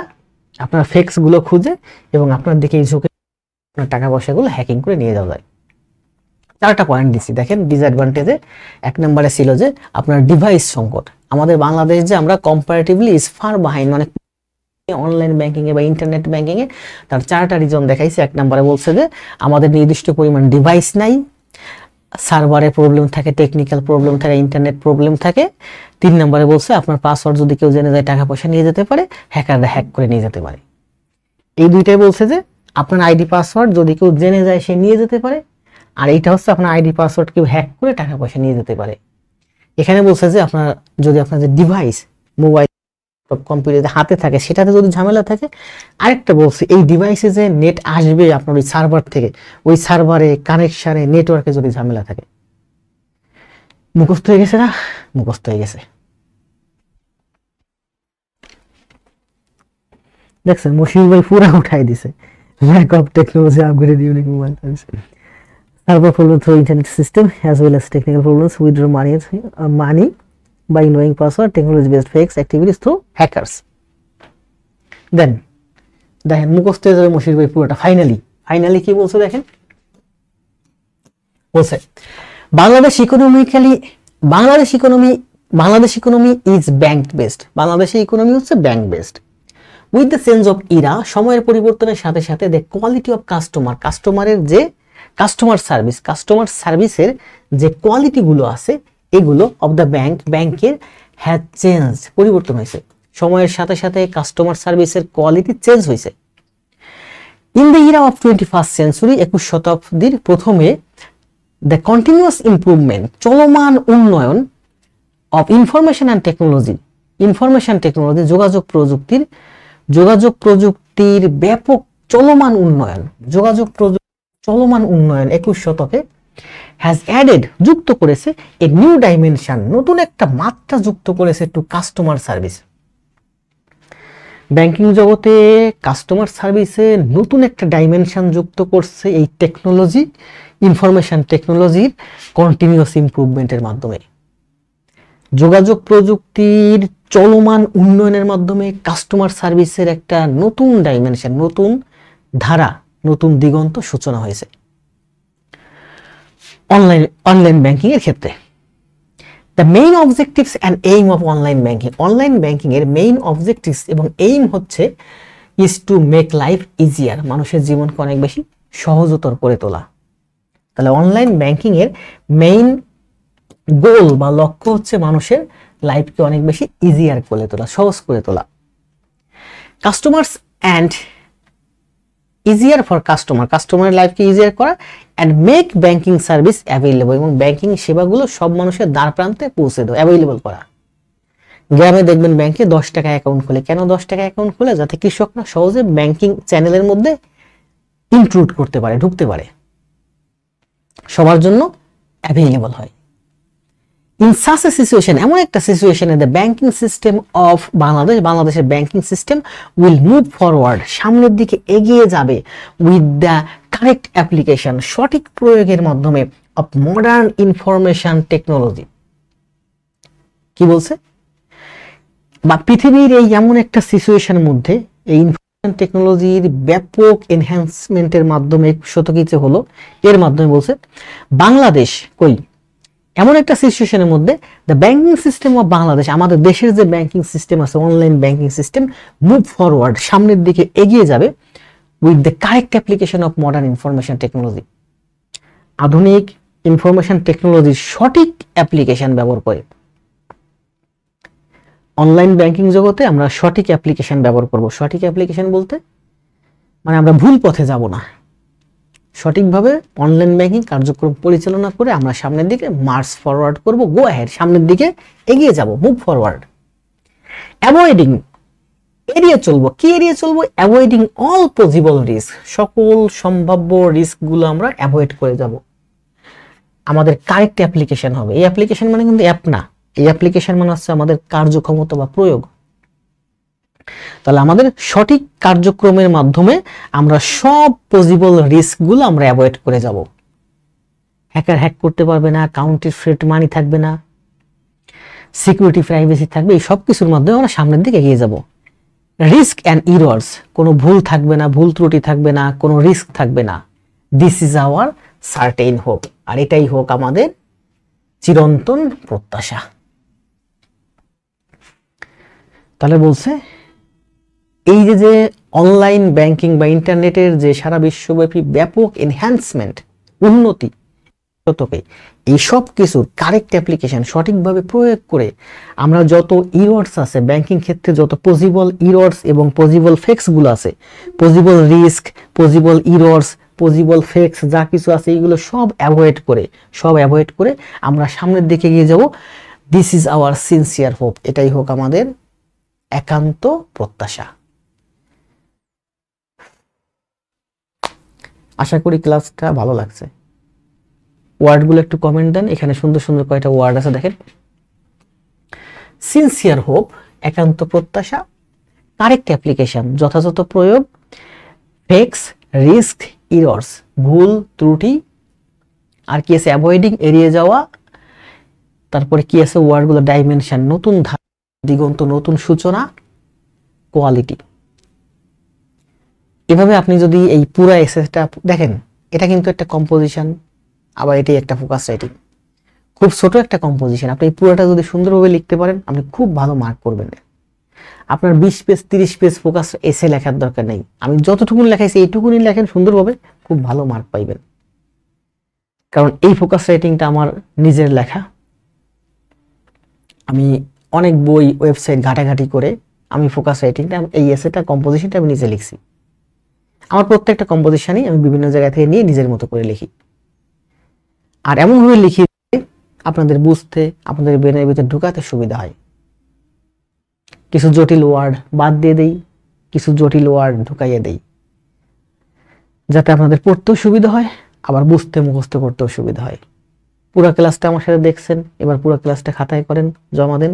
আপনার ফেক্সগুলো খুঁজে এবং আপনার দিকে ঝুঁকে আপনার টাকা পয়সাগুলো হ্যাকিং করে নিয়ে যাওয়া যায়। 4টা পয়েন্ট দিচ্ছি, দেখেন ডিসঅ্যাডভান্টেজে। 1 নম্বরে ছিল যে আপনার ডিভাইস সংকট। আমাদের বাংলাদেশ যে আমরা কম্পারেটিভলি ইজ ফার বিহাইন্ড অনেক অনলাইন ব্যাংকিং এ বা ইন্টারনেট ব্যাংকিং এ, তার 4টা রিজন দেখাইছে। 1 নম্বরে বলছে যে আমাদের নির্দিষ্ট পরিমাণ ডিভাইস নাই, সার্ভারে প্রবলেম থাকে, টেকনিক্যাল প্রবলেম থাকে, ইন্টারনেট প্রবলেম থাকে। 3 নম্বরে বলছে আপনার পাসওয়ার্ড যদি কেউ জেনে যায় টাকা পয়সা নিয়ে যেতে পারে, হ্যাকাররা হ্যাক করে নিয়ে যেতে পারে। এই দুইটাই বলছে যে আপনার আইডি পাসওয়ার্ড যদি কেউ জেনে যায় সে নিয়ে যেতে পারে, আর এইটা হচ্ছে আপনার আইডি পাসওয়ার্ড কেউ হ্যাক করে টাকা পয়সা নিয়ে যেতে পারে। এখানে বলছে যে আপনার যদি আপনার যে ডিভাইস, মোবাইল, কম্পিউটার হাতে থাকে সেটাতে যদি ঝামেলা থাকে। আরেকটা বলছে এই ডিভাইসে যে নেট আসবে আপনার ওই সার্ভার থেকে, ওই সার্ভারে কানেকশনে নেটওয়ার্কে যদি ঝামেলা থাকে। মুখস্থ হয়ে গেছে না? মুখস্থ হয়ে গেছে। দেখছেন মশিউর ভাই পুরা উঠাই দিছে। Lack of technology upgrade unique mobile service, server problem through internet system as well as technical problems withdraw money by knowing password, technology based fakes activities through hackers. Then দেখেন মুখস্থ হয়ে যাবে মশির ভাই পুরোটা। ফাইনালি কি বলছে দেখেন, বলছে Bangladesh economy is bank based. বাংলাদেশের ইকোনমি হচ্ছে bank based. With the change of Ira, সময়ের পরিবর্তনের সাথে সাথে দ্য কোয়ালিটি অফ কাস্টমারের যে কাস্টমার সার্ভিসের যে কোয়ালিটিগুলো আছে এগুলো অফ দ্য ব্যাংকের হ্যাজ চেঞ্জ, পরিবর্তন হয়েছে। সময়ের সাথে সাথে কাস্টমার সার্ভিসের কোয়ালিটি চেঞ্জ হয়েছে। In the era of 21st century, 21 শতাব্দীর প্রথমে দ্য কন্টিনিউয়াস ইমপ্রুভমেন্ট, চলমান উন্নয়ন অফ ইনফরমেশন টেকনোলজি, যোগাযোগ প্রযুক্তির ব্যাপক চলমান উন্নয়ন, চলমান উন্নয়ন 21 শতকে হ্যাজ অ্যাডেড, যুক্ত করেছে এ নিউ ডাইমেনশন, নতুন একটা মাত্রা যুক্ত করেছে টু কাস্টমার সার্ভিস। ব্যাংকিং জগতে কাস্টমার সার্ভিসে নতুন একটা ডাইমেনশন যুক্ত করছে এই টেকনোলজি, ইনফরমেশন টেকনোলজির কন্টিনিউয়াস ইমপ্রুভমেন্টের মাধ্যমে। যোগাযোগ প্রযুক্তির চলমান উন্নয়নের মাধ্যমে কাস্টমার সার্ভিসের একটা নতুন ডাইমেনশন, নতুন ধারা, নতুন দিগন্ত সূচনা হয়েছে অনলাইন ব্যাংকিং এর ক্ষেত্রে। The main objectives and aim of online banking এর মেইন অবজেক্টিভস এবং এইম হচ্ছে is to make life easier, মানুষের জীবনকে অনেক বেশি সহজতর করে তোলা। তাহলে অনলাইন ব্যাংকিং এর মেইন গোল বা লক্ষ্য হচ্ছে মানুষের লাইফকে অনেক বেশি ইজিয়ার করে তোলা, সহজ করে তোলা। কাস্টমার্স অ্যান্ড ইজিয়ার ফর কাস্টমারের লাইফকে ইজিয়ার করা, and make banking service available, এবং ব্যাংকিং সেবাগুলো সব মানুষের দ্বার প্রান্তে পৌঁছে দেওয়া, অ্যাভেলেবল করা। গ্রামে দেখবেন ব্যাংকে 10 টাকা অ্যাকাউন্ট খোলে, কেন 10 টাকা অ্যাকাউন্ট খোলে? যাতে কৃষকরা সহজে ব্যাংকিং চ্যানেলের মধ্যে ইনক্লুড করতে পারে, ঢুকতে পারে, সবার জন্য অ্যাভেলেবল হয়। ইন সাচ এ সিচুয়েশন, এমন একটা সিচুয়েশনে দ্য ব্যাংকিং সিস্টেম অফ বাংলাদেশের banking system will move forward, সামনের দিকে এগিয়ে যাবে উইথ দ্য কারেক্ট অ্যাপ্লিকেশন, সঠিক প্রয়োগের মাধ্যমে অফ মডার্ন ইনফরমেশন টেকনোলজি। কি বলছে? বা পৃথিবীর এই এমন একটা সিচুয়েশনের মধ্যে এই ইনফরমেশন টেকনোলজির ব্যাপক এনহ্যান্সমেন্টের মাধ্যমে শতকিছে হলো, এর মাধ্যমে বলছে বাংলাদেশ কই এমন একটা সিচুয়েশনের মধ্যে the banking system of Bangladesh, আমাদের দেশের যে ব্যাংকিং সিস্টেম আছে, online banking system move forward, সামনের দিকে এগিয়ে যাবে with the correct application of modern information technology, আধুনিক ইনফরমেশন টেকনোলজির সঠিক অ্যাপ্লিকেশন ব্যবহার করে। অনলাইন ব্যাংকিং জগতে আমরা সঠিক অ্যাপ্লিকেশন ব্যবহার করব। সঠিক অ্যাপ্লিকেশন বলতে মানে আমরা ভুল পথে যাব না, সঠিকভাবে অনলাইন ব্যাংকিং কার্যক্রম পরিচালনা করে আমরা সামনের দিকে মার্চ ফরওয়ার্ড করব, গো অ্যাহেড, সামনের দিকে এগিয়ে যাব, মুভ ফরওয়ার্ড। অ্যাভয়েডিং, এড়িয়ে চলবো, কি এড়িয়ে চলবো? অ্যাভয়েডিং অল পসিবল রিস্ক, সকল সম্ভাব্য রিস্কগুলো আমরা অ্যাভয়েড করে যাব। আমাদের কারেক্ট অ্যাপ্লিকেশন হবে। এই অ্যাপ্লিকেশন মানে কিন্তু অ্যাপ না, এই অ্যাপ্লিকেশন মানে হচ্ছে আমাদের কার্যক্ষমতা বা প্রয়োগ। তাহলে আমাদের সঠিক কার্যক্রমের মাধ্যমে আমরা সব পসিবল রিস্কগুলো আমরা অ্যাভয়েড করে যাব। হ্যাকার হ্যাক করতে পারবে না, কাউন্টারফেট মানি থাকবে না, সিকিউরিটি প্রাইভেসি থাকবে, এই সব কিছুর মাধ্যমে আমরা সামনের দিকে এগিয়ে যাব। রিস্ক অ্যান্ড ইরর্স, কোনো ভুল থাকবে না, ভুল ত্রুটি থাকবে না, কোনো রিস্ক থাকবে না। This is our certain hope, আর এটাই হোক আমাদের চিরন্তন প্রত্যাশা। তাহলে বলছে এই যে অনলাইন ব্যাংকিং বা ইন্টারনেটের যে সারা বিশ্বব্যাপী ব্যাপক এনহ্যান্সমেন্ট, উন্নতি, এই সব কিছুর কারেক্ট অ্যাপ্লিকেশন সঠিকভাবে প্রয়োগ করে আমরা যত ইরর্স আছে ব্যাংকিং ক্ষেত্রে, যত পসিবল ইরর্স এবং পসিবল ফেক্স গুলো আছে, possible risk, possible errors, possible fakes যা কিছু আছে, এইগুলো সব অ্যাভয়েড করে আমরা সামনের দিকে এগিয়ে যাব। This is hour sincere hope, এটাই হোক আমাদের একান্ত প্রত্যাশা। আশা করি ক্লাসটা ভালো লাগছে। ওয়ার্ডগুলো একটু কমেন্ট দেন, এখানে সুন্দর সুন্দর কয়টা ওয়ার্ড আছে দেখেন। সিনসিয়ার হোপ, একান্ত প্রত্যাশা, কারেক্ট অ্যাপ্লিকেশন, যথাযথ প্রয়োগ, ফেক্স, রিস্ক, ইরর্স, ভুল ত্রুটি, আর কি আছে? অ্যাভয়েডিং, এড়িয়ে যাওয়া। তারপরে কি আছে ওয়ার্ডগুলো? ডাইমেনশন, নতুন দিগন্ত, নতুন সূচনা, কোয়ালিটি। এভাবে আপনি যদি এই পুরো এসেটা দেখেন, এটা কিন্তু একটা কম্পোজিশন, আবার এটাই একটা ফোকাস রাইটিং, খুব ছোট একটা কম্পোজিশন। আপনি এই পুরোটা যদি সুন্দরভাবে লিখতে পারেন, আপনি খুব ভালো মার্ক করবেন। আপনার 20 পেজ 30 পেজ ফোকাস এসে লেখার দরকার নেই, আমি যতটুকু লেখাইছি এইটুকুনি লেখেন সুন্দরভাবে, খুব ভালো মার্ক পাইবেন। কারণ এই ফোকাস রাইটিংটা আমার নিজের লেখা, আমি অনেক বই ওয়েবসাইট ঘাটাঘাটি করে আমি ফোকাস রাইটিংটা, এই এসেটা কম্পোজিশনটা আমি নিজে লিখছি। আমার প্রত্যেকটা কম্পোজিশনই আমি বিভিন্ন জায়গা থেকে নিয়ে নিজের মতো করে লিখি, আর এমনভাবে লিখি আপনাদের বুঝতে, আপনাদের ব্রেনের ভিতরে ঢুকাতে সুবিধা হয়। কিছু জটিল ওয়ার্ড বাদ দিয়ে দেই, কিছু জটিল ওয়ার্ড ঢুকাইয়ে দেই, যাতে আপনাদের পড়তেও সুবিধা হয়, আবার বুঝতে মুখস্থ করতেও সুবিধা হয়। পুরো ক্লাসটা আমার সাথে দেখছেন, এবার পুরো ক্লাসটা খাতায় করেন, জমা দেন,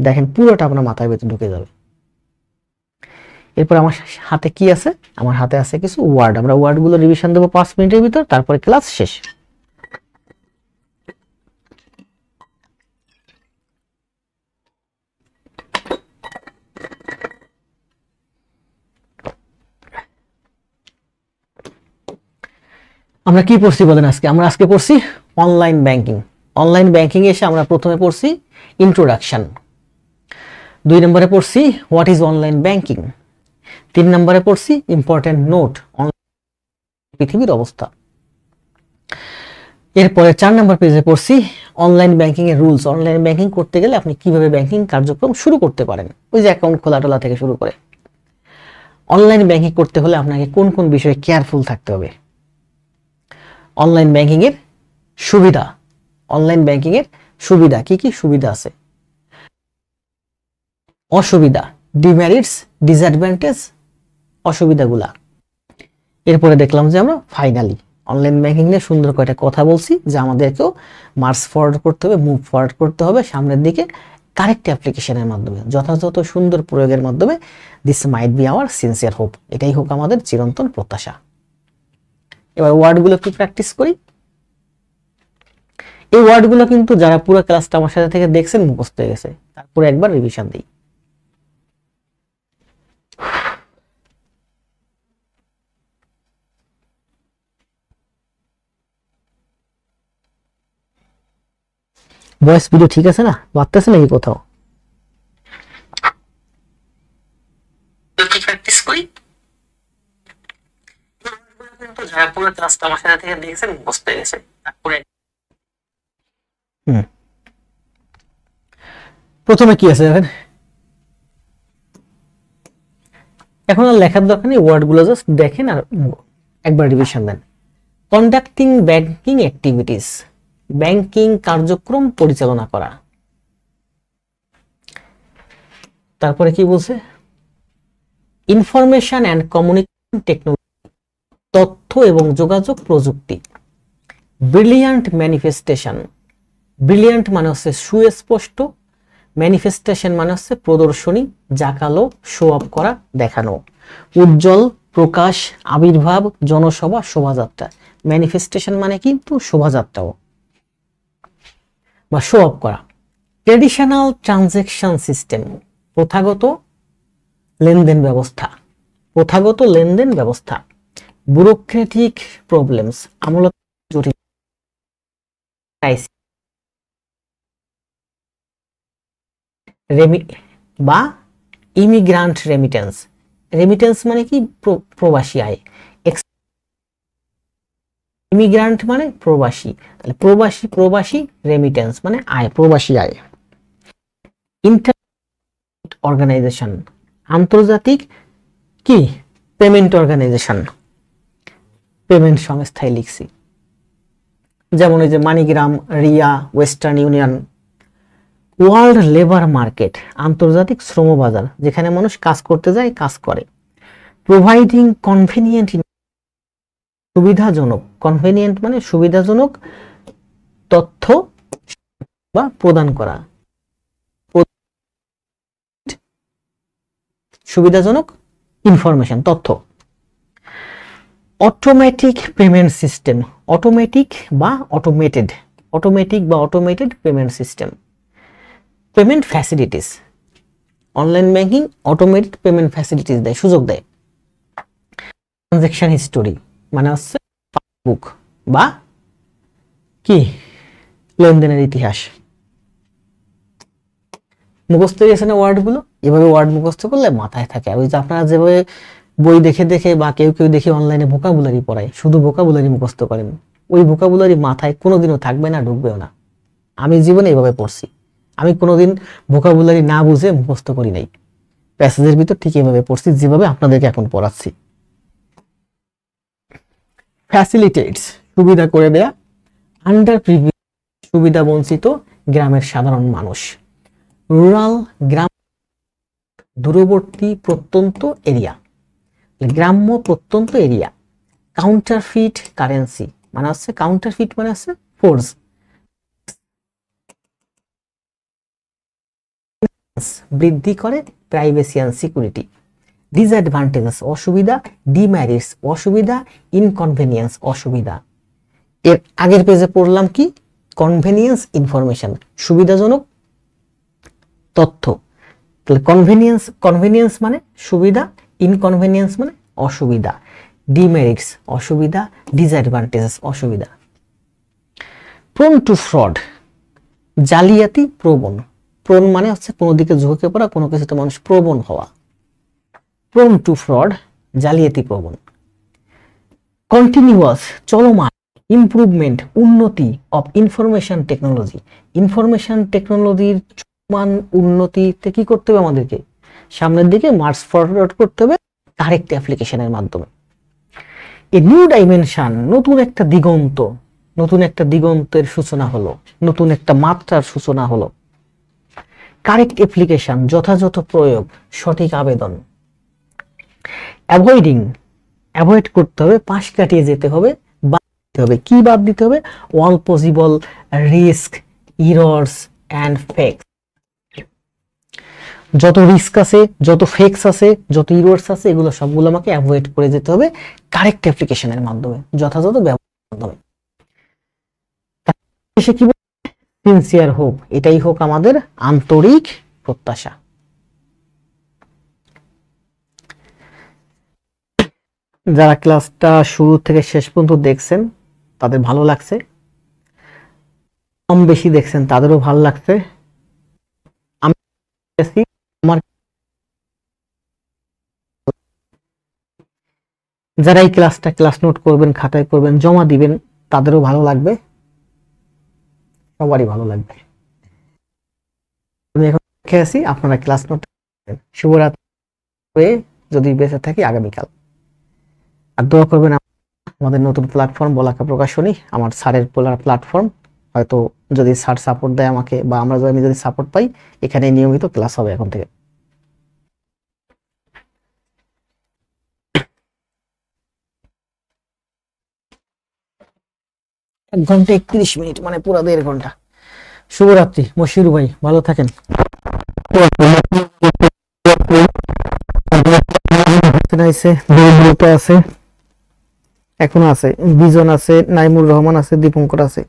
দেখেন পুরোটা আপনার মাথার ভিতরে ঢুকে যাবে। এরপর আমার হাতে কি আছে? আমার হাতে আছে কিছু ওয়ার্ড, আমরা ওয়ার্ডগুলো রিভিশন দেবো 5 মিনিটের ভিতর, তারপরে ক্লাস শেষ। আমরা কি পড়ছি বলেন আজকে? আমরা আজকে পড়ছি অনলাইন ব্যাংকিং। অনলাইন ব্যাংকিং এসে আমরা প্রথমে পড়ছি ইন্ট্রোডাকশন, 2 নম্বরে পড়ছি হোয়াট ইজ অনলাইন ব্যাংকিং, 3 নম্বরে পড়ছি ইম্পর্টেন্ট নোট, পৃথিবীর অবস্থা। এরপরে 4 নম্বর পেজে পড়ছি অনলাইন ব্যাংকিং এর রুলস, অনলাইন ব্যাংকিং করতে গেলে আপনি কিভাবে ব্যাংকিং কার্যক্রম শুরু করতে পারেন, ওই যে অ্যাকাউন্ট খোলা টোলা থেকে শুরু করে। অনলাইন ব্যাংকিং করতে হলে আপনাকে কোন কোন বিষয়ে কেয়ারফুল থাকতে হবে, অনলাইন ব্যাংকিং এর সুবিধা, অনলাইন ব্যাংকিং এর সুবিধা কি কি সুবিধা আছে, অসুবিধা, ডিমেরিটস, ডিসঅ্যাডভান্টেজ, অসুবিধাগুলা। এরপরে দেখলাম যে আমরা ফাইনালি অনলাইন ব্যাংকিং নিয়ে সুন্দর কয়টা কথা বলছি, যে আমাদেরকেও মার্চ ফরওয়ার্ড করতে হবে, মুভ ফরওয়ার্ড করতে হবে সামনের দিকে কারেক্ট অ্যাপ্লিকেশনের মাধ্যমে, যথাযথ সুন্দর প্রয়োগের মাধ্যমে। This might be hour sincere hope, এটাই হোক আমাদের চিরন্তন প্রত্যাশা। এবার ওয়ার্ডগুলো একটু প্র্যাকটিস করি। এই ওয়ার্ডগুলো কিন্তু যারা পুরো ক্লাসটা আমার সাথে থেকে দেখছেন মুখস্থ হয়ে গেছে, তারপরে একবার রিভিশন দিই। ভয়েস ভিডিও ঠিক আছে না, বাড়তেছে নাকি কোথাও? প্র্যাকটিস করি তো যারা পুরো ক্লাসটা আমার সাথে থেকে দেখছেন বুঝতে গেছে। তারপরে প্রথমে কি আছে দেখেন, এখন আর লেখার দরকার নেই, ওয়ার্ড গুলো জাস্ট দেখেন আর একবার রিভিশন দেন। কন্ডাক্টিং ব্যাংকিং অ্যাক্টিভিটিস, ব্যাংকিং কার্যক্রম পরিচালনা করা। তারপরে কি বলছে, ইনফরমেশন অ্যান্ড কমিউনিকেশন টেকনোলজি, তথ্য এবং যোগাযোগ প্রযুক্তি। ব্রিলিয়ান্ট ম্যানিফেস্টেশন, ব্রিলিয়ান্ট মানে হচ্ছে সুস্পষ্ট, ম্যানিফেস্টেশন মানে হচ্ছে প্রদর্শনী, জাকালো, শো অফ করা, দেখানো। উজ্জ্বল, প্রকাশ, আবির্ভাব, জনসভা, শোভাযাত্রা। ম্যানিফেস্টেশন মানে কিন্তু শোভাযাত্রাও বা শো অফ করা। ট্রেডিশনাল ট্রানজ্যাকশন সিস্টেম, প্রথাগত লেনদেন ব্যবস্থা, প্রথাগত লেনদেন ব্যবস্থা। ব্যুরোক্রেটিক প্রবলেমস, আমূলত জটিল। বা ইমিগ্রান্ট রেমিটেন্স, রেমিটেন্স মানে কি প্রবাসী আয়, ইমিগ্রান্ট মানে প্রবাসী, তাহলে প্রবাসী প্রবাসী, রেমিটেন্স মানে আয়, প্রবাসী আয়। ইন্টার অর্গানাইজেশন, আন্তর্জাতিক কি পেমেন্ট অর্গানাইজেশন, পেমেন্ট সংস্থায় লিখছি, যেমন এই যে MoneyGram, Riya, western union. World labour market, আন্তর্জাতিক শ্রম বাজার, যেখানে মানুষ কাজ করতে যায়, কাজ করে। প্রোভাইডিং কনভেনিয়েন্ট, সুবিধাজনক, কনভেনিয়েন্ট মানে সুবিধাজনক তথ্য বা প্রদান করা, সুবিধাজনক ইনফরমেশন, তথ্য। অটোমেটিক পেমেন্ট সিস্টেম, অটোমেটিক বা অটোমেটেড, অটোমেটিক বা automated payment system. Payment facilities, online banking automated payment facilities দেয়, সুযোগ দেয়। ট্রানজ্যাকশন হিস্টোরি মানে হচ্ছে বুক বা কি লেনদেনের ইতিহাস। মুখস্থ গেছে না ওয়ার্ডগুলো, এভাবে ওয়ার্ড মুখস্থ করলে মাথায় থাকে। আর ওই যে আপনারা যেভাবে বই দেখে দেখে বা কেউ কেউ দেখে অনলাইনে ভোকাবুলারি পড়ায়, শুধু ভোকাবুলারি মুখস্থ করেন, ওই ভোকাবুলারি মাথায় কোনোদিনও থাকবে না, ঢুকবেও না। আমি জীবনে এইভাবে পড়ছি, আমি কোনোদিন ভোকাবুলারি না বুঝে মুখস্থ করি নাই, প্যাসেজের ভিতর ঠিক এভাবে পড়ছি যেভাবে আপনাদেরকে এখন পড়াচ্ছি। ফ্যাসিলিটেটস, সুবিধা করে দেয়া। আন্ডার প্রিভিলেজ, সুবিধা বঞ্চিত গ্রামের সাধারণ মানুষ। রুরাল, গ্রাম, দূরবর্তী প্রত্যন্ত এরিয়া, গ্রাম্য প্রত্যন্ত এরিয়া। কাউন্টারফিট কারেন্সি মানে হচ্ছে, কাউন্টারফিট মানে হচ্ছে ফোর্স, বৃদ্ধি করে প্রাইভেসি এন্ড সিকিউরিটি। ডিসঅ্যাডভান্টেজেস, অসুবিধা। ডিমেরিটস, অসুবিধা। ইনকনভেনিয়েন্স, অসুবিধা। এর আগের পেজে পড়লাম কি, কনভেনিয়েন্স ইনফরমেশন, সুবিধাজনক তথ্য। তাহলে কনভেনিয়েন্স, কনভেনিয়েন্স মানে সুবিধা, ইনকনভেনিয়েন্স মানে অসুবিধা, ডিমেরিটস অসুবিধা, ডিসঅ্যাডভান্টেজেস অসুবিধা। প্রোন টু ফ্রড, জালিয়াতি প্রবণ। প্রোন মানে হচ্ছে কোনো দিকে ঝুঁকে পড়া, কোনো কিছুতে মানুষ প্রবণ হওয়া। প্রোন টু ফ্রড, জালিয়াতি প্রবণ। কন্টিনিউয়াস, চলমান। ইমপ্রুভমেন্ট, উন্নতি অফ ইনফরমেশন টেকনোলজি, ইনফরমেশন টেকনোলজির চলমান উন্নতিতে কি করতে হবে আমাদেরকে, সামনের দিকে মার্চ ফরওয়ার্ড করতে হবে কারেক্ট অ্যাপ্লিকেশনের মাধ্যমে। এ নিউ ডাইমেনশন, নতুন একটা দিগন্ত, নতুন একটা দিগন্তের সূচনা হলো, নতুন একটা মাত্রার সূচনা হলো। কারেক্ট অ্যাপ্লিকেশন, যথাযথ প্রয়োগ, সঠিক আবেদন। অ্যাভয়েডিং, অ্যাভয়েড করতে হবে, পাশ কাটিয়ে যেতে হবে, বাদ দিতে হবে। কি বাদ দিতে হবে? All possible risk, errors and fakes. যত রিস্ক আছে, যত ফেক্স আছে, যত ইরর্স আছে, এগুলো সবগুলো আমাকে অ্যাভয়েড করে যেতে হবে কারেক্ট অ্যাপ্লিকেশনের মাধ্যমে, যথাযথ ব্যবহারের মাধ্যমে। সে কি বলে? সিনসিয়ার হোপ, এটাই হোক আমাদের আন্তরিক প্রত্যাশা। যারা ক্লাসটা শুরু থেকে শেষ পর্যন্ত দেখছেন তাদের ভালো লাগছে, কম বেশি দেখছেন তাদেরও ভালো লাগছে। আমি আমার যারা এই ক্লাস নোট করবেন, খাতায় করবেন, জমা দিবেন, তাদেরও ভালো লাগবে, সবারই ভালো লাগবে। আমি এখন দেখে আছি, আপনারা ক্লাস নোট। শুভরাত্রি, যদি বেঁচে থাকি আগামীকাল। আর দোয়া করবেন আমাদের নতুন প্ল্যাটফর্ম বলাকা প্রকাশনী, আমার স্যারের প্ল্যাটফর্ম। হয়তো যদি স্যার সাপোর্ট দেয় আমাকে, বা আমি যদি সাপোর্ট পাই, এখানে নিয়মিত ক্লাস হবে এখন থেকে। 1 ঘন্টা 31 মিনিট, মানে পুরো 1.5 ঘন্টা। শুভরাত্রি মশিউর ভাই, ভালো থাকেন। আছে, এখনো আছে, বিজন আছে, নাইমুর রহমান আছে, দীপঙ্কর আছে।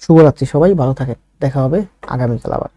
শুভরাত্রি, সবাই ভালো থাকেন, দেখা হবে আগামীকাল আবার।